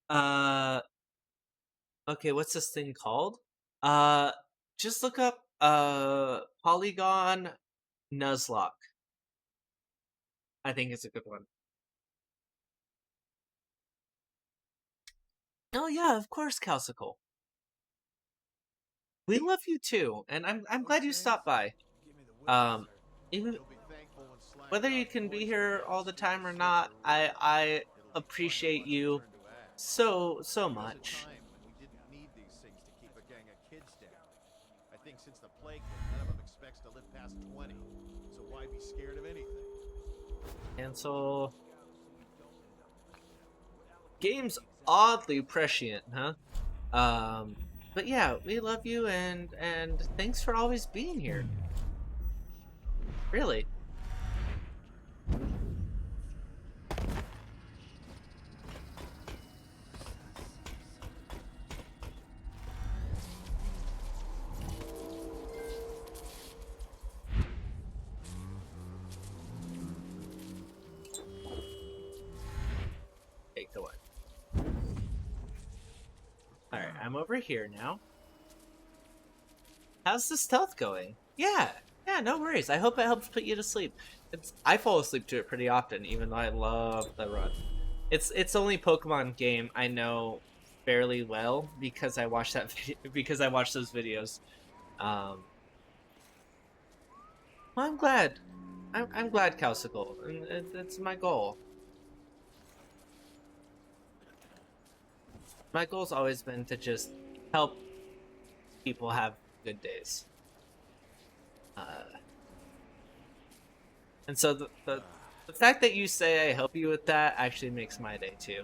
Uh, okay, what's this thing called? Uh, just look up Polygon Nuzlocke. I think it's a good one. Oh yeah, of course, Calcicle. We love you too, and I'm glad you stopped by. Even whether you can be here all the time or not, I appreciate you so much. When we didn't need these things to keep a gang of kids down. I think since the plague hit, none of them expects to live past 20. So why be scared of anything? Cancel. Game's oddly prescient, huh? But yeah, we love you and thanks for always being here. Really. Okay, go on. Alright, I'm over here now. How's the stealth going? Yeah, no worries. I hope it helps put you to sleep. I fall asleep to it pretty often, even though I love the run. It's only Pokemon game I know fairly well because I watched those videos. Well, I'm glad. I'm glad, Calcicle, and it's my goal. My goal's always been to just help people have good days. And so the fact that you say I help you with that actually makes my day too.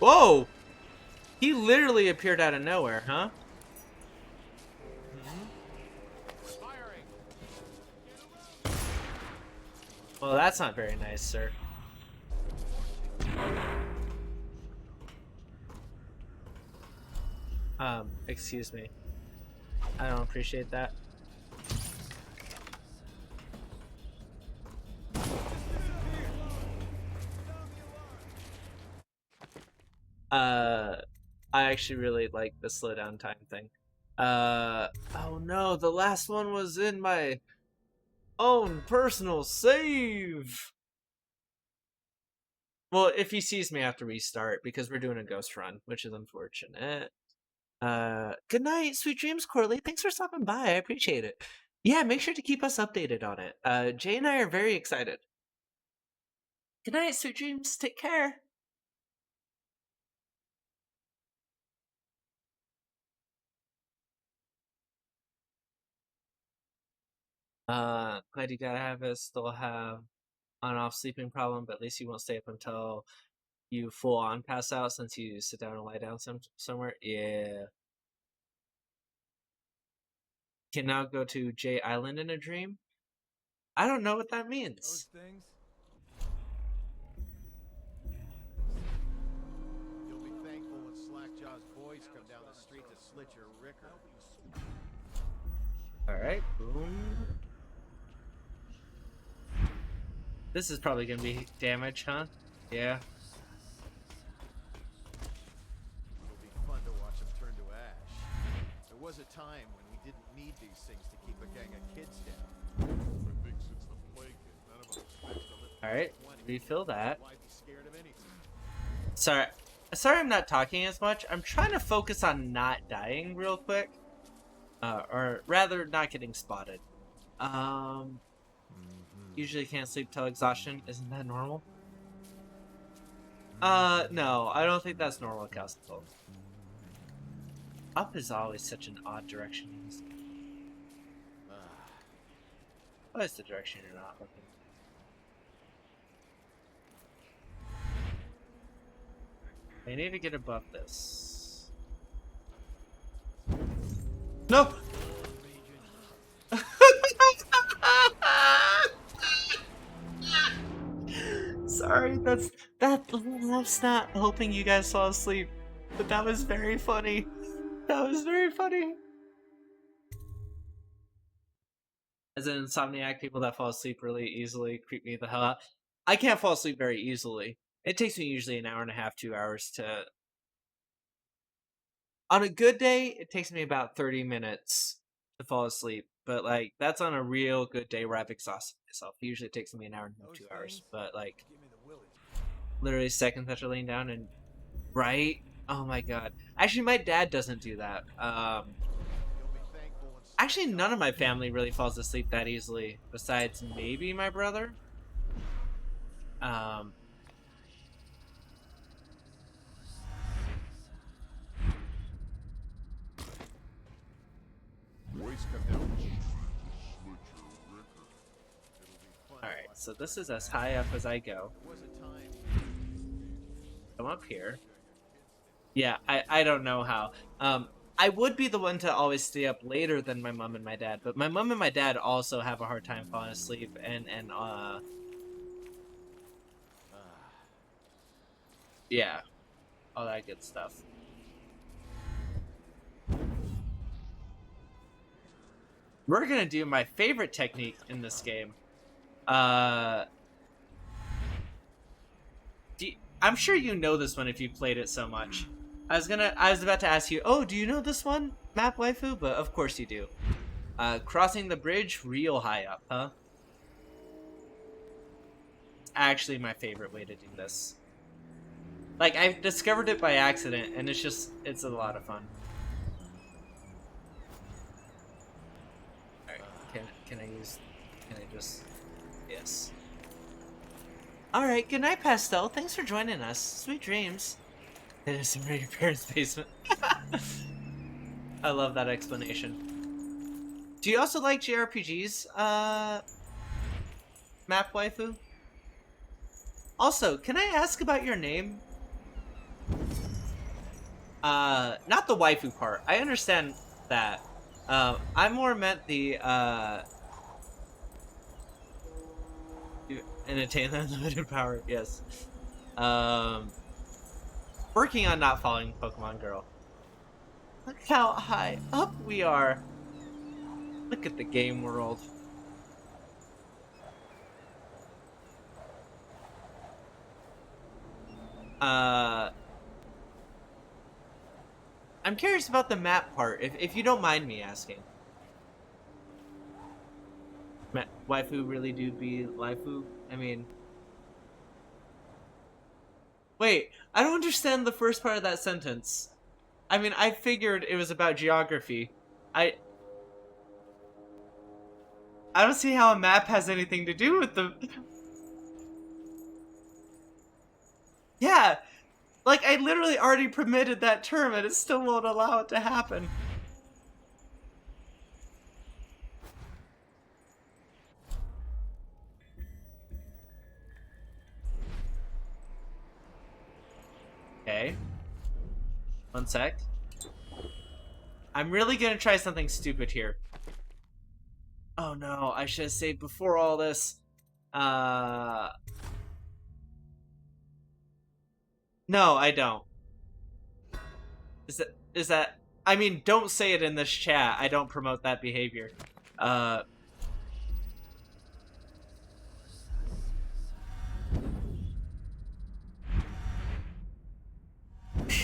Whoa! He literally appeared out of nowhere, huh? Well, that's not very nice, sir. Excuse me. I don't appreciate that. I actually really like the slowdown time thing. Oh no, the last one was in my own personal save. Well, if he sees me after we start, because we're doing a ghost run, which is unfortunate. Good night, sweet dreams, Corley. Thanks for stopping by. I appreciate it. Yeah, make sure to keep us updated on it. Jay and I are very excited. Good night, sweet dreams. Take care. Glad you gotta have us still have on-off sleeping problem, but at least you won't stay up until you full on pass out since you sit down and lie down somewhere. Yeah. Can now go to J Island in a dream. I don't know what that means. Those things. You'll be thankful when Slackjaw's boys come down the street to slit your ricker. Alright, boom. This is probably gonna be damage, huh? Yeah. It'll be fun to watch them turn to ash. There was a time when we didn't need these things to keep a gang of kids down. I think since the plague hit, none of them Alright, refill that. Why be scared of anything? Sorry I'm not talking as much. I'm trying to focus on not dying real quick. Or rather, not getting spotted. Usually can't sleep till exhaustion. Isn't that normal? No, I don't think that's normal, Calcifer. Up is always such an odd direction. What is the direction you're not looking? I need to get above this. No! Sorry, that's not hoping you guys fall asleep. But that was very funny. That was very funny. As an insomniac, people that fall asleep really easily creep me the hell out. I can't fall asleep very easily. It takes me usually an hour and a half, 2 hours to... On a good day, it takes me about 30 minutes to fall asleep. But, like, that's on a real good day where I've exhausted myself. Usually it takes me an hour and a half, 2 hours. But, like, literally seconds after laying down and... Right? Oh my god. Actually, my dad doesn't do that. Actually, none of my family really falls asleep that easily, besides maybe my brother. Alright, so this is as high up as I go. Come up here. Yeah, I don't know how. I would be the one to always stay up later than my mom and my dad, but my mom and my dad also have a hard time falling asleep, and yeah, all that good stuff. We're gonna do my favorite technique in this game. I'm sure you know this one if you played it so much. I was about to ask you, oh, do you know this one, Map Waifu? But of course you do. Crossing the bridge real high up, huh? It's actually my favorite way to do this. Like, I discovered it by accident, and it's a lot of fun. Alright, can I just... Yes. Alright, good night, Pastel. Thanks for joining us. Sweet dreams. It is in your parents' basement. I love that explanation. Do you also like JRPGs, Map Waifu? Also, can I ask about your name? Not the waifu part. I understand that. I more meant the, and attain unlimited power, yes. Working on not following Pokemon Girl. Look how high up we are. Look at the game world. I'm curious about the map part, if you don't mind me asking. Waifu really do be waifu? I mean... Wait, I don't understand the first part of that sentence. I mean, I figured it was about geography. I don't see how a map has anything to do with the... Yeah! Like, I literally already permitted that term and it still won't allow it to happen. Okay. One sec. I'm really gonna try something stupid here. Oh no, I should have saved before all this. No, I don't. Is that... I mean, don't say it in this chat. I don't promote that behavior.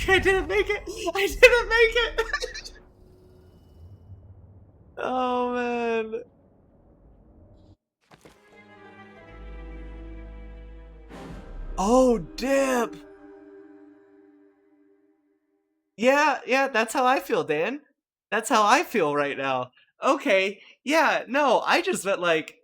I didn't make it! I didn't make it! Oh, man. Oh, dip. Yeah, that's how I feel, Dan. That's how I feel right now. Okay, yeah, no, I just meant like,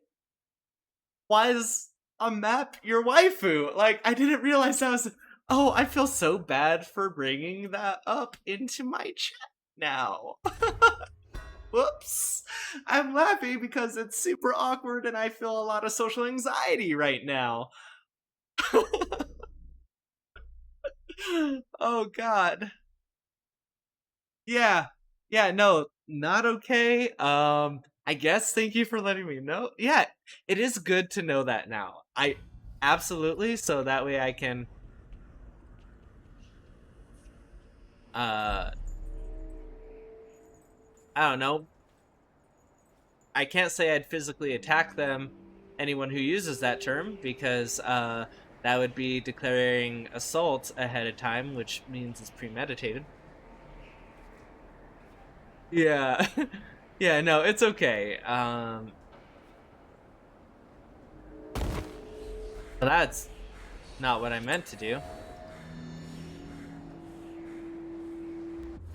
why is a map your waifu? Like, I didn't realize that was. Oh, I feel so bad for bringing that up into my chat now. Whoops. I'm laughing because it's super awkward and I feel a lot of social anxiety right now. Oh, God. Yeah. Yeah, no, not okay. I guess thank you for letting me know. Yeah, it is good to know that now. I absolutely, so that way I can I don't know. I can't say I'd physically attack them, anyone who uses that term, because that would be declaring assault ahead of time, which means it's premeditated. Yeah. Yeah, no, it's okay. That's not what I meant to do.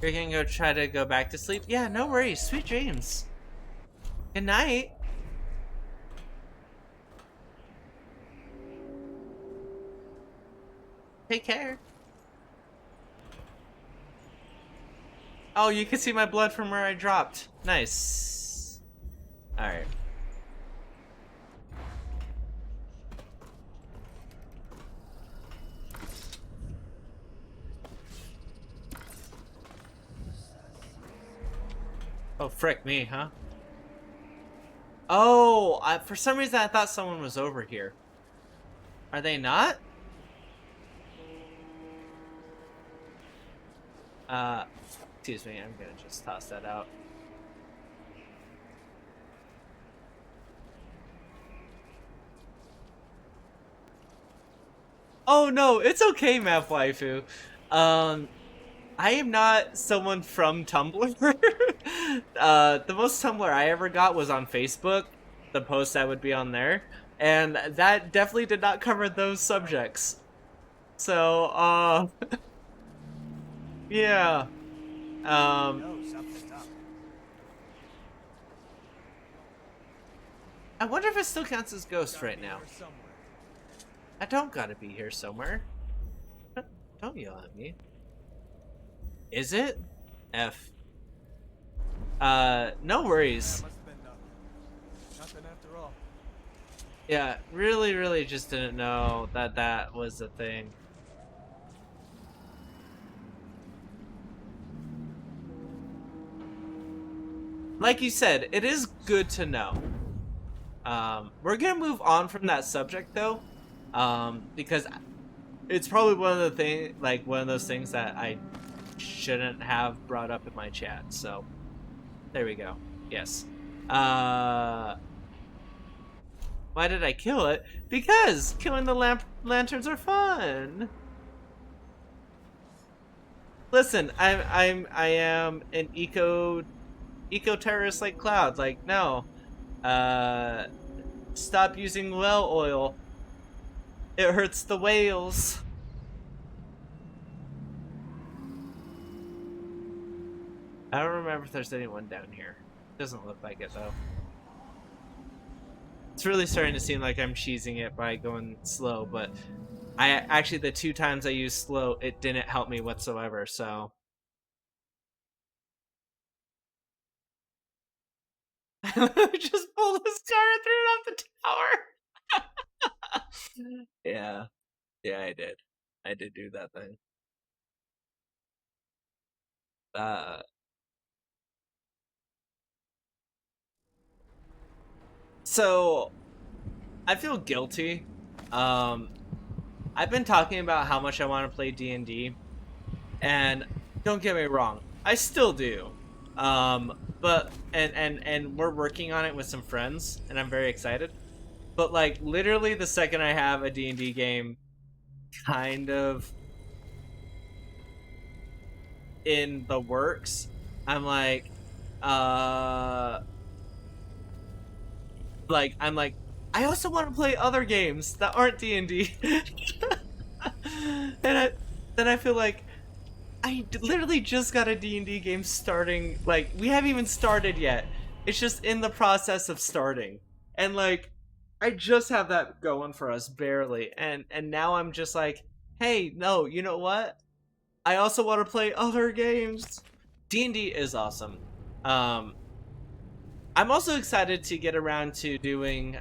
You're gonna go try to go back to sleep? Yeah, no worries. Sweet dreams. Good night. Take care. Oh, you can see my blood from where I dropped. Nice. Alright. Oh, frick me, huh? Oh, for some reason I thought someone was over here. Are they not? Excuse me, I'm gonna just toss that out. Oh no, it's okay, Map Waifu. I am not someone from Tumblr. The most Tumblr I ever got was on Facebook, the post that would be on there, and that definitely did not cover those subjects. So, yeah. I wonder if it still counts as Ghost right now. I don't gotta be here somewhere. Don't yell at me. Is it? F. No worries. Nothing after all. Yeah, really just didn't know that that was a thing. Like you said, it is good to know. We're gonna move on from that subject though, because it's probably one of the one of those things that I shouldn't have brought up in my chat. So there we go. Yes. Why did I kill it? Because killing the lanterns are fun. Listen, I am an eco terrorist like Cloud. Like, no. Stop using whale oil. It hurts the whales. I don't remember if there's anyone down here. Doesn't look like it though. It's really starting to seem like I'm cheesing it by going slow, but I actually, the 2 times I used slow, it didn't help me whatsoever, so. Just pulled this car and threw it off the tower. Yeah, I did. I did do that thing. So I feel guilty. I've been talking about how much I want to play D&D, and don't get me wrong, I still do. But and we're working on it with some friends, and I'm very excited. But like literally the second I have a D&D game kind of in the works, I'm like I also want to play other games that aren't D&D. And then I feel like I literally just got a D&D game starting. Like, we haven't even started yet. It's just in the process of starting. And like, I just have that going for us barely. And now I'm just like, hey, no, you know what? I also want to play other games. D&D is awesome. I'm also excited to get around to doing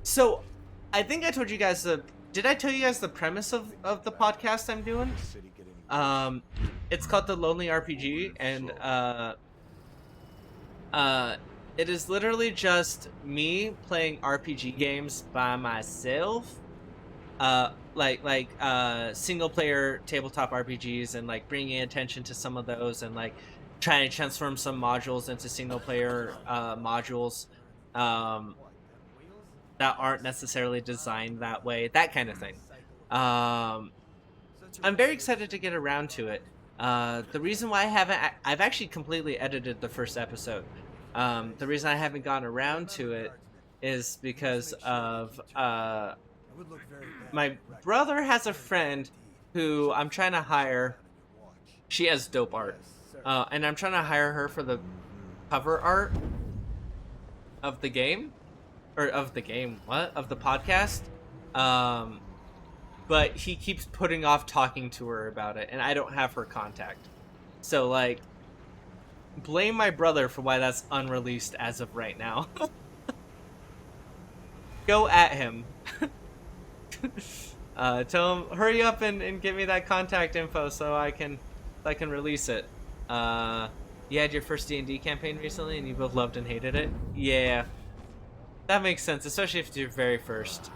so I think I told you guys did I tell you guys the premise of the podcast I'm doing? It's called The Lonely RPG, and it is literally just me playing RPG games by myself. Single player tabletop RPGs, and like bringing attention to some of those, and like trying to transform some modules into single player modules that aren't necessarily designed that way, that kind of thing. I'm very excited to get around to it. The reason why I've actually completely edited the first episode. The reason I haven't gone around to it is because of my brother has a friend who I'm trying to hire. She has dope art, and I'm trying to hire her for the cover art of the game, of the podcast. But he keeps putting off talking to her about it, and I don't have her contact. So like, blame my brother for why that's unreleased as of right now. Go at him. Tell him, hurry up and give me that contact info so I can release it. You had your first D&D campaign recently and you both loved and hated it? Yeah. That makes sense, especially if it's your very first.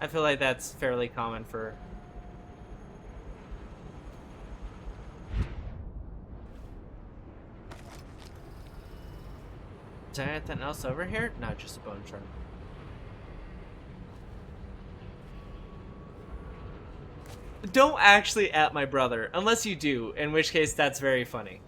I feel like that's fairly common for... Is there anything else over here? No, just a bone charm. Don't actually at my brother, unless you do, in which case that's very funny.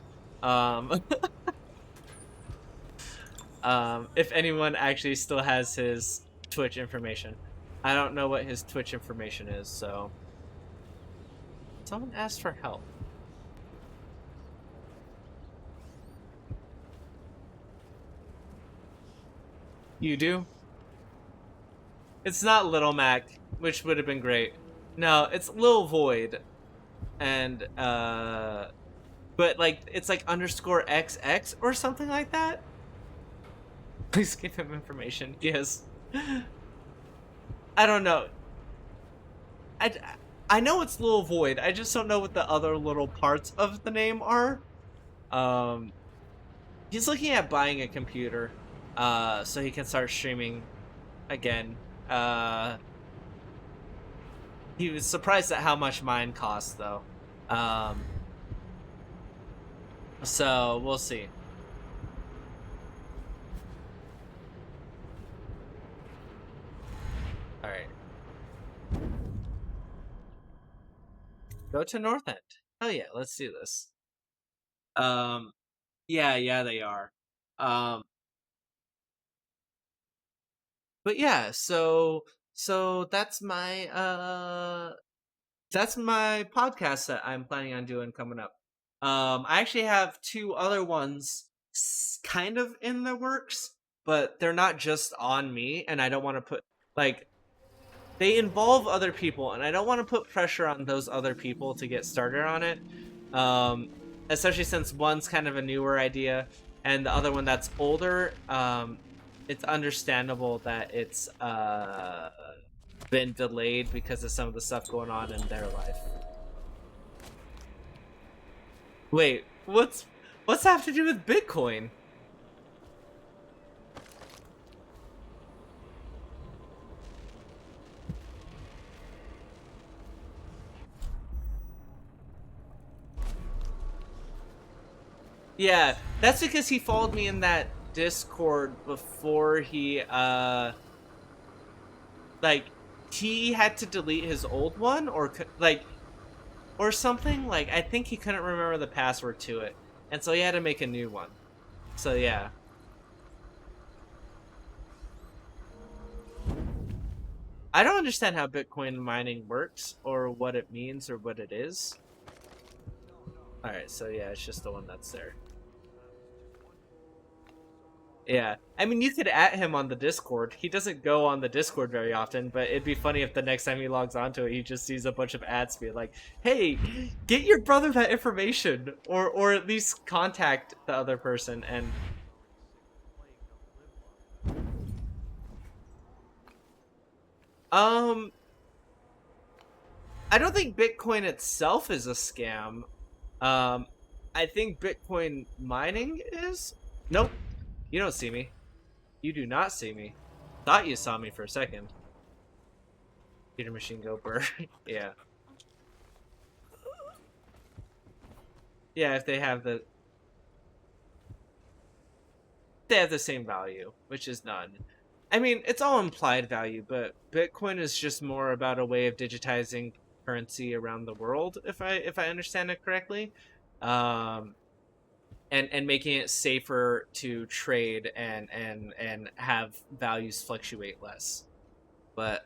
If anyone actually still has his Twitch information. I don't know what his Twitch information is, so... Someone asked for help. You do? It's not Little Mac, which would have been great. No, it's Lil Void. And, but, like, it's like underscore XX or something like that? Please give him information. Yes. I don't know. I know it's Lil Void. I just don't know what the other little parts of the name are. He's looking at buying a computer, so he can start streaming again. He was surprised at how much mine costs, though. So we'll see. All right. Go to North End. Oh yeah, let's do this. Yeah, they are. But yeah, so that's my podcast that I'm planning on doing coming up. I actually have 2 other ones kind of in the works, but they're not just on me, and I don't want to put like, they involve other people, and I don't want to put pressure on those other people to get started on it. Especially since one's kind of a newer idea, and the other one that's older. It's understandable that it's been delayed because of some of the stuff going on in their life. Wait, what's that have to do with Bitcoin? Yeah, that's because he followed me in that Discord before he like, he had to delete his old one, or like, or something. Like, I think he couldn't remember the password to it, and so he had to make a new one. So yeah. I don't understand how Bitcoin mining works or what it means or what it is. Alright, so yeah, it's just the one that's there. Yeah, I mean, you could at him on the Discord. He doesn't go on the Discord very often, but it'd be funny if the next time he logs onto it, he just sees a bunch of ads being like, "Hey, get your brother that information," or at least contact the other person. And I don't think Bitcoin itself is a scam. I think Bitcoin mining is. Nope, you don't see me. You do not see me. Thought you saw me for a second. Computer machine go burr. Yeah. Yeah, if they have the same value, which is none. I mean, it's all implied value, but Bitcoin is just more about a way of digitizing currency around the world, if I understand it correctly. And making it safer to trade and have values fluctuate less. But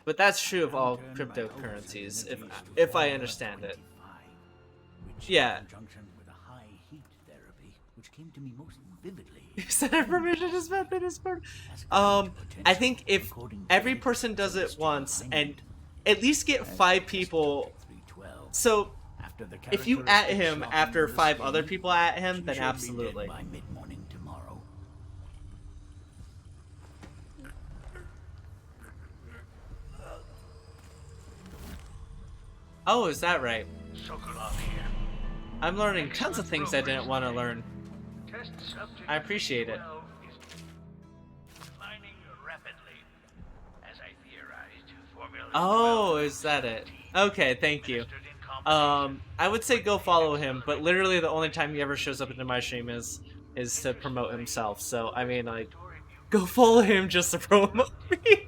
that's true of all cryptocurrencies, if I understand it. Yeah. Which came to me most vividly. Set information is method is part. I think if every person does it once and at least get 5 people. So if you at him after 5 other people at him, then absolutely. By mid-morning tomorrow. Oh, is that right? Sokolov here. I'm learning tons of things I didn't want to learn. I appreciate it. Declining rapidly. As I theorized, Formula Oh, is that it? Okay, thank you. I would say go follow him, but literally the only time he ever shows up into my stream is to promote himself. So I mean, like, go follow him just to promote me.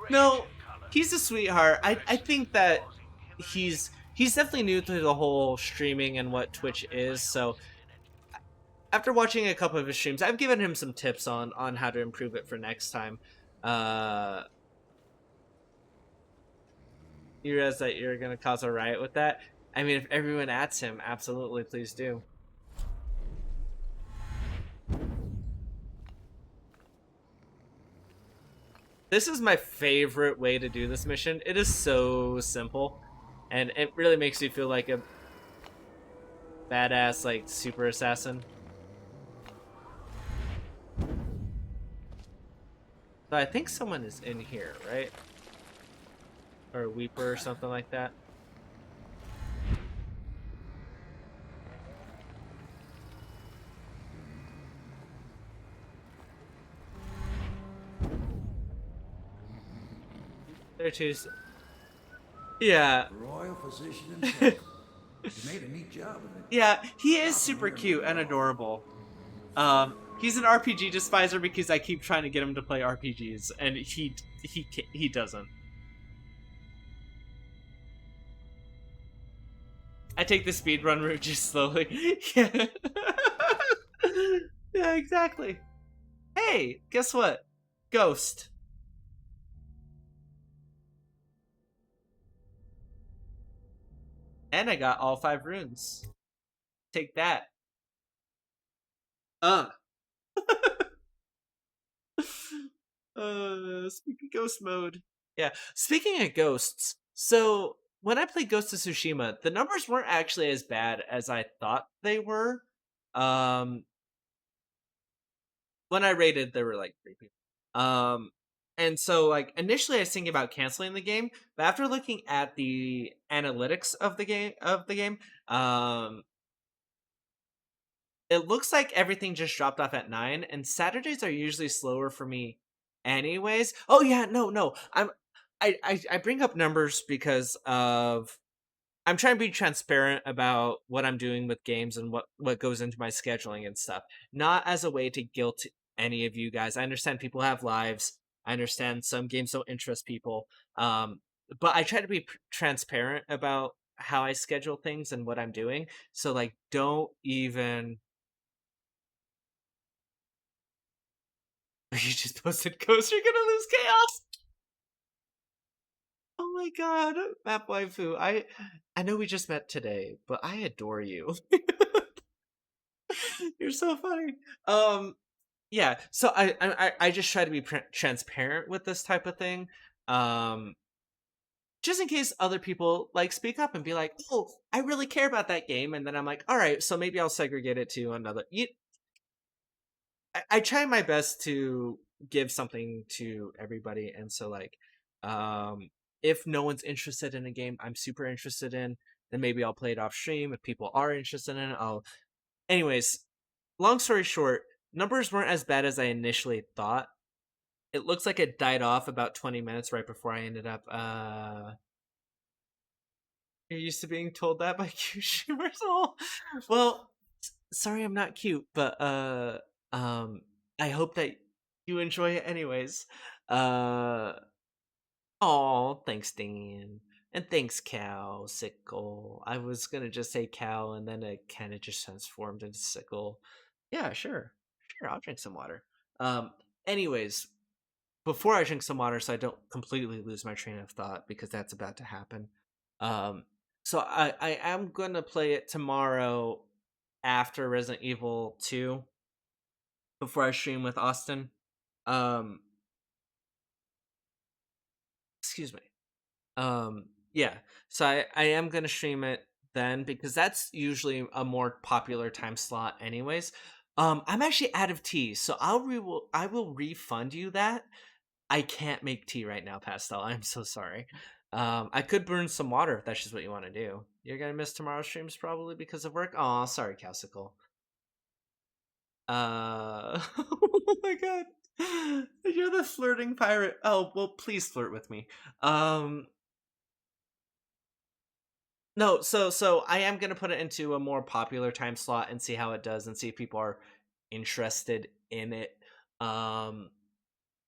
No, he's a sweetheart. I think that he's definitely new to the whole streaming and what Twitch is. So after watching a couple of his streams, I've given him some tips on how to improve it for next time. You realize that you're gonna cause a riot with that? I mean, if everyone adds him, absolutely, please do. This is my favorite way to do this mission. It is so simple, and it really makes me feel like a badass, like, super assassin. So I think someone is in here, right? Or a Weeper or something like that. There too. Yeah. Royal physician himself. He made a neat job of it. Yeah, he is super cute and adorable. He's an RPG despiser because I keep trying to get him to play RPGs, and he doesn't. I take the speedrun route just slowly. Yeah. Yeah, exactly. Hey, guess what? Ghost. And I got all 5 runes. Take that. Speaking ghost mode. Yeah. Speaking of ghosts, so when I played Ghost of Tsushima, the numbers weren't actually as bad as I thought they were. When I rated, there were like 3 people. And so like initially I was thinking about canceling the game, but after looking at the analytics of the game, it looks like everything just dropped off at 9, and Saturdays are usually slower for me anyways. Oh yeah, no. I bring up numbers because of I'm trying to be transparent about what I'm doing with games and what goes into my scheduling and stuff. Not as a way to guilt any of you guys. I understand people have lives. I understand some games don't interest people. But I try to be transparent about how I schedule things and what I'm doing. So like, don't even You just posted Ghost, you're gonna lose chaos. Oh my god, Map Waifu. I know we just met today, but I adore you. You're so funny. Yeah, so I just try to be transparent with this type of thing. Just in case other people like speak up and be like, "Oh, I really care about that game," and then I'm like, "All right, so maybe I'll segregate it to another." I try my best to give something to everybody, and so like, if no one's interested in a game I'm super interested in, then maybe I'll play it off stream. If people are interested in it, I'll. Anyways, long story short, numbers weren't as bad as I initially thought. It looks like it died off about 20 minutes right before I ended up you're used to being told that by cute streamers. Oh, well, sorry I'm not cute, but I hope that you enjoy it anyways. Oh, thanks Dan. And thanks Cal, Sickle. I was gonna just say Cal and then it kinda just transformed into Sickle. Yeah, sure. Sure, I'll drink some water. Anyways, before I drink some water so I don't completely lose my train of thought because that's about to happen. So I am gonna play it tomorrow after Resident Evil 2 before I stream with Austin. Excuse me. Yeah. So I am gonna stream it then because that's usually a more popular time slot anyways. I'm actually out of tea, so I will refund you that. I can't make tea right now, Pastel. I'm so sorry. I could burn some water if that's just what you want to do. You're gonna miss tomorrow's streams probably because of work. Aw, sorry, Calcicle. Oh my god. You're the flirting pirate. Oh, well, please flirt with me. No, so I am gonna put it into a more popular time slot and see how it does and see if people are interested in it.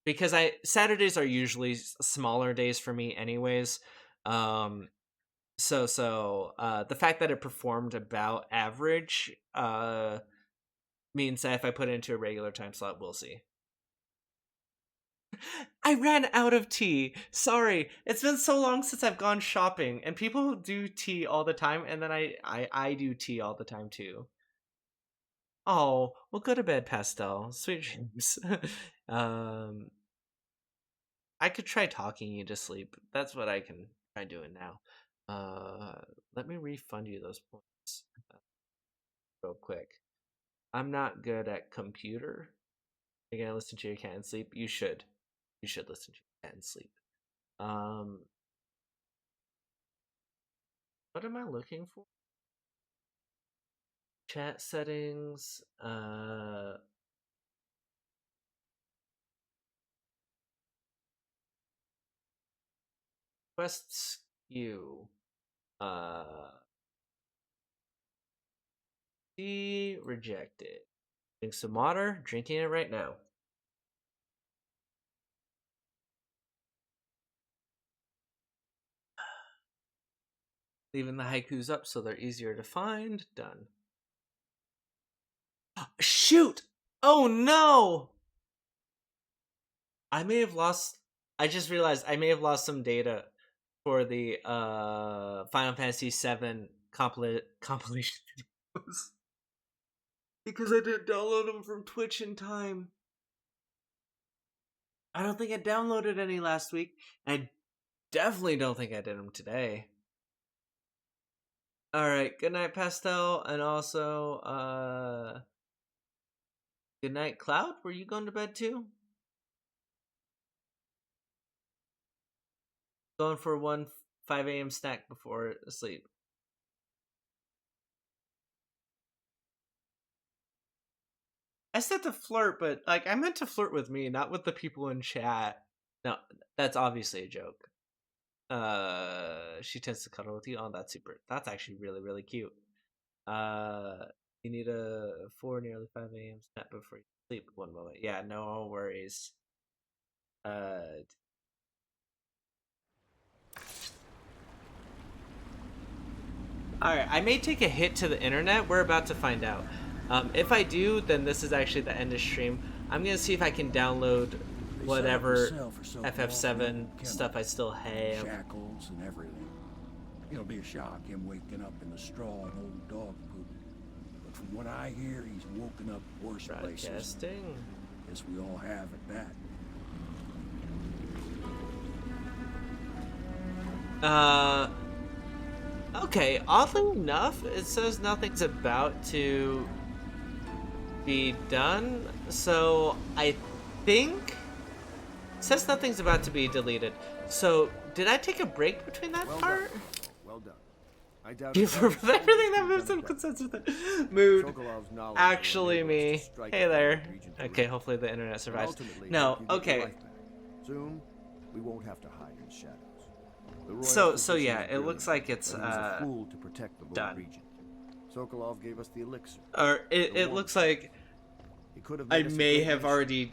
Because Saturdays are usually smaller days for me anyways. So the fact that it performed about average means that if I put it into a regular time slot, we'll see. I ran out of tea. Sorry. It's been so long since I've gone shopping and people do tea all the time and then I do tea all the time too. Oh, well go to bed, Pastel. Sweet dreams. I could try talking you to sleep. That's what I can try doing now. Let me refund you those points real quick. I'm not good at computer. You're gonna listen to your cat and sleep? You should. You should listen to your cat and sleep. What am I looking for? Chat settings. Quest SKU. C rejected. Drink some water. Drinking it right now. Leaving the haikus up so they're easier to find. Done. Shoot! Oh no! I may have lost. I just realized I may have lost some data for the Final Fantasy VII compilation videos because I didn't download them from Twitch in time. I don't think I downloaded any last week. I definitely don't think I did them today. All right, good night, Pastel, and also good night, Cloud. Were you going to bed too? Going for one 5 a.m. snack before sleep. I said to flirt, but like I meant to flirt with me, not with the people in chat. No, that's obviously a joke. She tends to cuddle with you. Oh, that's super. That's actually really, really cute. You need a 4 nearly 5 a.m. snack before you sleep. One moment. Yeah, no worries. Alright, I may take a hit to the internet. We're about to find out. If I do, then this is actually the end of stream. I'm gonna see if I can download whatever They set up for sale for FF7 Sokolov, stuff I still have. shackles and everything. It'll be a shock him waking up in the straw and old dog poop. But from what I hear, he's woken up worse places. Broadcasting. Guess we all have at that. Okay, oddly enough, it says nothing's about to be done, so I think it says nothing's about to be deleted. So did I take a break between that part? Well done. I doubt For everything that moves in consensus with it. Mood. Actually me. Hey there. Okay, hopefully the internet survives. No, okay. Soon, we won't have to hide in the shadows. So yeah, it looks like it's a fool to protect the Lord done. Regent. Sokolov gave us the elixir. Or it looks like I may have already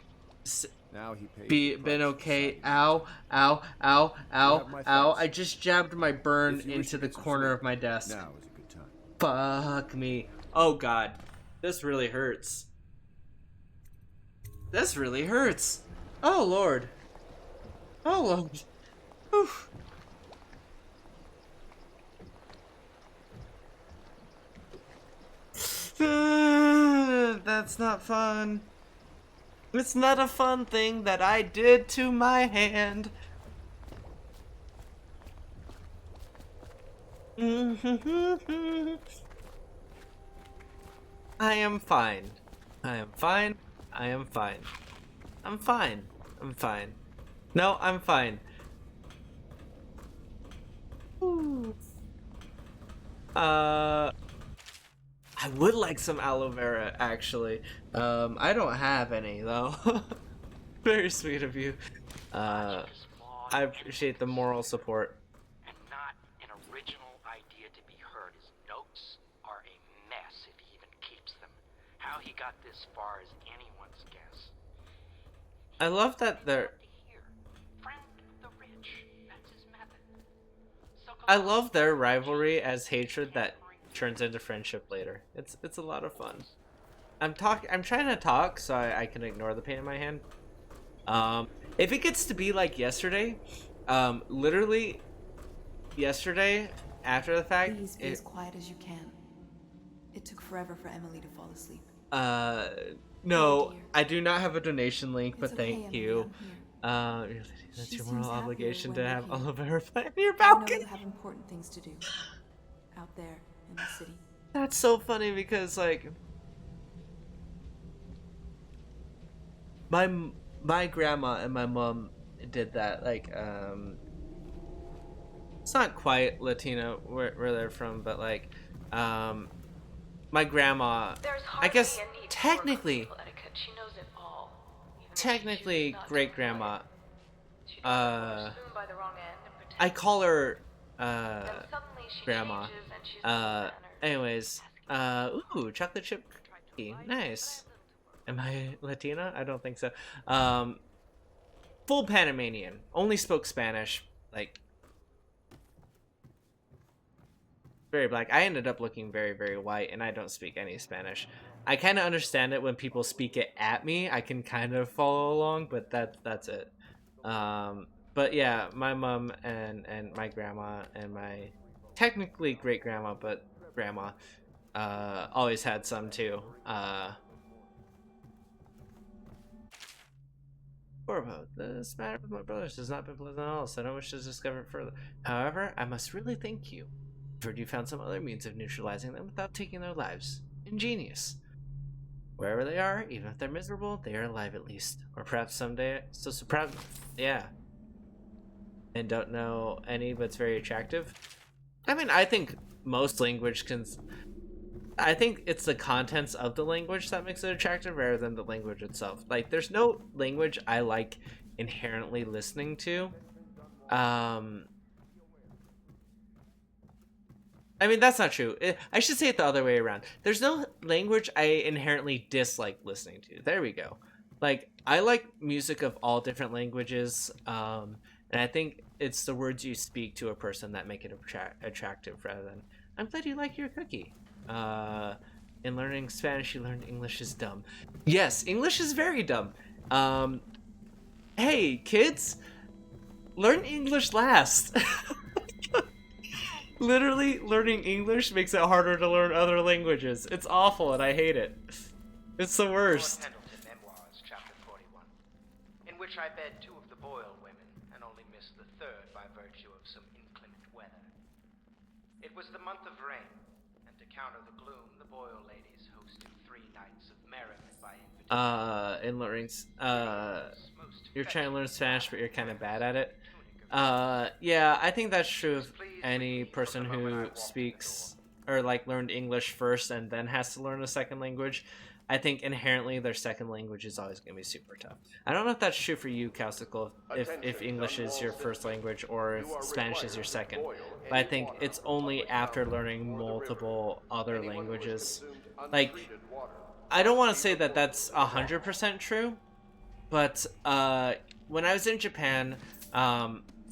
been okay. Ow, ow, ow, ow, ow. I just jabbed my burn into the corner of my desk. Now is a good time. Fuck me. Oh god. This really hurts. This really hurts. Oh lord. Oh lord. Oof. That's not fun. It's not a fun thing that I did to my hand. I am fine. I am fine. I am fine. I'm fine. I'm fine. No, I'm fine. Ooh. I would like some aloe vera, actually. I don't have any, though. Very sweet of you. I appreciate the moral support. And not an original idea to be heard. His notes are a mess if he even keeps them. How he got this far is anyone's guess. I love that they're... I love their rivalry as hatred that turns into friendship later. It's a lot of fun. I'm trying to talk so I can ignore the pain in my hand. If it gets to be like yesterday, literally yesterday after the fact, Please be as quiet as you can. It took forever for Emily to fall asleep. no, I do not have a donation link, but okay, thank Emily, you. I'm here. That's She your moral seems happier obligation when to we're have here. all of her plant in your I know balcony. you have important things to do out there in the city. That's so funny because like my grandma and my mom did that. Like it's not quite Latino where they're from, but like my grandma, I guess technically She knows it all. technically great grandma. She doesn't assume by the wrong end and pretend. I call her Then suddenly she grandma. changes and she's manners. Anyways, ooh, chocolate chip cookie, nice. Am I Latina? I don't think so. Full Panamanian, only spoke Spanish, like very black. I ended up looking very, very white, and I don't speak any Spanish. I kind of understand it when people speak it at me. I can kind of follow along, but that's it. But yeah, my mom and my grandma and my technically great grandma, but grandma, always had some too. Corvo, this matter with my brothers has not been pleasant at all, so I don't wish to discover it further. However, I must really thank you. I've heard you found some other means of neutralizing them without taking their lives. Ingenious. Wherever they are, even if they're miserable, they are alive at least. Or perhaps someday, yeah. And don't know any, but it's very attractive. I mean, I think most language can... I think it's the contents of the language that makes it attractive rather than the language itself. Like, there's no language I like inherently listening to. I mean, that's not true. I should say it the other way around. There's no language I inherently dislike listening to. There we go. Like, I like music of all different languages, and I think it's the words you speak to a person that make it attractive rather than, I'm glad you like your cookie. in learning Spanish, you learn English is dumb. Yes, English is very dumb. Hey, kids, learn English last. Literally, learning English makes it harder to learn other languages. It's awful, and I hate it. It's the worst. Pendleton Memoirs, Chapter 41, in which I bed 2 of the Boyle women, and only missed the 3rd by virtue of some inclement weather. It was the month of rain, and to counter the gloom, the Boyle ladies hosted 3 nights of merriment by invitation. In learning, you're trying to learn Spanish, but you're kind of bad at it. Yeah, I think that's true of any person who speaks or like learned English first and then has to learn a second language. I think inherently their second language is always going to be super tough. I don't know if that's true for you, Calcicle, if English is your first language or if Spanish is your second. But I think it's only after learning multiple other languages. Like, I don't want to say that that's 100% true, but when I was in Japan,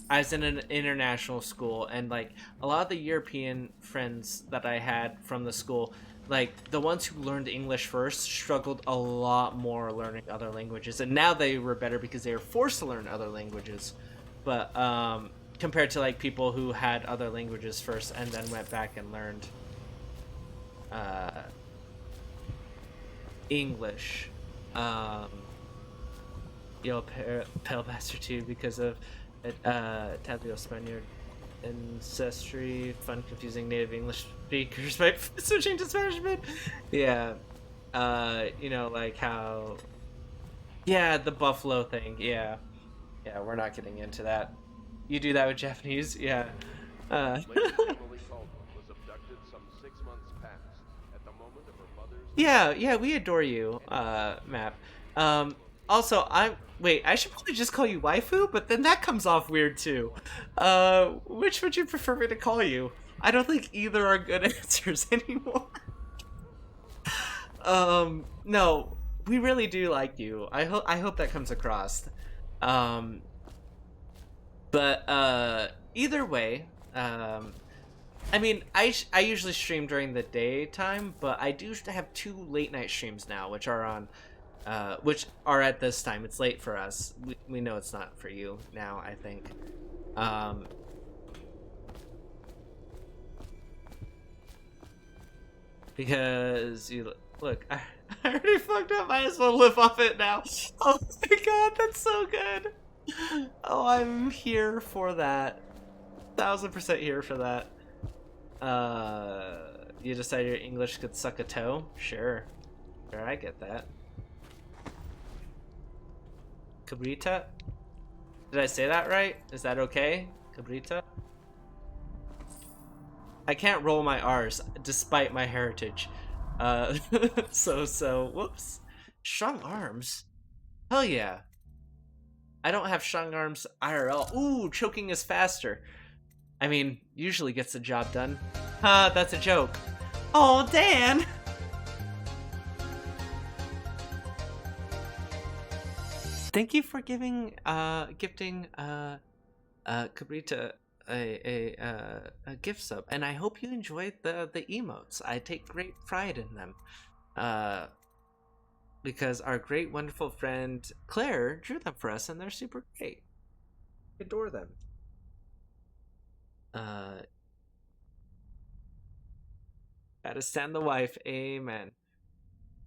I was in an international school, and like a lot of the European friends that I had from the school, like the ones who learned English first struggled a lot more learning other languages, and now they were better because they were forced to learn other languages. But compared to like people who had other languages first and then went back and learned English, Pale Bastard 2 because of Tabio Spaniard ancestry, fun confusing native English speakers by switching to Spanish mid. Yeah. You know, like how, yeah, the buffalo thing. Yeah, we're not getting into that. You do that with Japanese. Yeah. Yeah, we adore you, Map. Also, I should probably just call you waifu, but then that comes off weird too. Which would you prefer me to call you? I don't think either are good answers anymore. No, we really do like you. I hope that comes across. But either way, I mean, I usually stream during the daytime, but I do have 2 late night streams now, which are on, which are at this time. It's late for us. We know it's not for you now, I think. Because you look, I already fucked up. I just want to live off it now. Oh my god, that's so good. Oh, I'm here for that. 1000% here for that. You decided your English could suck a toe? Sure, I get that. Cabrita? Did I say that right? Is that okay? Cabrita? I can't roll my R's despite my heritage. So, whoops. Strong arms? Hell yeah. I don't have strong arms IRL. Ooh, choking is faster. I mean, usually gets the job done. That's a joke. Oh, Dan! Thank you for gifting Cabrita a gift sub, and I hope you enjoyed the emotes. I take great pride in them, because our great wonderful friend Claire drew them for us, and they're super great. Adore them. Gotta stand the wife. Amen.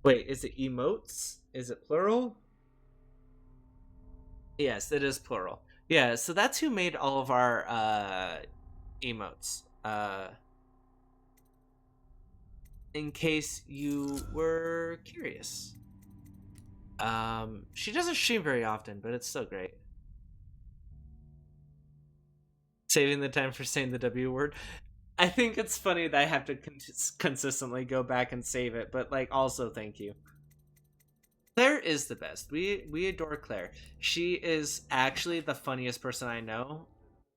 Wait, is it emotes? Is it plural? Yes, it is plural. Yeah, so that's who made all of our emotes. In case you were curious. She doesn't stream very often, but it's still great. Saving the time for saying the W word. I think it's funny that I have to consistently go back and save it, but like, also thank you. Claire is the best. We adore Claire. She is actually the funniest person I know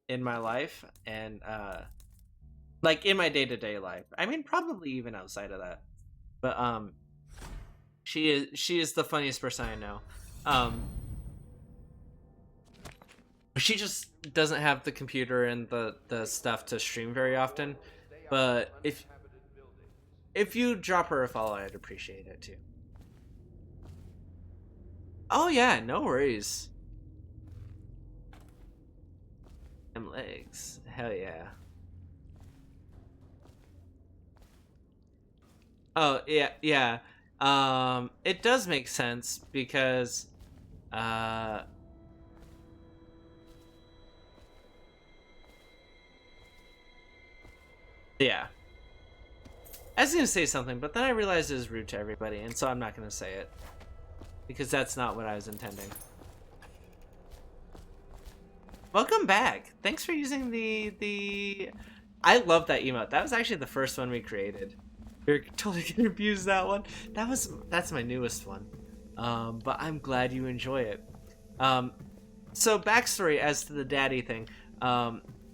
in my life, and like in my day-to-day life. I mean, probably even outside of that. But she is the funniest person I know. She just doesn't have the computer and the stuff to stream very often. But if you drop her a follow, I'd appreciate it too. Oh yeah, no worries. Them legs, hell yeah. Oh yeah, yeah. It does make sense because, yeah. I was gonna say something, but then I realized it was rude to everybody, and so I'm not gonna say it because that's not what I was intending. Welcome back. Thanks for using the. I love that emote. That was actually the first one we created. You're totally gonna abuse that one. That's my newest one. But I'm glad you enjoy it. So backstory as to the daddy thing.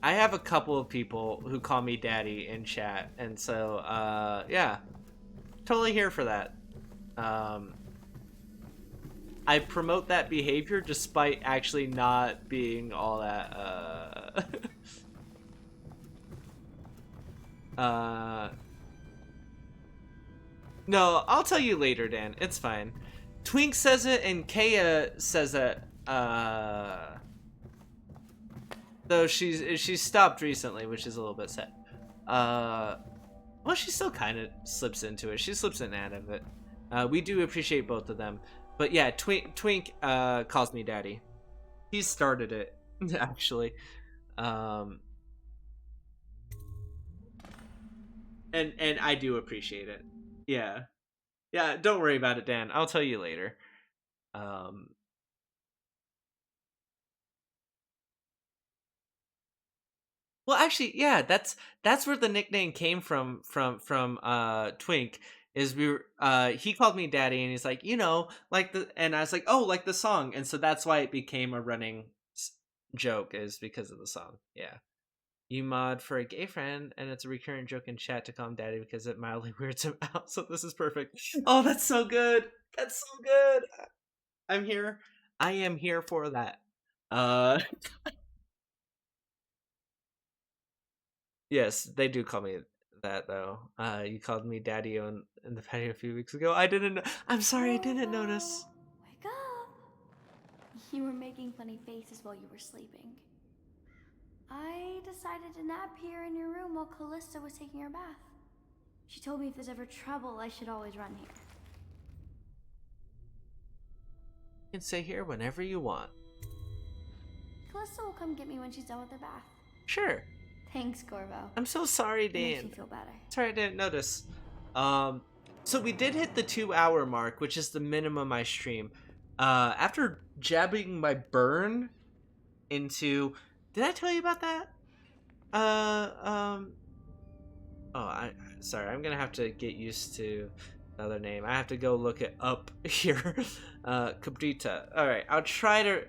I have a couple of people who call me daddy in chat, and so yeah, totally here for that. I promote that behavior despite actually not being all that no, I'll tell you later, Dan. It's fine. Twink says it and Kaya says it though she's stopped recently, which is a little bit sad. Well, she still kind of slips into it. She slips in and out of it. We do appreciate both of them. But yeah, Twink calls me daddy. He started it, actually. And I do appreciate it. Yeah. Yeah, don't worry about it, Dan. I'll tell you later. Well, actually, yeah, that's where the nickname came from Twink. Is we were he called me daddy, and he's like, you know, like and I was like, oh, like the song, and so that's why it became a running joke, is because of the song. Yeah, you mod for a gay friend, and it's a recurrent joke in chat to call him daddy because it mildly weirds him out. So this is perfect. Oh, that's so good. That's so good. I'm here. I am here for that. Yes, they do call me that though. You called me daddy in the patio a few weeks ago. I didn't know. I'm sorry, I didn't notice. Wake up! You were making funny faces while you were sleeping. I decided to nap here in your room while Callista was taking her bath. She told me if there's ever trouble, I should always run here. You can stay here whenever you want. Callista will come get me when she's done with her bath. Sure. Thanks, Corvo. I'm so sorry, Dan. Makes me feel better. Sorry I didn't notice. So we did hit the 2-hour mark, which is the minimum I stream. After jabbing my burn into... Did I tell you about that? Sorry, I'm gonna have to get used to another name. I have to go look it up here. Cabrita. Alright, I'll try to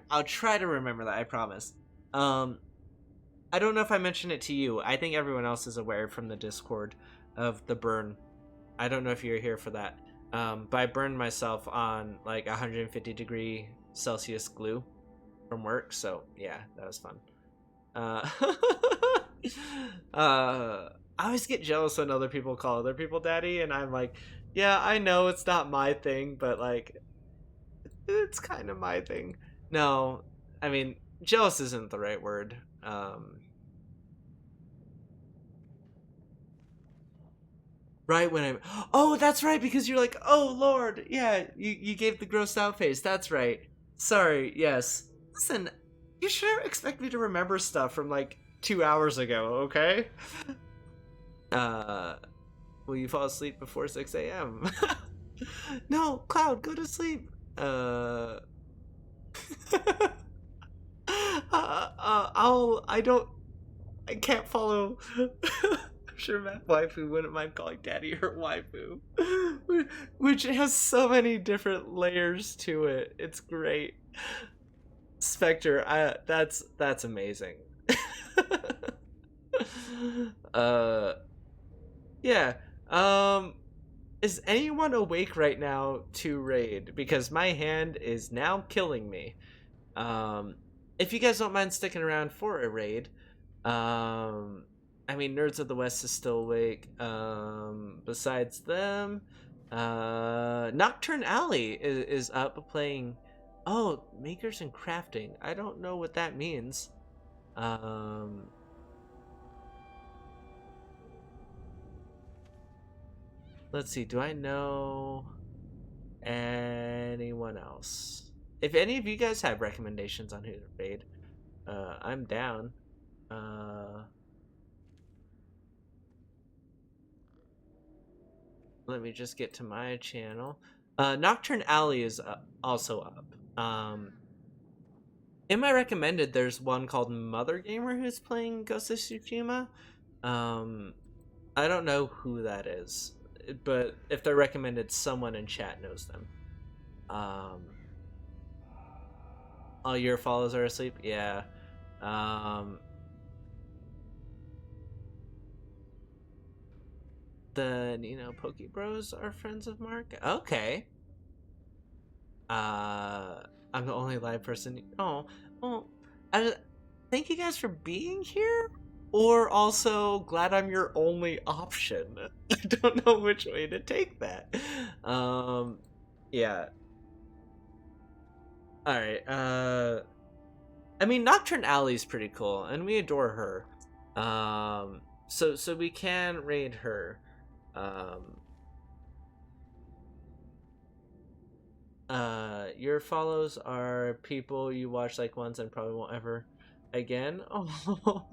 remember that, I promise. I don't know if I mentioned it to you. I think everyone else is aware from the Discord of the burn. I don't know if you're here for that. But I burned myself on like 150 degree Celsius glue from work, so yeah, that was fun. I always get jealous when other people call other people daddy, and I'm like, yeah, I know it's not my thing, but like, it's kind of my thing. No, I mean, jealous isn't the right word. Right when I'm... Oh, that's right, because you're like, oh, Lord. Yeah, you gave the grossed out face. That's right. Sorry, yes. Listen, you sure expect me to remember stuff from, like, 2 hours ago, okay? Will you fall asleep before 6 a.m.? No, Cloud, go to sleep. I can't follow... I'm sure Matt Waifu wouldn't mind calling Daddy her waifu. Which has so many different layers to it. It's great. Spectre, that's amazing. Yeah. Is anyone awake right now to raid? Because my hand is now killing me. If you guys don't mind sticking around for a raid, I mean, Nerds of the West is still awake. Besides them, Nocturne Alley is up playing. Oh, Makers and Crafting. I don't know what that means. Let's see. Do I know anyone else? If any of you guys have recommendations on who to raid, I'm down. Let me just get to my channel. Nocturne Alley is also up. In my recommended, there's one called Mother Gamer who's playing Ghost of Tsushima. I don't know who that is, but if they're recommended, someone in chat knows them. All your follows are asleep? Yeah. The Nino Poke Bros are friends of Mark? Okay. I'm the only live person. Oh, well, thank you guys for being here. Or also glad I'm your only option. I don't know which way to take that. Yeah. All right. I mean, Nocturne Alley is pretty cool, and we adore her. So we can raid her. Your follows are people you watch like once and probably won't ever again. Oh,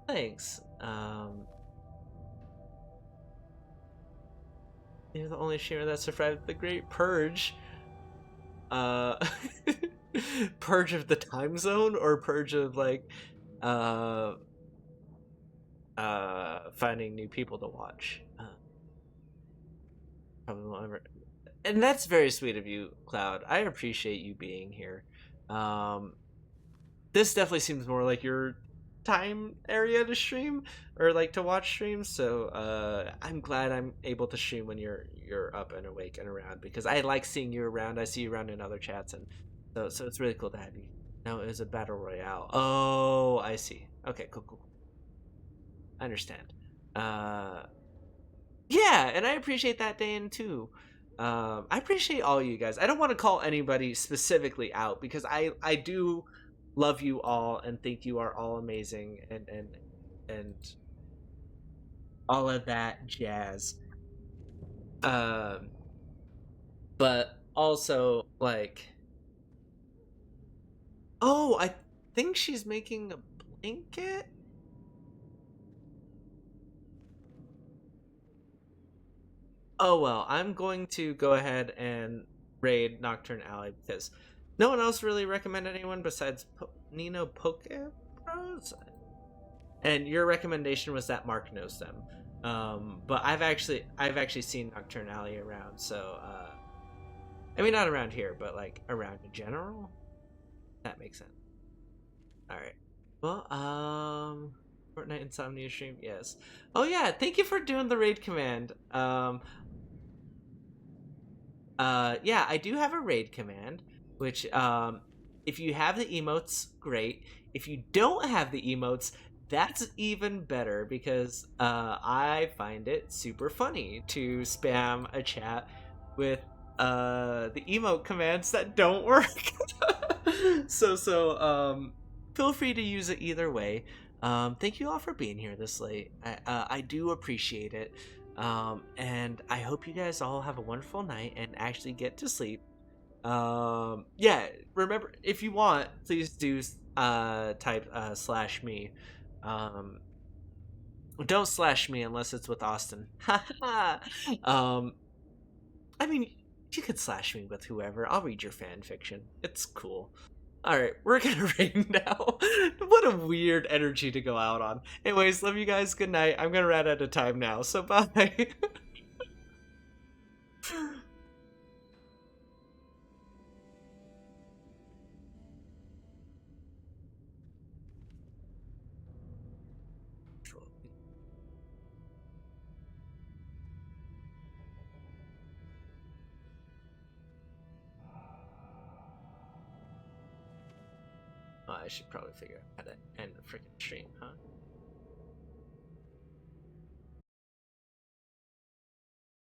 thanks. You're the only streamer that survived the Great Purge. Purge of the time zone or purge of like, finding new people to watch. Probably won't ever. And that's very sweet of you, Cloud. I appreciate you being here. This definitely seems more like your time area to stream or like to watch streams. So I'm glad I'm able to stream when you're up and awake and around, because I like seeing you around. I see you around in other chats, and so it's really cool to have you. No, it was a battle royale. Oh, I see. Okay, cool. I understand. Yeah, and I appreciate that, Dan, too. I appreciate all you guys. I don't want to call anybody specifically out because I do love you all and think you are all amazing and all of that jazz. But also like, oh, I think she's making a blanket. Oh well, I'm going to go ahead and raid Nocturne Alley because no one else really recommended anyone besides Nino Poke Bros. And your recommendation was that Mark knows them. But I've actually seen Nocturne Alley around, so I mean not around here, but like around in general. That makes sense. Alright. Well, Fortnite Insomnia stream, yes. Oh yeah, thank you for doing the raid command. Yeah, I do have a raid command, which, if you have the emotes, great. If you don't have the emotes, that's even better, because I find it super funny to spam a chat with the emote commands that don't work. So feel free to use it either way. Thank you all for being here this late. I do appreciate it. And I hope you guys all have a wonderful night and actually get to sleep. Yeah, remember, if you want, please do type /me. Don't slash me unless it's with Austin. I mean, you could slash me with whoever. I'll read your fan fiction. It's cool. Alright, we're gonna raid now. What a weird energy to go out on. Anyways, love you guys. Good night. I'm gonna run out of time now, so bye. Oh, I should probably figure out how to end the freaking stream, huh?